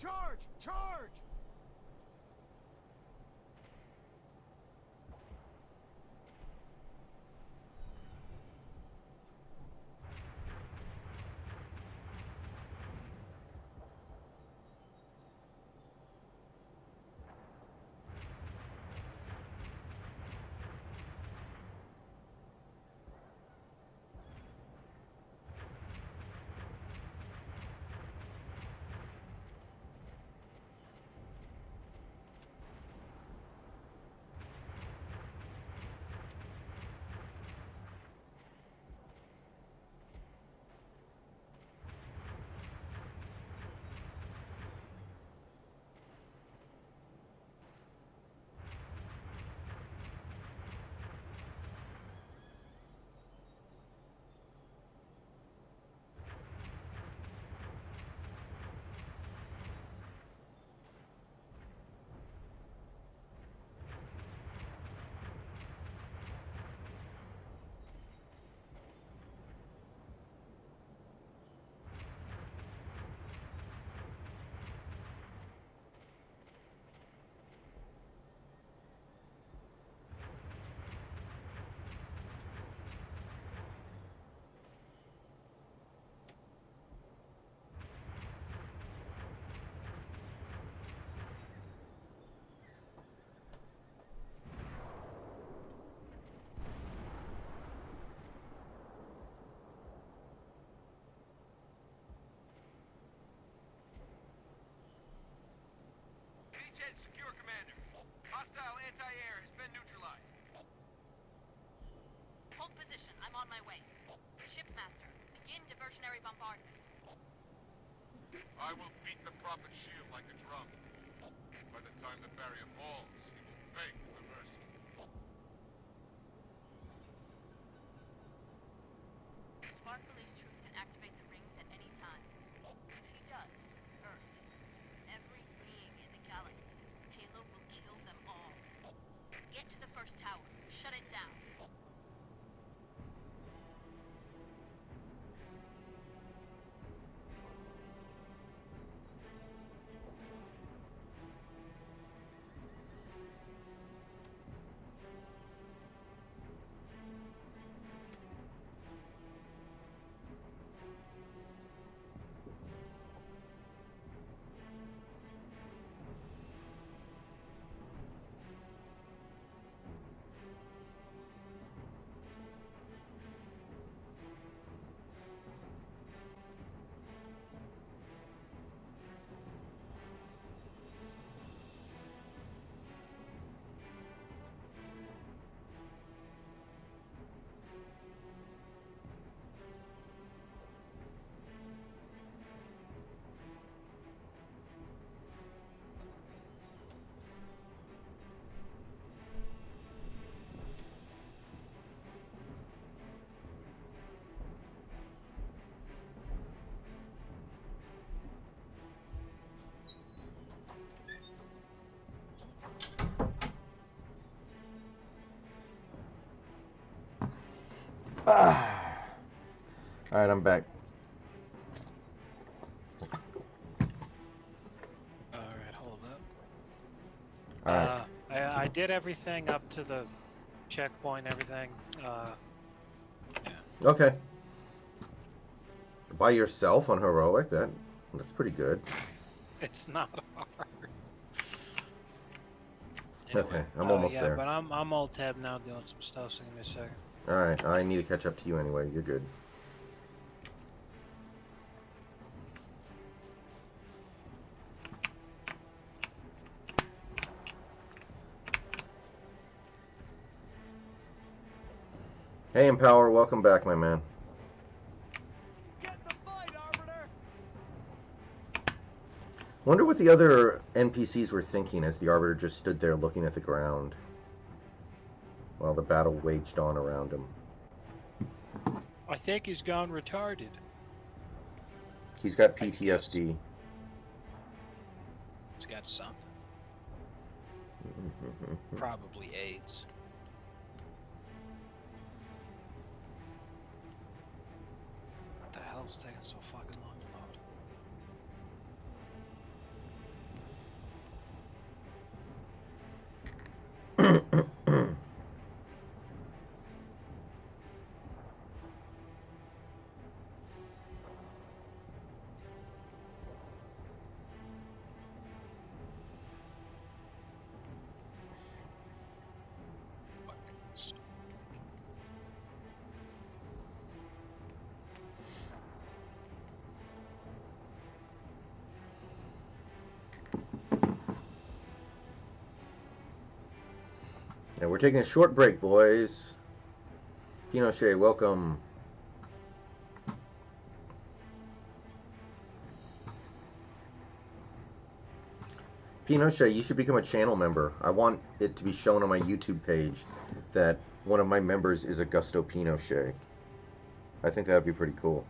Charge! Charge! Beachhead secure, Hostile anti-air has been neutralized. Hold position. I'm on my way. Shipmaster, begin diversionary bombardment. I will beat the Prophet's shield like a drum. By the time the barrier falls, he will beg for mercy. Spark believes Truth can activate the rings at any time. If he does, Earth, every being in the galaxy, Halo will kill them all. Get to the first tower. Shut it down. Alright, I'm back. Alright, hold up. Alright. I did everything up to the checkpoint, everything. Okay. By yourself on heroic, that's pretty good. It's not hard. Okay, I'm almost there. But I'm alt tab now doing some stuff, so give me a second. Alright, I need to catch up to you anyway. You're good. Hey, Empower, welcome back, my man. Wonder what the other NPCs were thinking as the Arbiter just stood there looking at the ground while the battle waged on around him. I think he's gone retarded. He's got PTSD. He's got something. Probably AIDS. What the hell's taking so fucking long to load? Yeah, we're taking a short break, boys. Pinochet, welcome. Pinochet, you should become a channel member. I want it to be shown on my YouTube page that one of my members is Augusto Pinochet. I think that would be pretty cool.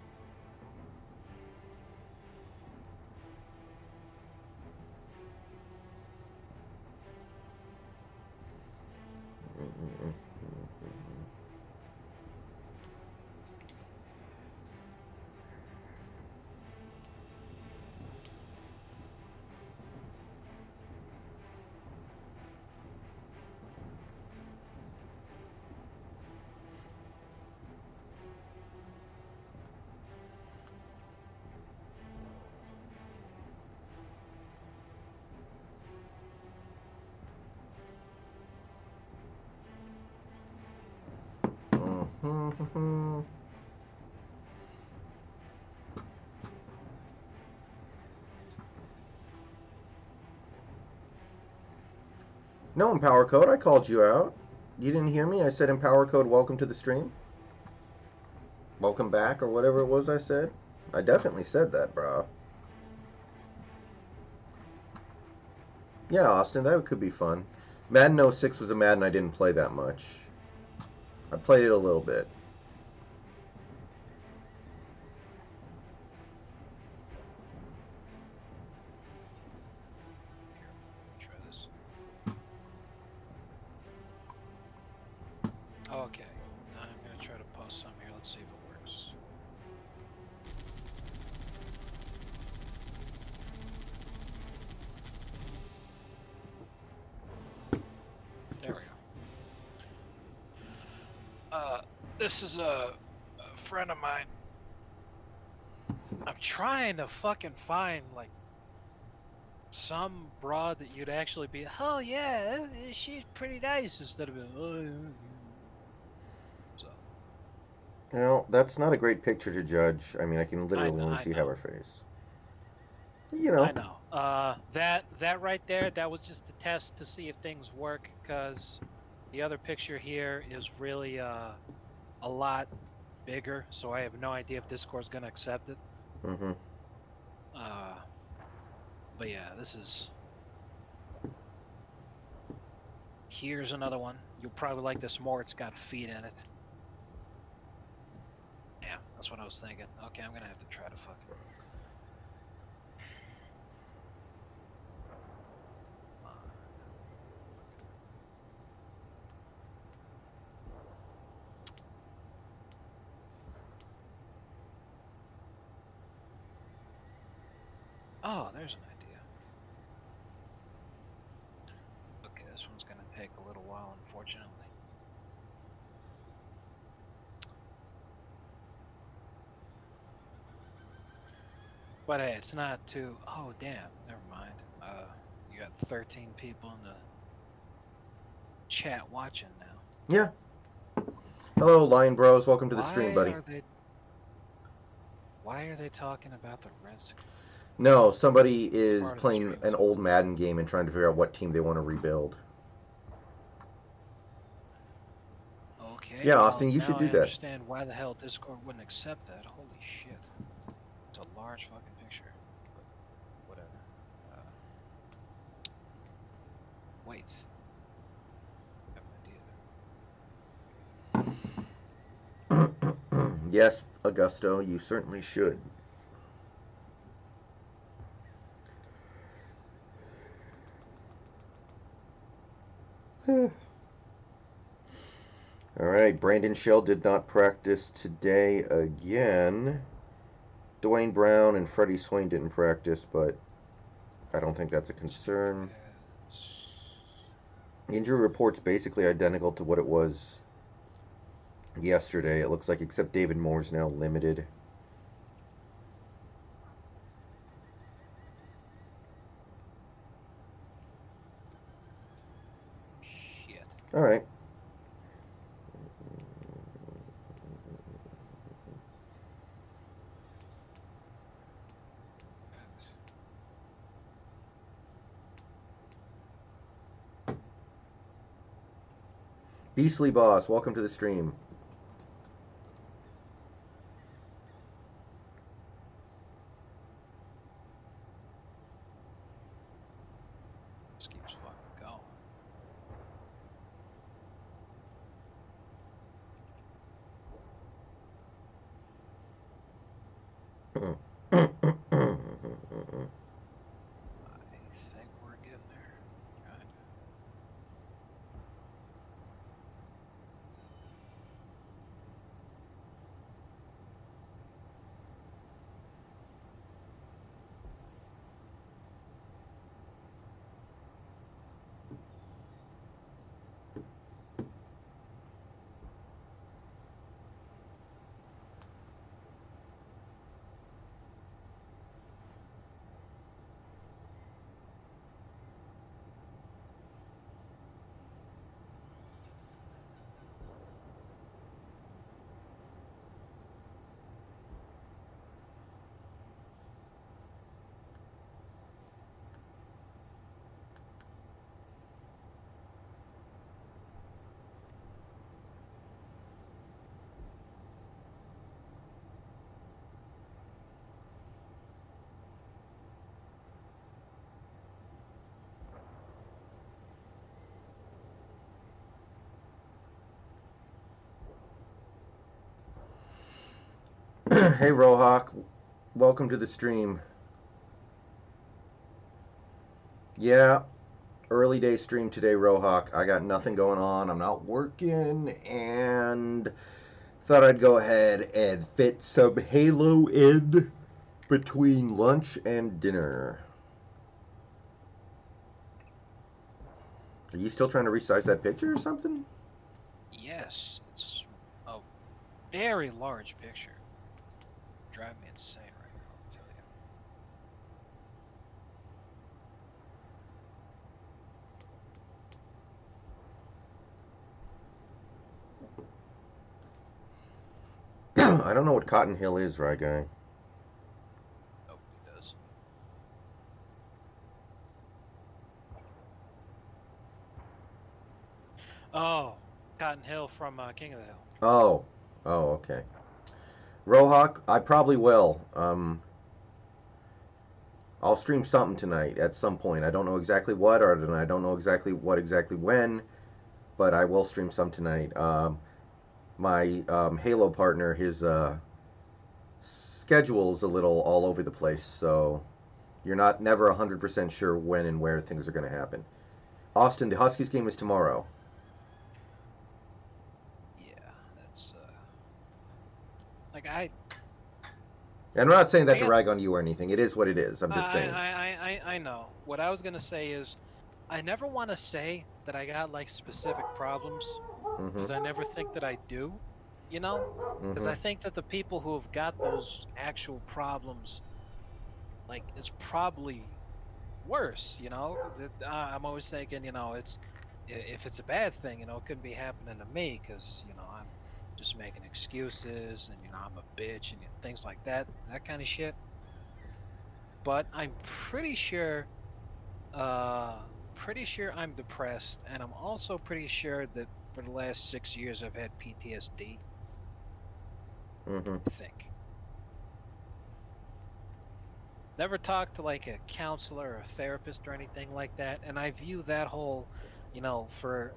No, Empower Code, I called you out. You didn't hear me? I said Empower Code, welcome to the stream. Welcome back, or whatever it was I said. I definitely said that, bro. Yeah, Austin, that could be fun. Madden 06 was a Madden I didn't play that much. I played it a little bit. Try this. Okay, I'm gonna try to post some here. Let's see if it works. There we go. This is a friend of mine. I'm trying to fucking find like some broad that you'd actually be, oh yeah, she's pretty nice, instead of being, oh yeah. So. Well, that's not a great picture to judge. I mean, I can literally only see half her face. You know. I know. That right there, that was just a test to see if things work, because the other picture here is really a lot bigger, so I have no idea if Discord's gonna accept it. Mm-hmm. But yeah, this is... Here's another one. You'll probably like this more. It's got feet in it. Yeah, that's what I was thinking. Okay, I'm gonna have to try to fucking... Oh, there's an idea. Okay, this one's gonna take a little while, unfortunately. But hey, it's not too... Oh, damn. Never mind. You got 13 people in the chat watching now. Yeah. Hello, Lion Bros. Welcome to the stream, buddy. Why are they talking about the Redskins? No, somebody is playing an old Madden game and trying to figure out what team they want to rebuild. Okay. Yeah, Austin, you should do that. I understand why the hell Discord wouldn't accept that. Holy shit. It's a large fucking picture. But whatever. Wait. I have an idea. Yes, Augusto, you certainly should. Alright, Brandon Shell did not practice today again. Dwayne Brown and Freddie Swain didn't practice, but I don't think that's a concern. Injury report's basically identical to what it was yesterday, it looks like, except David Moore's now limited. Shit. Alright. Beastly Boss, welcome to the stream. This keeps fucking going. I think we're getting there. Kind of. Hey, Rohawk. Welcome to the stream. Yeah, early day stream today, Rohawk. I got nothing going on. I'm not working, and thought I'd go ahead and fit some Halo in between lunch and dinner. Are you still trying to resize that picture or something? Yes, it's a very large picture. Drive me insane right now, I'll tell you. I don't know what Cotton Hill is, Ryguy. Oh, he does. Oh, Cotton Hill from King of the Hill. Oh, okay. Rohawk, I probably will. I'll stream something tonight at some point. I don't know exactly what, or I don't know exactly when, but I will stream some tonight. My Halo partner, his schedule's a little all over the place, so you're never 100% sure when and where things are going to happen. Austin, the Huskies game is tomorrow. And I'm not saying that to rag on you or anything. It is what it is. I'm just saying. I know. What I was gonna say is, I never want to say that I got like specific problems, because I never think that I do. You know, because I think that the people who have got those actual problems, like, it's probably worse. You know, I'm always thinking, you know, if it's a bad thing, you know, it couldn't be happening to me, because you know I'm just making excuses, and you know I'm a bitch, and things like that kind of shit. But I'm pretty sure I'm depressed, and I'm also pretty sure that for the last 6 years I've had PTSD. I think. Never talked to like a counselor or a therapist or anything like that, and I view that whole, you know, for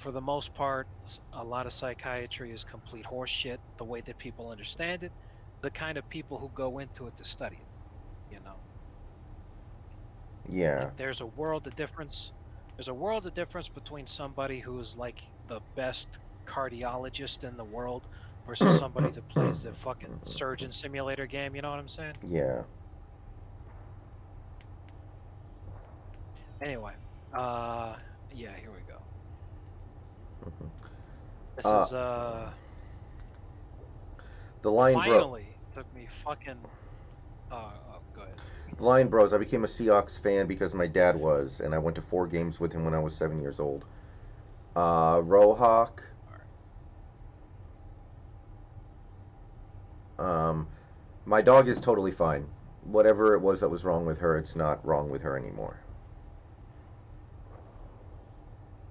the most part, a lot of psychiatry is complete horseshit, the way that people understand it, the kind of people who go into it to study it, you know. Yeah. Like, there's a world of difference between somebody who's like the best cardiologist in the world versus somebody that plays the fucking surgeon simulator game, you know what I'm saying? Yeah. Anyway, yeah, here we go. This is the line finally took me fucking go ahead. The line bros, I became a Sioux fan because my dad was, and I went to 4 games with him when I was 7 years old. Rohawk. My dog is totally fine. Whatever it was that was wrong with her, it's not wrong with her anymore.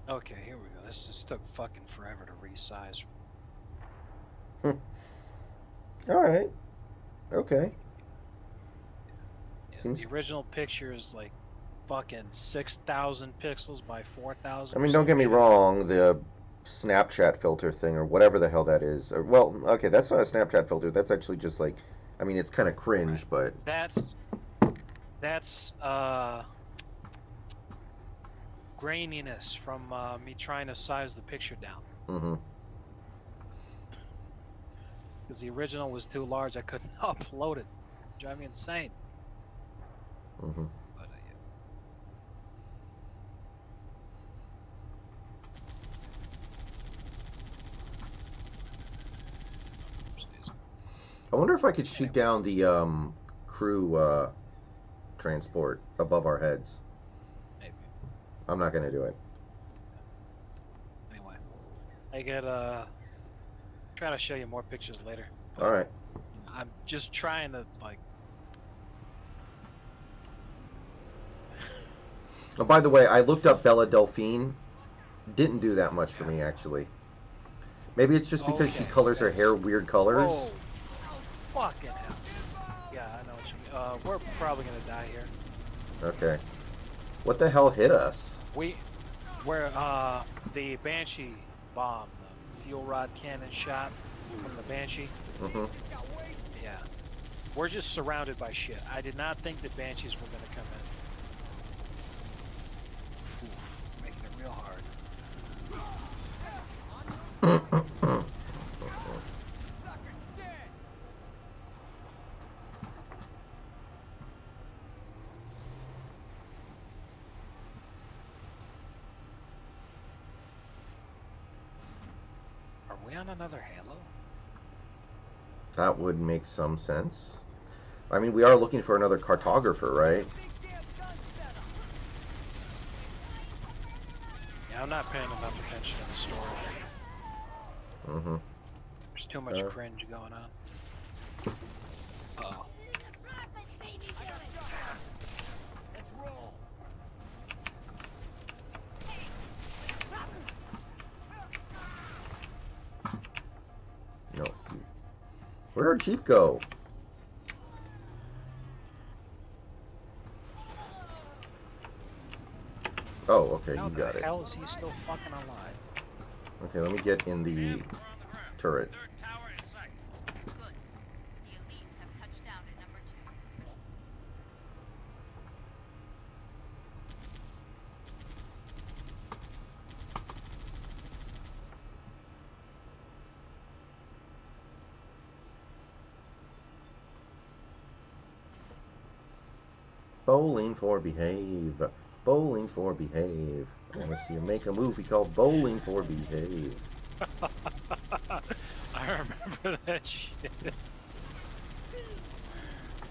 Okay, here we go. This just took fucking forever to resize. Alright. Okay. Yeah, the original picture is like fucking 6,000 pixels by 4,000. I mean, don't get me wrong, the Snapchat filter thing, or whatever the hell that is. Well, okay, that's not a Snapchat filter. That's actually just like, I mean, it's kind of cringe, but... That's graininess from me trying to size the picture down. Because the original was too large, I couldn't upload it. Drive me insane. But yeah. I wonder if I could shoot down the crew transport above our heads. Maybe. I'm not gonna do it. Anyway, I could try to show you more pictures later. All right. I'm just trying to like. Oh, by the way, I looked up Bella Delphine. Didn't do that much for me, actually. Maybe it's just because she colors her hair weird colors. Oh, fucking hell. Yeah, I know what you mean. We're probably gonna die here. Okay. What the hell hit us? Where the Banshee bomb, the fuel rod cannon shot, from the Banshee. Mm-hmm. Yeah. We're just surrounded by shit. I did not think that Banshees were going to come in. Ooh, making it real hard. Are we on another Halo? That would make some sense. I mean, we are looking for another cartographer, right? Yeah, I'm not paying enough attention to the story. Mm-hmm. There's too much cringe going on. Uh-oh. No. Where'd our Jeep go? Oh, okay, you got it. How the hell is he still fucking alive? Okay, let me get in the turret. Good. The elites have touched down at number 2. Bowling for behave. Bowling for behave. I want to see you make a movie called Bowling for Behave. I remember that shit.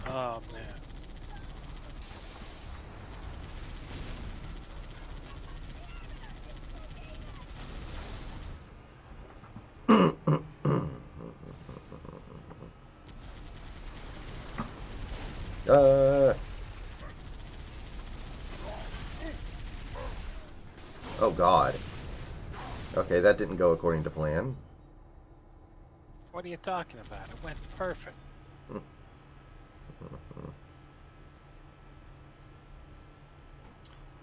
Oh, man. Oh God. Okay, that didn't go according to plan. What are you talking about? It went perfect. I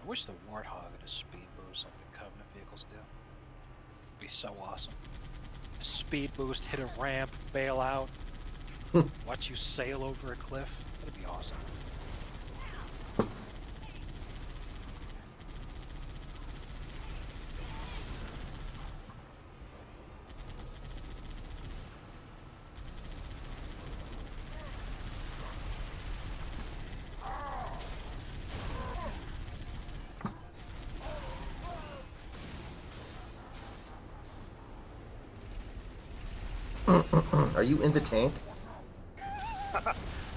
wish the Warthog had a speed boost like the Covenant vehicles do. It'd be so awesome. Speed boost, hit a ramp, bail out, watch you sail over a cliff. That'd be awesome. Are you in the tank?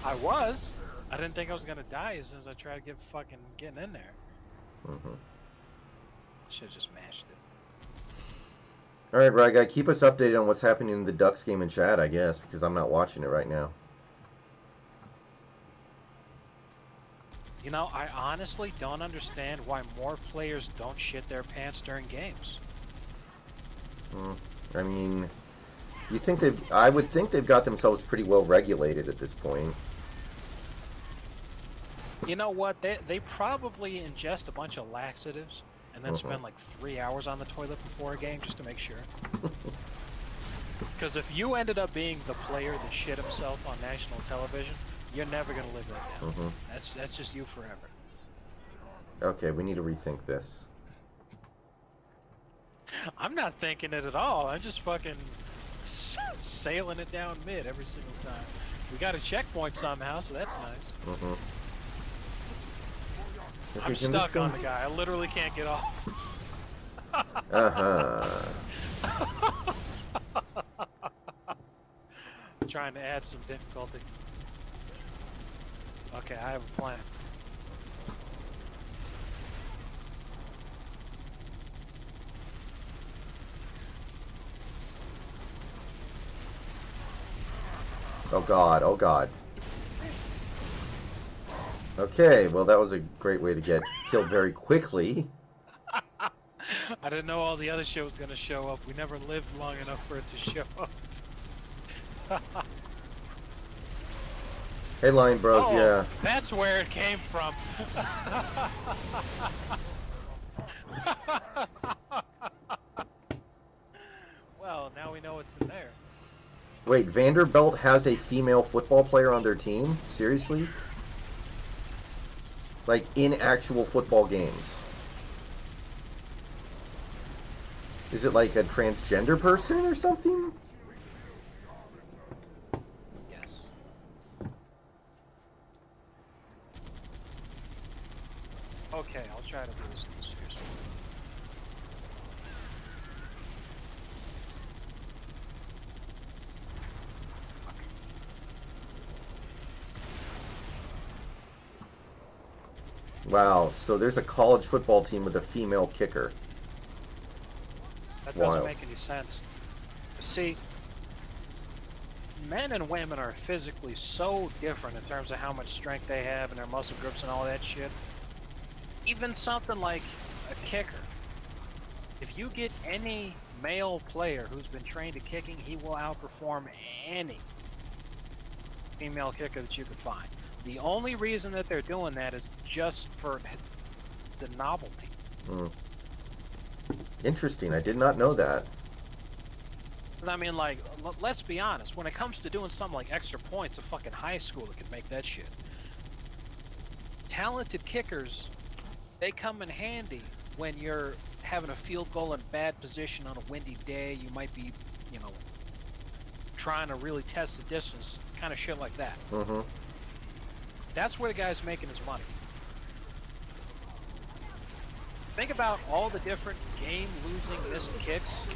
I was. I didn't think I was gonna die as soon as I tried to getting in there. Should have just mashed it. Alright, Ryguy, keep us updated on what's happening in the Ducks game in chat, I guess, because I'm not watching it right now. You know, I honestly don't understand why more players don't shit their pants during games. I mean, I would think they've got themselves pretty well regulated at this point. You know what? They probably ingest a bunch of laxatives and then spend like 3 hours on the toilet before a game just to make sure. Because if you ended up being the player that shit himself on national television, you're never gonna live that down. That's just you forever. Okay, we need to rethink this. I'm not thinking it at all. I'm just fucking sailing it down mid every single time. We got a checkpoint somehow, so that's nice. Okay, I'm stuck on the guy. I literally can't get off. Trying to add some difficulty. Okay, I have a plan. Oh God, oh God. Okay, well that was a great way to get killed very quickly. I didn't know all the other shit was gonna show up. We never lived long enough for it to show up. Hey, Line Bros, oh, yeah. That's where it came from. Well, now we know what's in there. Wait, Vanderbilt has a female football player on their team? Seriously? Like, in actual football games? Is it like a transgender person or something? Yes. Okay, I'll try to do this seriously. Wow, so there's a college football team with a female kicker. That doesn't Wild. make any sense. See, men and women are physically so different in terms of how much strength they have and their muscle groups and all that shit. Even something like a kicker. If you get any male player who's been trained at kicking, he will outperform any female kicker that you could find. The only reason that they're doing that is just for the novelty. Interesting. I did not know that. I mean, like, let's be honest. When it comes to doing something like extra points, a fucking high schooler could make that shit. Talented kickers, they come in handy when you're having a field goal in bad position on a windy day. You might be, you know, trying to really test the distance, kind of shit like that. Mm-hmm. That's where the guy's making his money. Think about all the different game-losing missed kicks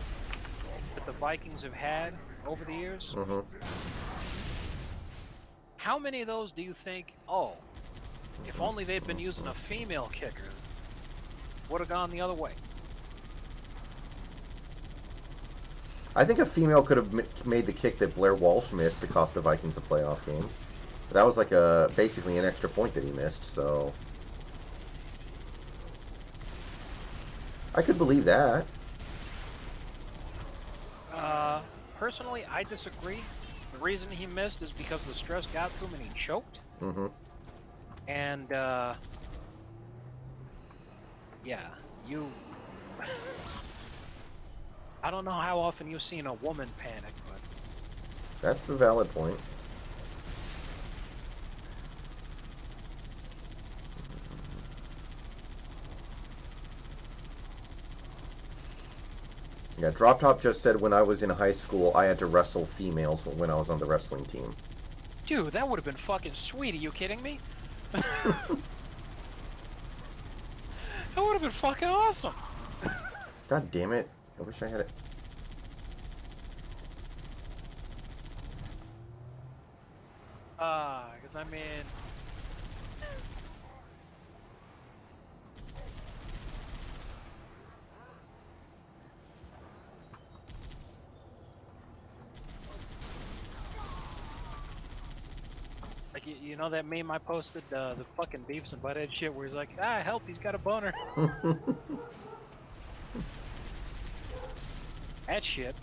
that the Vikings have had over the years. Mm-hmm. How many of those do you think, oh, if only they'd been using a female kicker, would have gone the other way? I think a female could have made the kick that Blair Walsh missed to cost the Vikings a playoff game. But that was like basically an extra point that he missed, so I could believe that. Personally, I disagree. The reason he missed is because the stress got to him and he choked. Mm-hmm. And, yeah, I don't know how often you've seen a woman panic, but That's a valid point. Yeah, Drop Top just said when I was in high school, I had to wrestle females when I was on the wrestling team. dude, that would have been fucking sweet. Are you kidding me? That would have been fucking awesome. God damn it. I wish I had it. Because I mean... Like, you know that meme I posted, the fucking Beavis and Butthead shit, where he's like, ah, help, he's got a boner. That shit.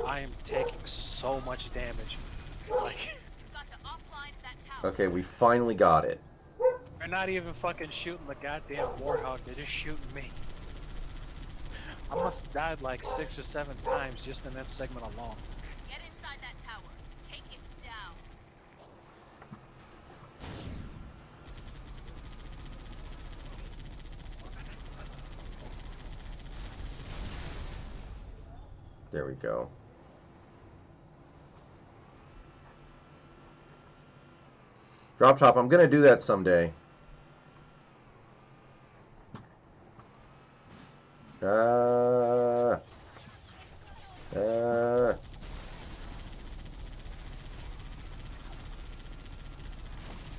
I am taking so much damage. Like, Okay, we finally got it. they're not even fucking shooting the goddamn warthog, they're just shooting me. I must have died like 6 or 7 times just in that segment alone. Get inside that tower. Take it down. There we go. Drop Top, I'm gonna do that someday.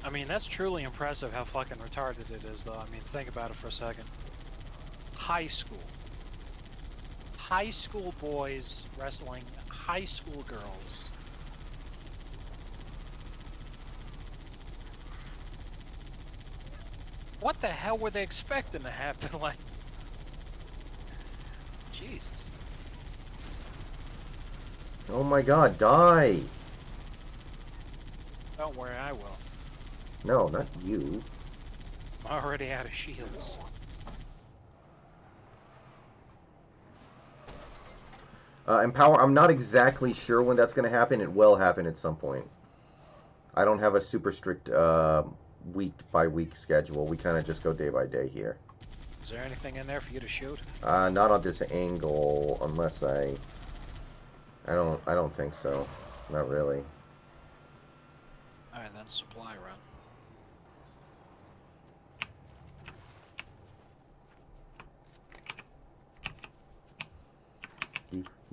I mean, that's truly impressive how fucking retarded it is, though. I mean, think about it for a second. High school. High school boys wrestling high school girls. What the hell were they expecting to happen? Like, Jesus. Oh my god, die! Don't worry, I will. No, not you. I'm already out of shields. Empower, I'm not exactly sure when that's going to happen. It will happen at some point. I don't have a super strict week-by-week schedule. We kind of just go day by day here. Is there anything in there for you to shoot? Not on this angle, unless I don't think so. Not really. Alright, then supply run.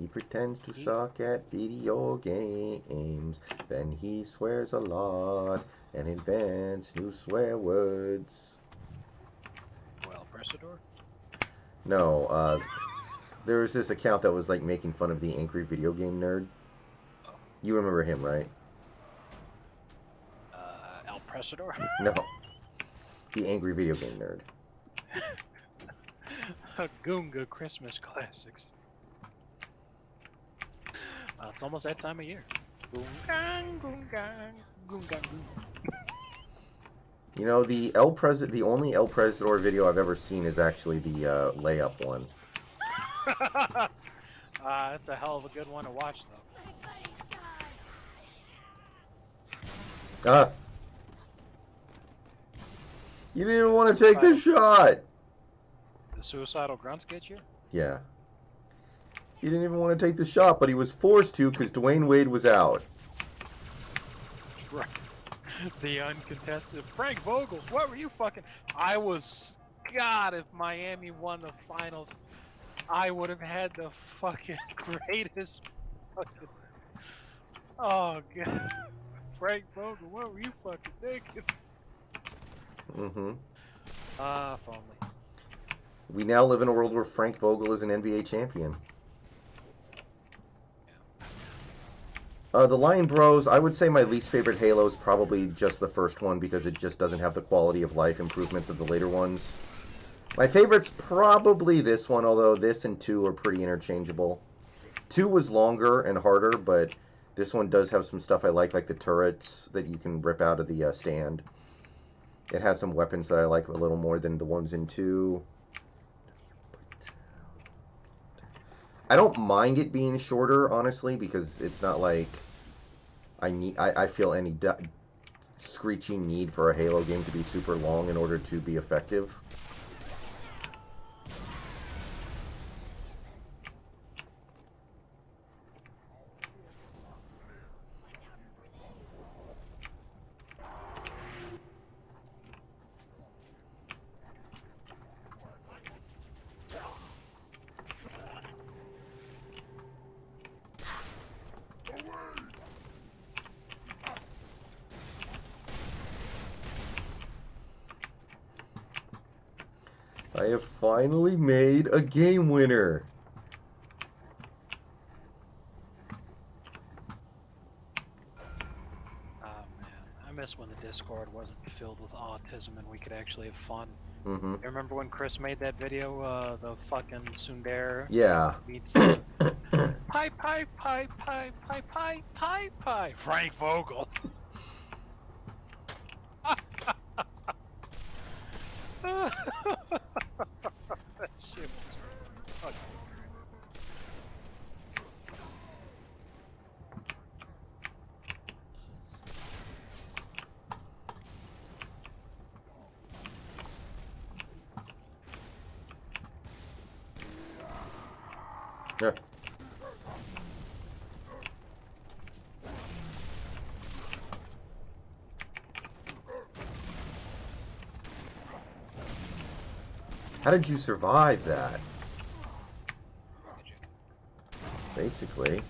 He pretends to suck at video games, then he swears a lot and invents new swear words. Well, Pressador? No, there was this account that was like making fun of the angry video game nerd. Oh. You remember him, right? El Pressador? No. The angry video game nerd. Goonga Christmas Classics. It's almost that time of year. Goongang, goongang, goongang, goong. You know, the only El Presador video I've ever seen is actually the layup one. That's a hell of a good one to watch, though. You didn't even want to take the shot! The suicidal grunts get you? Yeah. He didn't even want to take the shot, but he was forced to because Dwayne Wade was out. Right. The uncontested Frank Vogel. What were you fucking... God, if Miami won the finals, I would have had the fucking greatest fucking... Oh, God. Frank Vogel, what were you fucking thinking? Mm-hmm. If only. We now live in a world where Frank Vogel is an NBA champion. The Lion Bros, I would say my least favorite Halo is probably just the first one because it just doesn't have the quality of life improvements of the later ones. My favorite's probably this one, although this and 2 are pretty interchangeable. 2 was longer and harder, but this one does have some stuff I like the turrets that you can rip out of the stand. It has some weapons that I like a little more than the ones in 2. I don't mind it being shorter, honestly, because it's not like I feel any screeching need for a Halo game to be super long in order to be effective. I have finally made a game winner. Oh man, I miss when the Discord wasn't filled with autism and we could actually have fun. Mm-hmm. You remember when Chris made that video, the fucking Sundare? Yeah. Beats pie, pie, pie, pie, pie, pie, pie, pie. Frank Vogel. That shit was fucking Yeah. How did you survive that? Basically.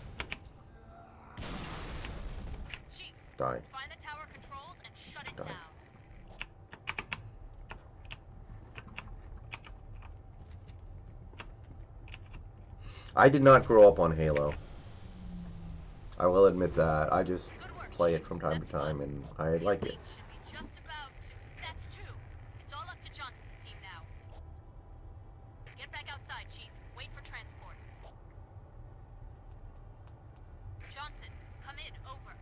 Chief, Die. find the tower controls and shut it down. I did not grow up on Halo. I will admit that. I just play it from time to time, and I like it. Just about to. That's two. It's all up to Johnson's team now. Get back outside, Chief. Wait for transport. Johnson, come in. Over.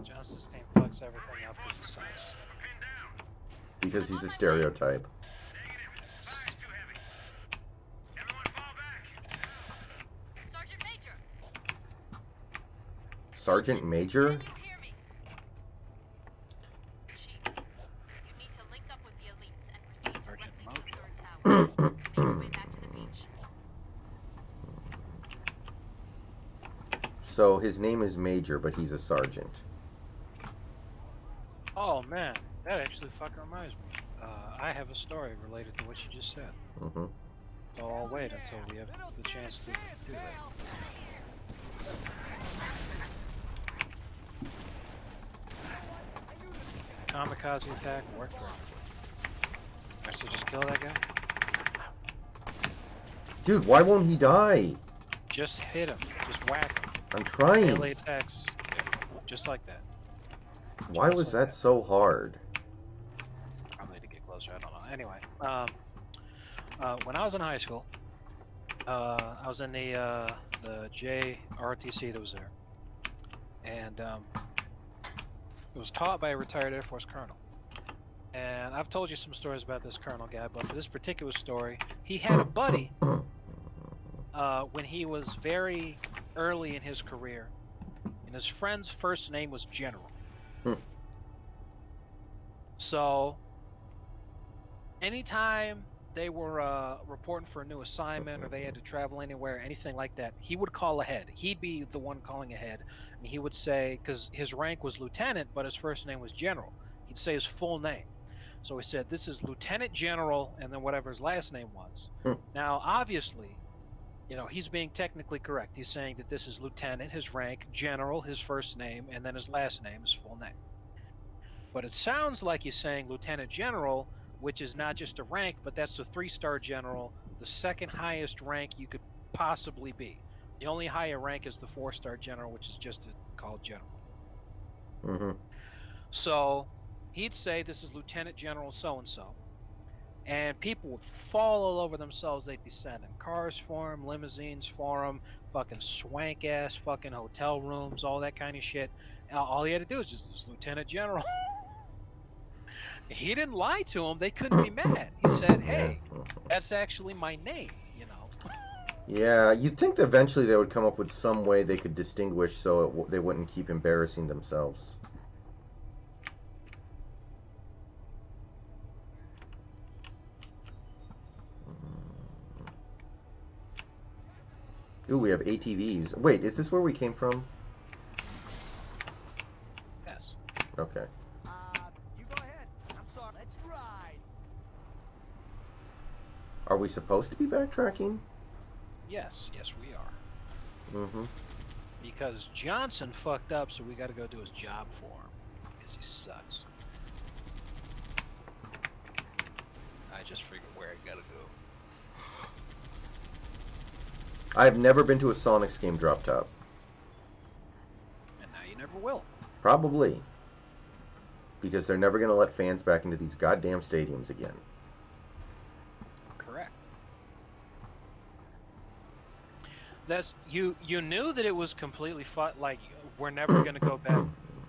Johnson's team fucks everything up because he sucks. Because he's a stereotype. Sergeant Sergeant Major? Can you hear me? Chief, you need to link up with the elites and proceed directly to the third tower. Make your way back to the beach. So his name is Major, but he's a sergeant. Oh man, that actually fucking reminds me. I have a story related to what you just said. Mm-hmm. So I'll wait until we have the chance to do that. Kamikaze attack worked perfect. Alright, so just kill that guy? Dude, why won't he die? Just hit him. Just whack him. I'm trying. Melee attacks. Yeah, just like that. Why was that so hard? Probably to get closer, I don't know. Anyway, when I was in high school, I was in the JROTC that was there. And it was taught by a retired Air Force colonel. And I've told you some stories about this colonel guy, but for this particular story, he had a buddy when he was very early in his career, and his friend's first name was General. So, anytime they were reporting for a new assignment or they had to travel anywhere, anything like that, he would call ahead. He'd be the one calling ahead, and he would say, because his rank was lieutenant, but his first name was General, he'd say his full name. So he said, this is Lieutenant General, and then whatever his last name was. Now, obviously, you know, he's being technically correct. He's saying that this is Lieutenant, his rank, General, his first name, and then his last name, his full name. But it sounds like he's saying Lieutenant General, which is not just a rank, but that's a 3-star general, the second highest rank you could possibly be. The only higher rank is the 4-star general, which is just called general. Mm-hmm. So he'd say, this is Lieutenant General so-and-so. And people would fall all over themselves. They'd be sending cars for him, limousines for him, fucking swank-ass fucking hotel rooms, all that kind of shit. All he had to do was just, this Lieutenant General. He didn't lie to him. They couldn't be mad. He said, hey, that's actually my name, you know. Yeah, you'd think that eventually they would come up with some way they could distinguish so they wouldn't keep embarrassing themselves. Ooh, we have ATVs. Wait, is this where we came from? Yes. Okay. You go ahead. I'm sorry. Let's ride. Are we supposed to be backtracking? Yes, we are. Mm-hmm. Because Johnson fucked up, so we got to go do his job for him. Because he sucks. I just figured where I gotta go. I've never been to a Sonics game drop top. And now you never will. Probably. Because they're never going to let fans back into these goddamn stadiums again. Correct. That's you knew that it was completely like we're never going to go back.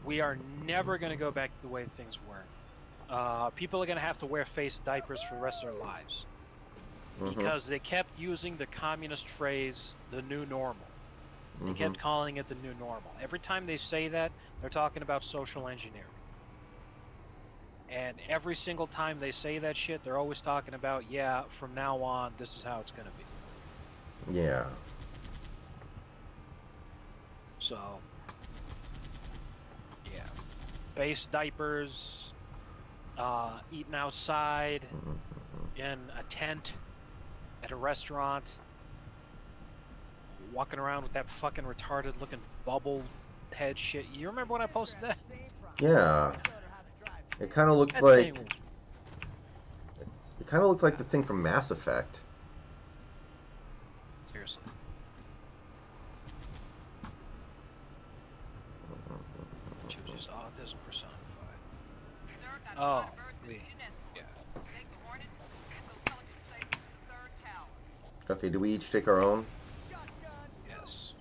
We are never going to go back to the way things were. People are going to have to wear face diapers for the rest of their lives. Because they kept using the communist phrase, the new normal. They kept calling it the new normal. Every time they say that, they're talking about social engineering. And every single time they say that shit, they're always talking about, yeah, from now on, this is how it's going to be. Yeah. So, yeah. Base diapers, eating outside, in a tent, at a restaurant, walking around with that fucking retarded looking bubble head shit. You remember when I posted that? Yeah. It kind of looked like... It kind of looked like the thing from Mass Effect. Seriously. She was just autism personified. Oh, we... Yeah. Okay, do we each take our own? Yes.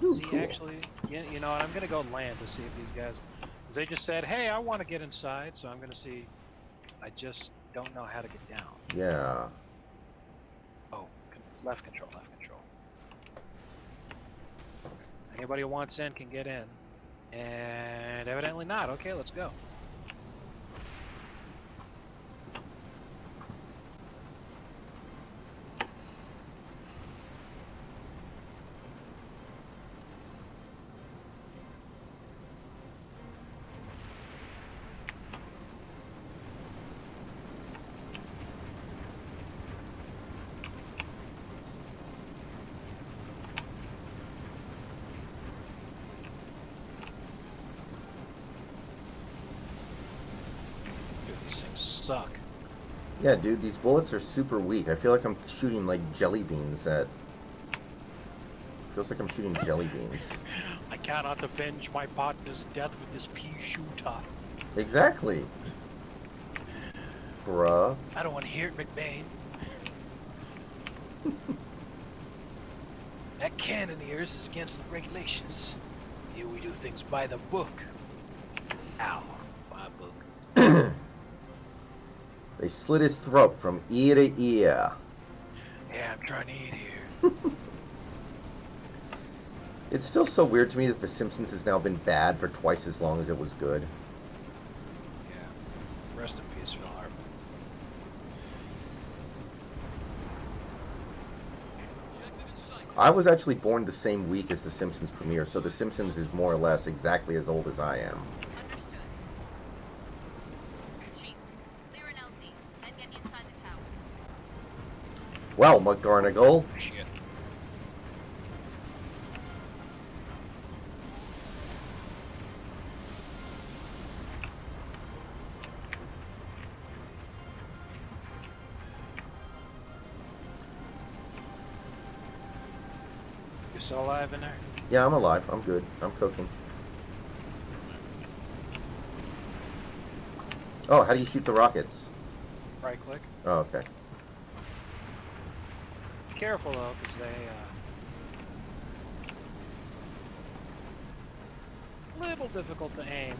Ooh, He cool. actually, you know, and I'm gonna go land to see if these guys, because they just said, hey, I want to get inside, so I'm gonna see. I just don't know how to get down. Yeah. Oh, left control. Anybody who wants in can get in. And evidently not. Okay, let's go. Suck. Yeah, dude, these bullets are super weak. I feel like I'm shooting like jelly beans at... Feels like I'm shooting jelly beans. I cannot avenge my partner's death with this pea shooter. Exactly. Bruh. I don't want to hear it, McBain. That cannoneers is against the regulations. Here we do things by the book. Ow, my book. They slit his throat from ear to ear. Yeah, I'm trying to eat here. It's still so weird to me that The Simpsons has now been bad for twice as long as it was good. Yeah. Rest in peace, Phil Hartman. I was actually born the same week as The Simpsons premiere, so The Simpsons is more or less exactly as old as I am. Well, McGarnagle. Shit. You still alive in there? Yeah, I'm alive. I'm good. I'm cooking. Oh, how do you shoot the rockets? Right click. Oh, okay. Careful though, because they little difficult to aim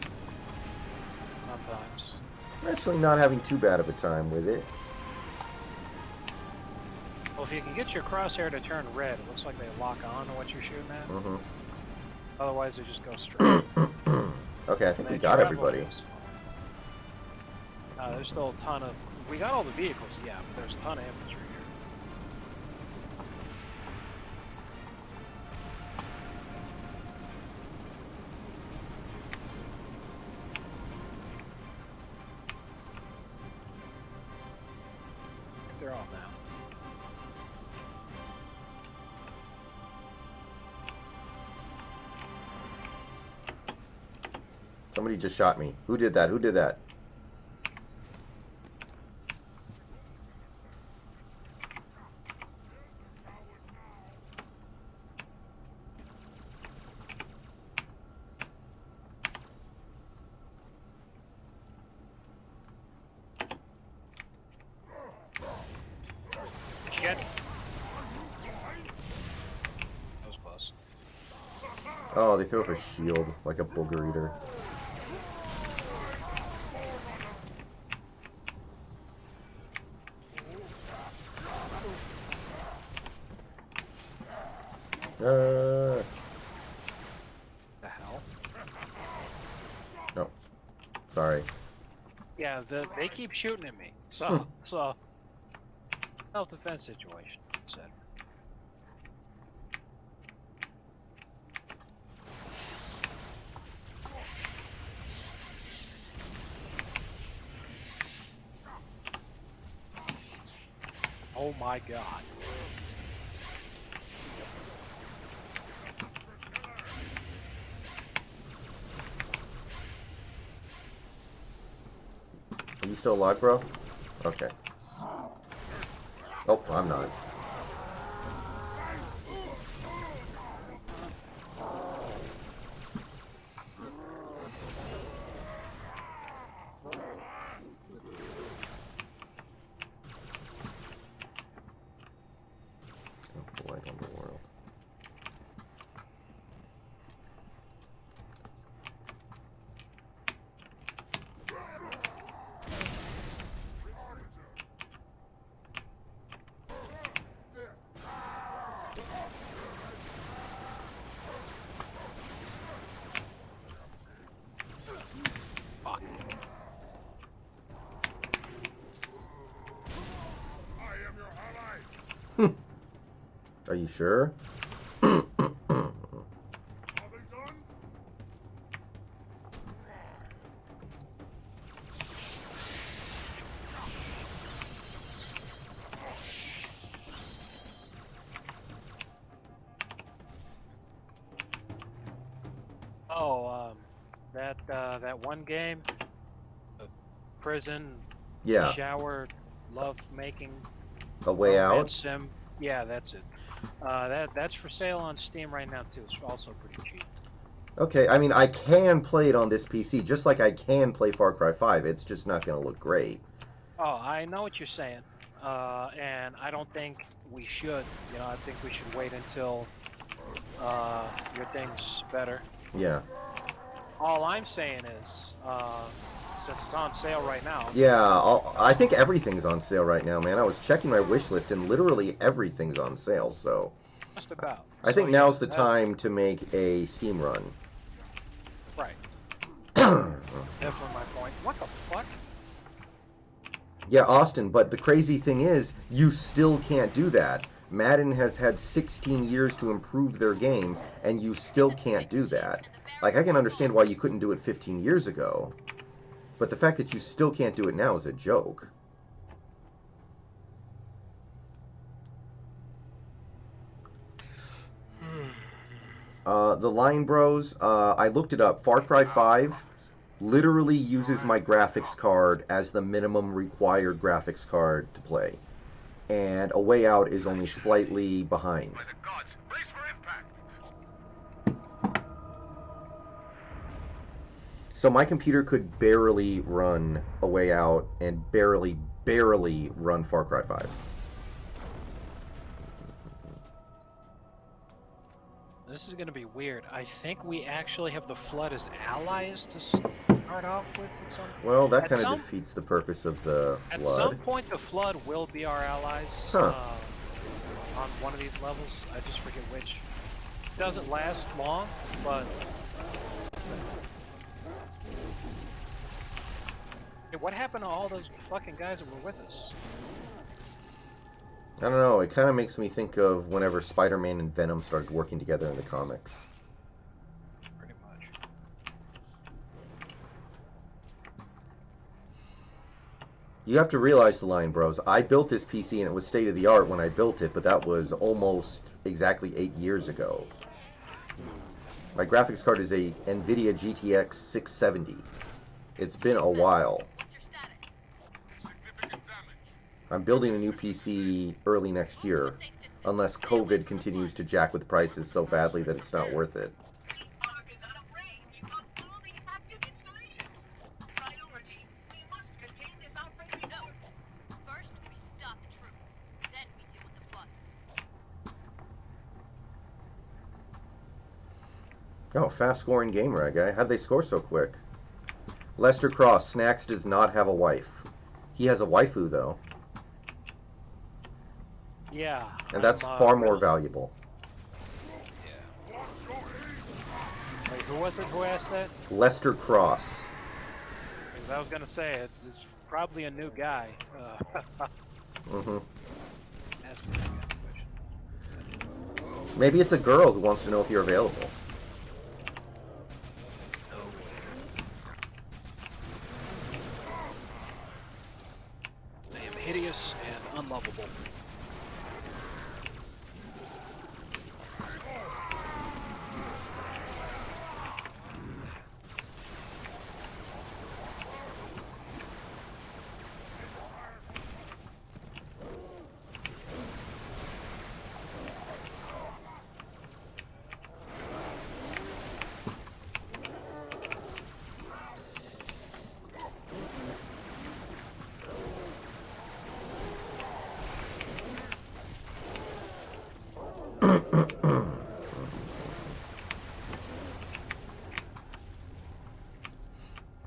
sometimes. I'm actually not having too bad of a time with it. Well, if you can get your crosshair to turn red, it looks like they lock on to what you're shooting at. Mm-hmm. Otherwise, they just go straight. Okay, I think we got everybody. There's still a ton of... We got all the vehicles, yeah, but there's a ton of infantry here. They're off now. Somebody just shot me. Who did that? Who did that? Shit. That was close. Oh, they threw up a shield like a booger eater. The hell? No. Sorry. Yeah, they keep shooting at me. So self-defense situation, etc. Oh my god. Are you still alive, bro? Okay. Oh, I'm not. Light on the world. Are you sure? Oh, that one game, prison, Yeah. shower, love making, A Way Out? sim. Yeah, that's it. That's for sale on Steam right now too. It's also pretty cheap. Okay, I mean, I can play it on this PC, just like I can play Far Cry 5. It's just not going to look great. Oh, I know what you're saying, and I don't think we should. You know, I think we should wait until your thing's better. Yeah. All I'm saying is, since it's on sale right now. Yeah, I think everything's on sale right now, man. I was checking my wish list, and literally everything's on sale, so... Just about. I think So, now's yeah, the time to make a Steam run. Right. Definitely my point. What the fuck? Yeah, Austin, but the crazy thing is, you still can't do that. Madden has had 16 years to improve their game, and you still can't do that. Like, I can understand why you couldn't do it 15 years ago, but the fact that you still can't do it now is a joke. The Line Bros, I looked it up. Far Cry 5 literally uses my graphics card as the minimum required graphics card to play. And A Way Out is only slightly behind. So my computer could barely run A Way Out and barely run Far Cry 5. This is gonna be weird. I think we actually have the Flood as allies to start off with. At some... Well, that kind of defeats the purpose of the Flood. At some point, the Flood will be our allies on one of these levels. I just forget which. It doesn't last long, but... Hey, what happened to all those fucking guys that were with us? I don't know, it kind of makes me think of whenever Spider-Man and Venom started working together in the comics. Pretty much. You have to realize, the Line Bros, I built this PC and it was state-of-the-art when I built it, but that was almost exactly 8 years ago. My graphics card is a NVIDIA GTX 670. It's been a while. I'm building a new PC early next year, unless COVID continues to jack with prices so badly that it's not worth it. Oh, fast-scoring game, Ryguy. How'd they score so quick? Lester Cross, Snacks does not have a wife. He has a waifu, though. Yeah. And that's far more valuable. Wait, who was it who asked that? Lester Cross. Because I was going to say, it's probably a new guy. Mm-hmm. Ask me that question. Maybe it's a girl who wants to know if you're available. I am hideous and unlovable.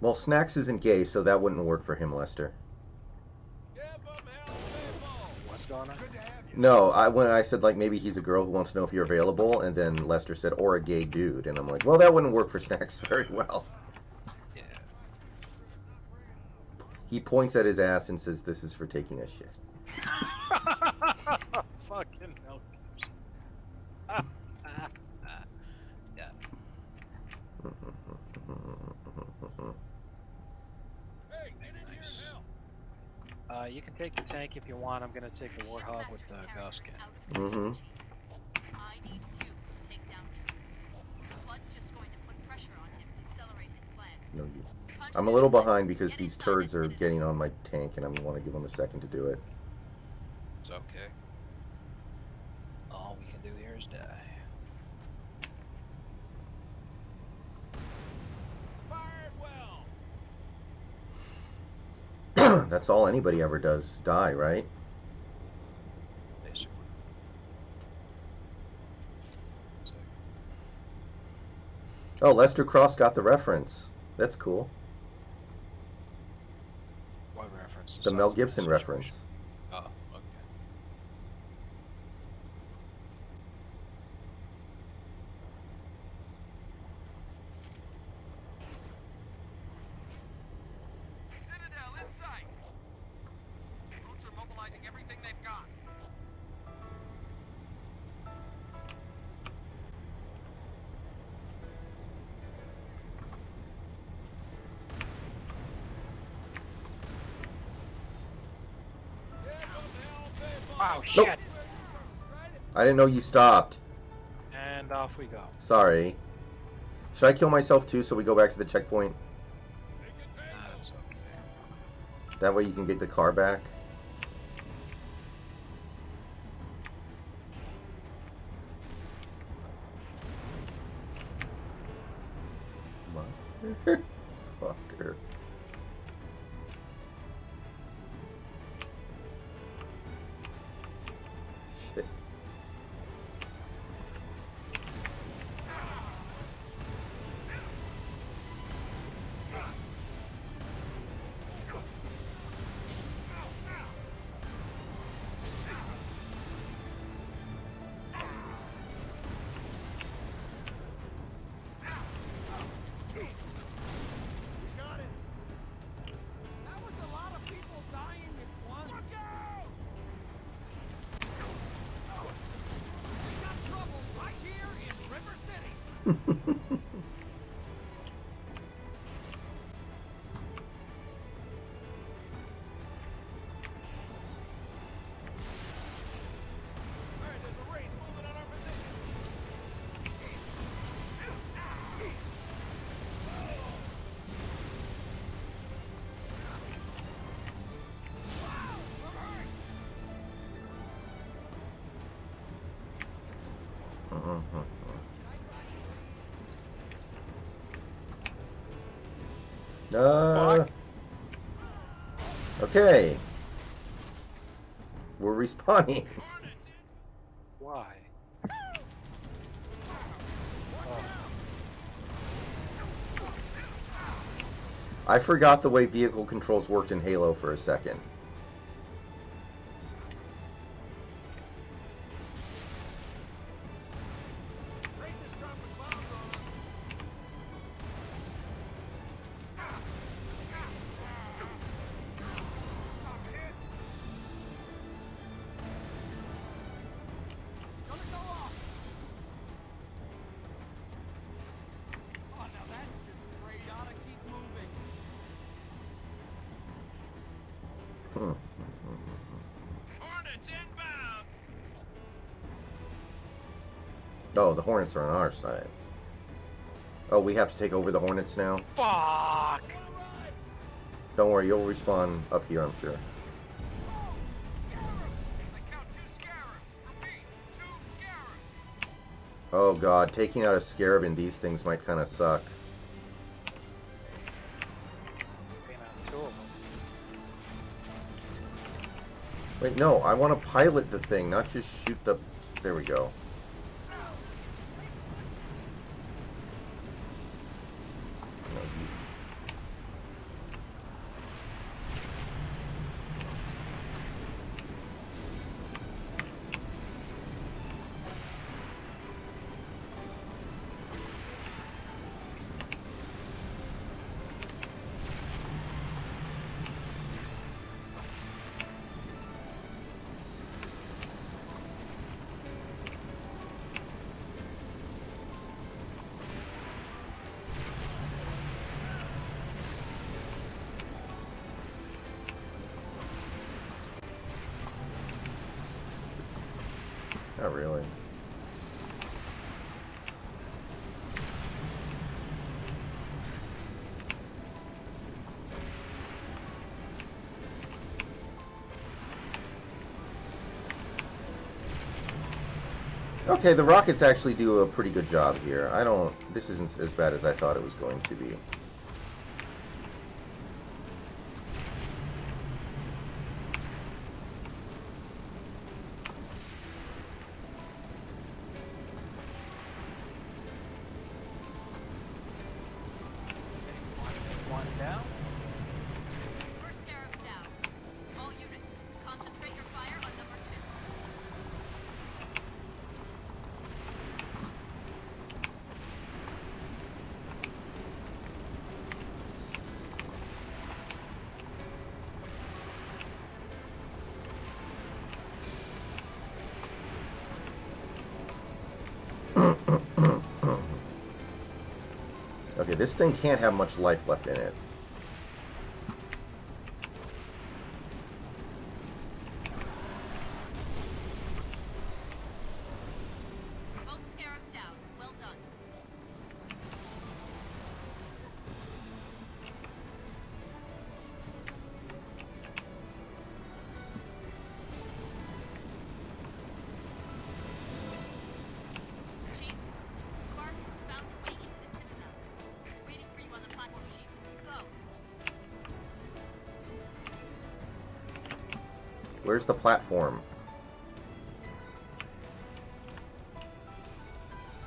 Well, Snacks isn't gay, so that wouldn't work for him, Lester. What's going on? No, when I said, like, maybe he's a girl who wants to know if you're available, and then Lester said, or a gay dude, and I'm like, well, that wouldn't work for Snacks very well. Yeah. He points at his ass and says, this is for taking a shit. fucking Mel Gibson. Yeah. You can take the tank if you want. I'm gonna take the Warthog with the gas can. I need you to take down Truth. The flood's just going to put pressure on him and accelerate his plans. No, you. I'm a little behind because these turds are getting on my tank, and I want to give them a second to do it. It's okay. All we can do here is die. That's all anybody ever does, die, right? Basically. Oh, Lester Cross got the reference. That's cool. What reference? The Mel Gibson reference. Oh, okay. Citadel in sight. Troops are mobilizing everything they've got. Wow, shit! Nope. I didn't know you stopped. And off we go. Sorry. Should I kill myself too so we go back to the checkpoint? That's okay. That way you can get the car back? Fucker. Shit. Okay. We're respawning. Why? I forgot the way vehicle controls worked in Halo for a second. Oh, the Hornets are on our side. Oh, we have to take over the Hornets now? Fuck! Don't worry, you'll respawn up here, I'm sure. Oh god, taking out a Scarab in these things might kind of suck. Wait, no, I want to pilot the thing, not just shoot the... There we go. Not really. Okay, the rockets actually do a pretty good job here. This isn't as bad as I thought it was going to be. One down. First scarab's down. All units, concentrate your fire on number 2. Okay, this thing can't have much life left in it. Both scarabs down. Well done. Chief, Spark has found a way into the Citadel. He's waiting for you on the platform, Chief. Go. Where's the platform?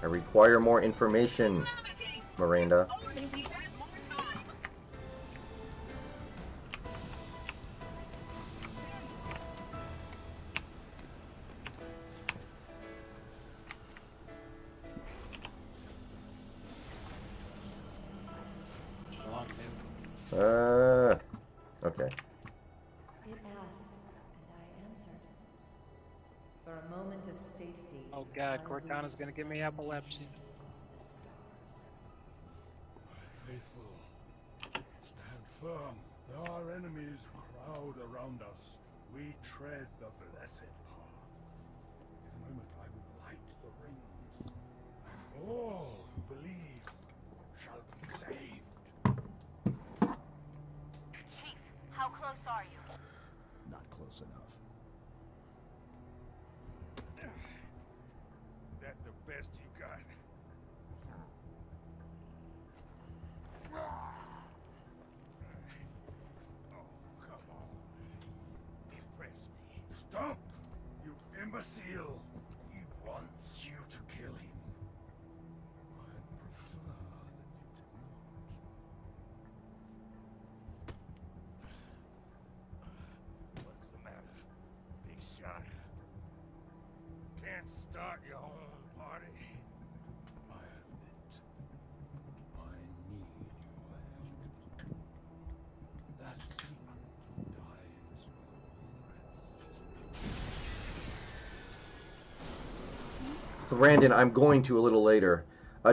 I require more information, Miranda. Only we had more time. Long move. Okay. It asked, and I answered. For a moment of safety. Oh God, I Cortana's gonna give me epilepsy. the stars. My faithful, stand firm. There are enemies crowd around us. We tread the blessed path. In a moment I will light the rings, and all who believe shall be saved. Chief, how close are you? Not close enough. That the best you got? Oh, come on. Impress me. Stop, you imbecile! He wants you to kill him. I'd prefer that you did not. What's the matter, big shot? Can't start your own party? I admit, I need your help. That secret dies with all the rest. Brandon, I'm going to a little later.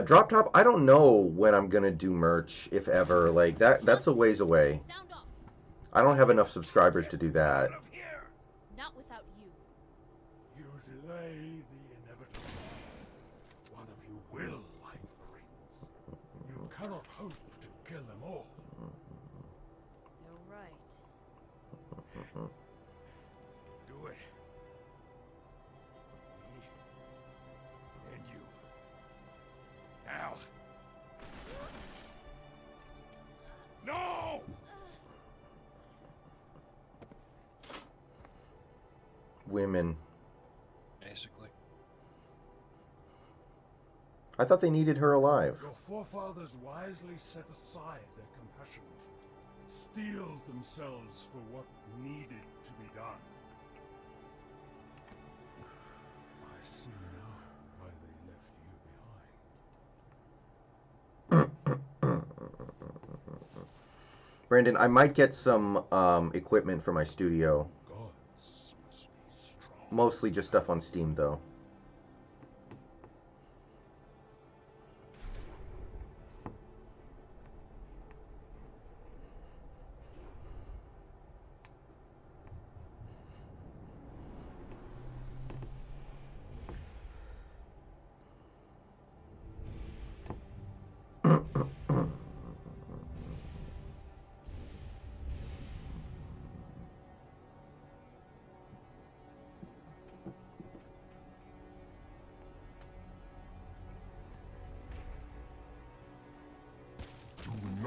Drop Top, I don't know when I'm gonna do merch, if ever. Like, that's a ways away. Sound off. I don't have enough subscribers to do that. Out of here! Not without you. You delay the inevitable. One of you will light the rings. You cannot hope to kill them all. You're right. Do it. Me and you. Now. No! Women. Basically. I thought they needed her alive. Your forefathers wisely set aside their compassion, steeled themselves for what needed to be done. I see now why they left you behind. Brandon, I might get some equipment for my studio. Gods must be strong. Mostly just stuff on Steam, though.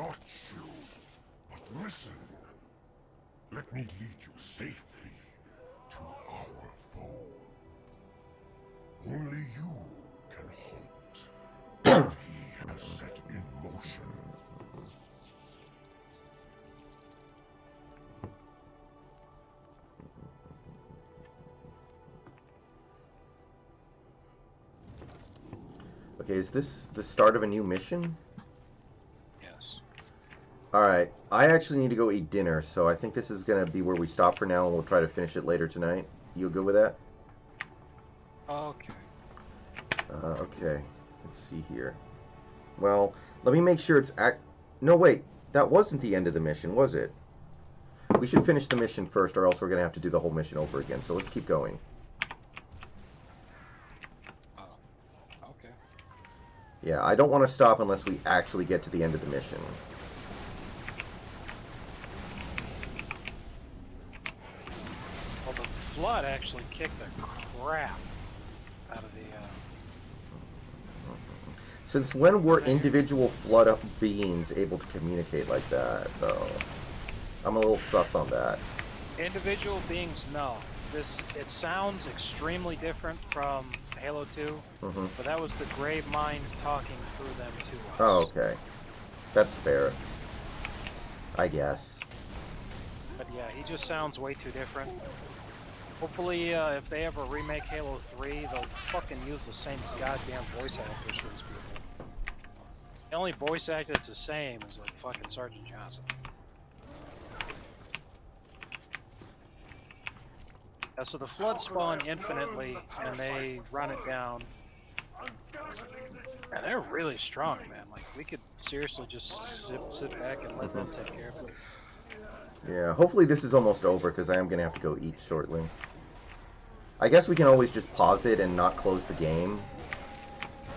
watch you, but listen. Let me lead you safely to our foe. Only you can halt what he has set in motion. Okay, is this the start of a new mission? Yes. Alright, I actually need to go eat dinner, so I think this is going to be where we stop for now, and we'll try to finish it later tonight. You good with that? Okay. Okay. Let's see here. Well, let me make sure it's No, wait. That wasn't the end of the mission, was it? We should finish the mission first, or else we're going to have to do the whole mission over again, so let's keep going. Okay. Yeah, I don't want to stop unless we actually get to the end of the mission. Well, the flood actually kicked the crap out of the. Since when were individual flood beings able to communicate like that, though? I'm a little sus on that. Individual beings, no. It sounds extremely different from Halo 2, but that was the grave minds talking through them to us. Oh, okay. That's fair. I guess. But yeah, he just sounds way too different. Hopefully, if they ever remake Halo 3, they'll fucking use the same goddamn voice actors for these people. The only voice actor that's the same is like fucking Sergeant Johnson. Yeah, so the flood spawn infinitely, and they run it down. And they're really strong, man. Like, we could seriously just sit back and let them take care of it. Yeah, hopefully this is almost over, because I am going to have to go eat shortly. I guess we can always just pause it and not close the game.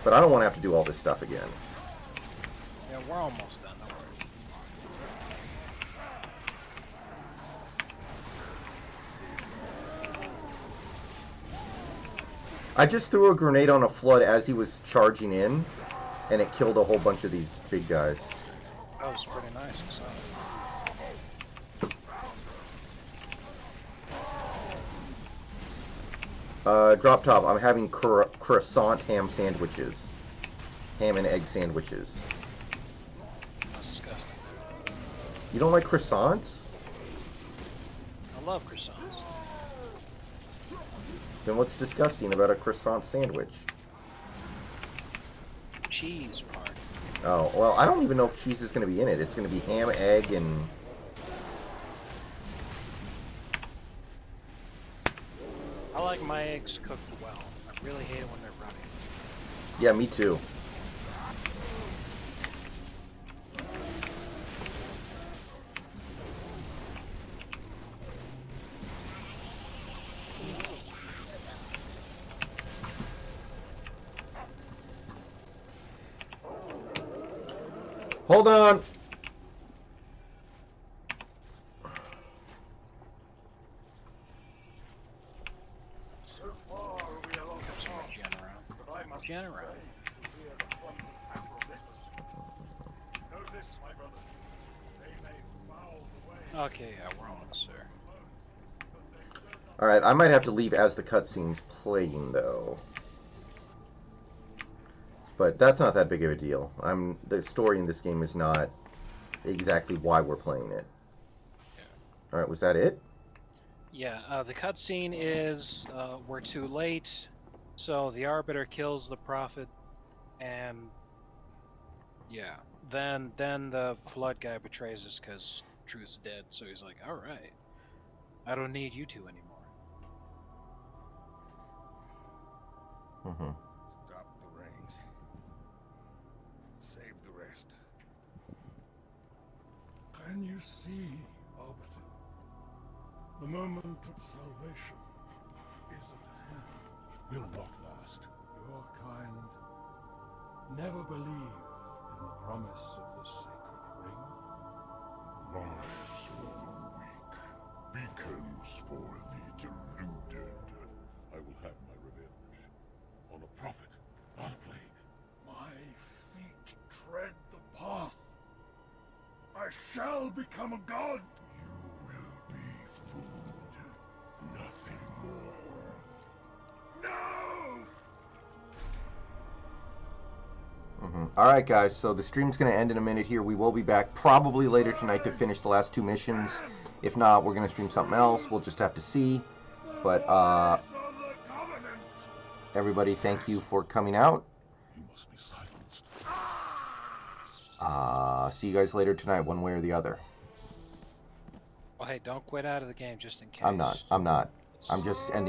But I don't want to have to do all this stuff again. Yeah, we're almost done, don't worry. I just threw a grenade on a flood as he was charging in, and it killed a whole bunch of these big guys. That was pretty nice, so. Drop top, I'm having croissant ham sandwiches. Ham and egg sandwiches. That's disgusting. You don't like croissants? I love croissants. Then what's disgusting about a croissant sandwich? Cheese part. Oh, well, I don't even know if cheese is going to be in it. It's going to be ham, egg, and... I like my eggs cooked well. I really hate it when they're runny. Yeah, me too. Hold on! So far we are lost but I must Gen around. Hear the plums of Afro-Nicholas. Know this, my brothers. They may foul the way. Okay, yeah, we're almost there. Alright, I might have to leave as the cutscene's playing, though. But that's not that big of a deal. The story in this game is not exactly why we're playing it. Alright, was that it? Yeah, the cutscene is we're too late, so the Arbiter kills the Prophet, and yeah, then the Flood guy betrays us because Truth's dead, so he's like, alright, I don't need you two anymore. Stop the rings. Save the rest. Can you see, Arbiter? The moment of salvation is at hand. It will not last. Your kind never believed in the promise of the sacred ring. Lies for the weak, beacons for the deluded. I will have my revenge on a prophet, not a plague. My feet tread the path. shall become a god. You will be food. Nothing more. No! All right, guys. So the stream's going to end in a minute here. We will be back probably later tonight to finish the last 2 missions. If not, we're going to stream something else. We'll just have to see. But everybody, thank you for coming out. You must be silenced. See you guys later tonight, one way or the other. Well, hey, don't quit out of the game just in case. I'm not. I'm just ending.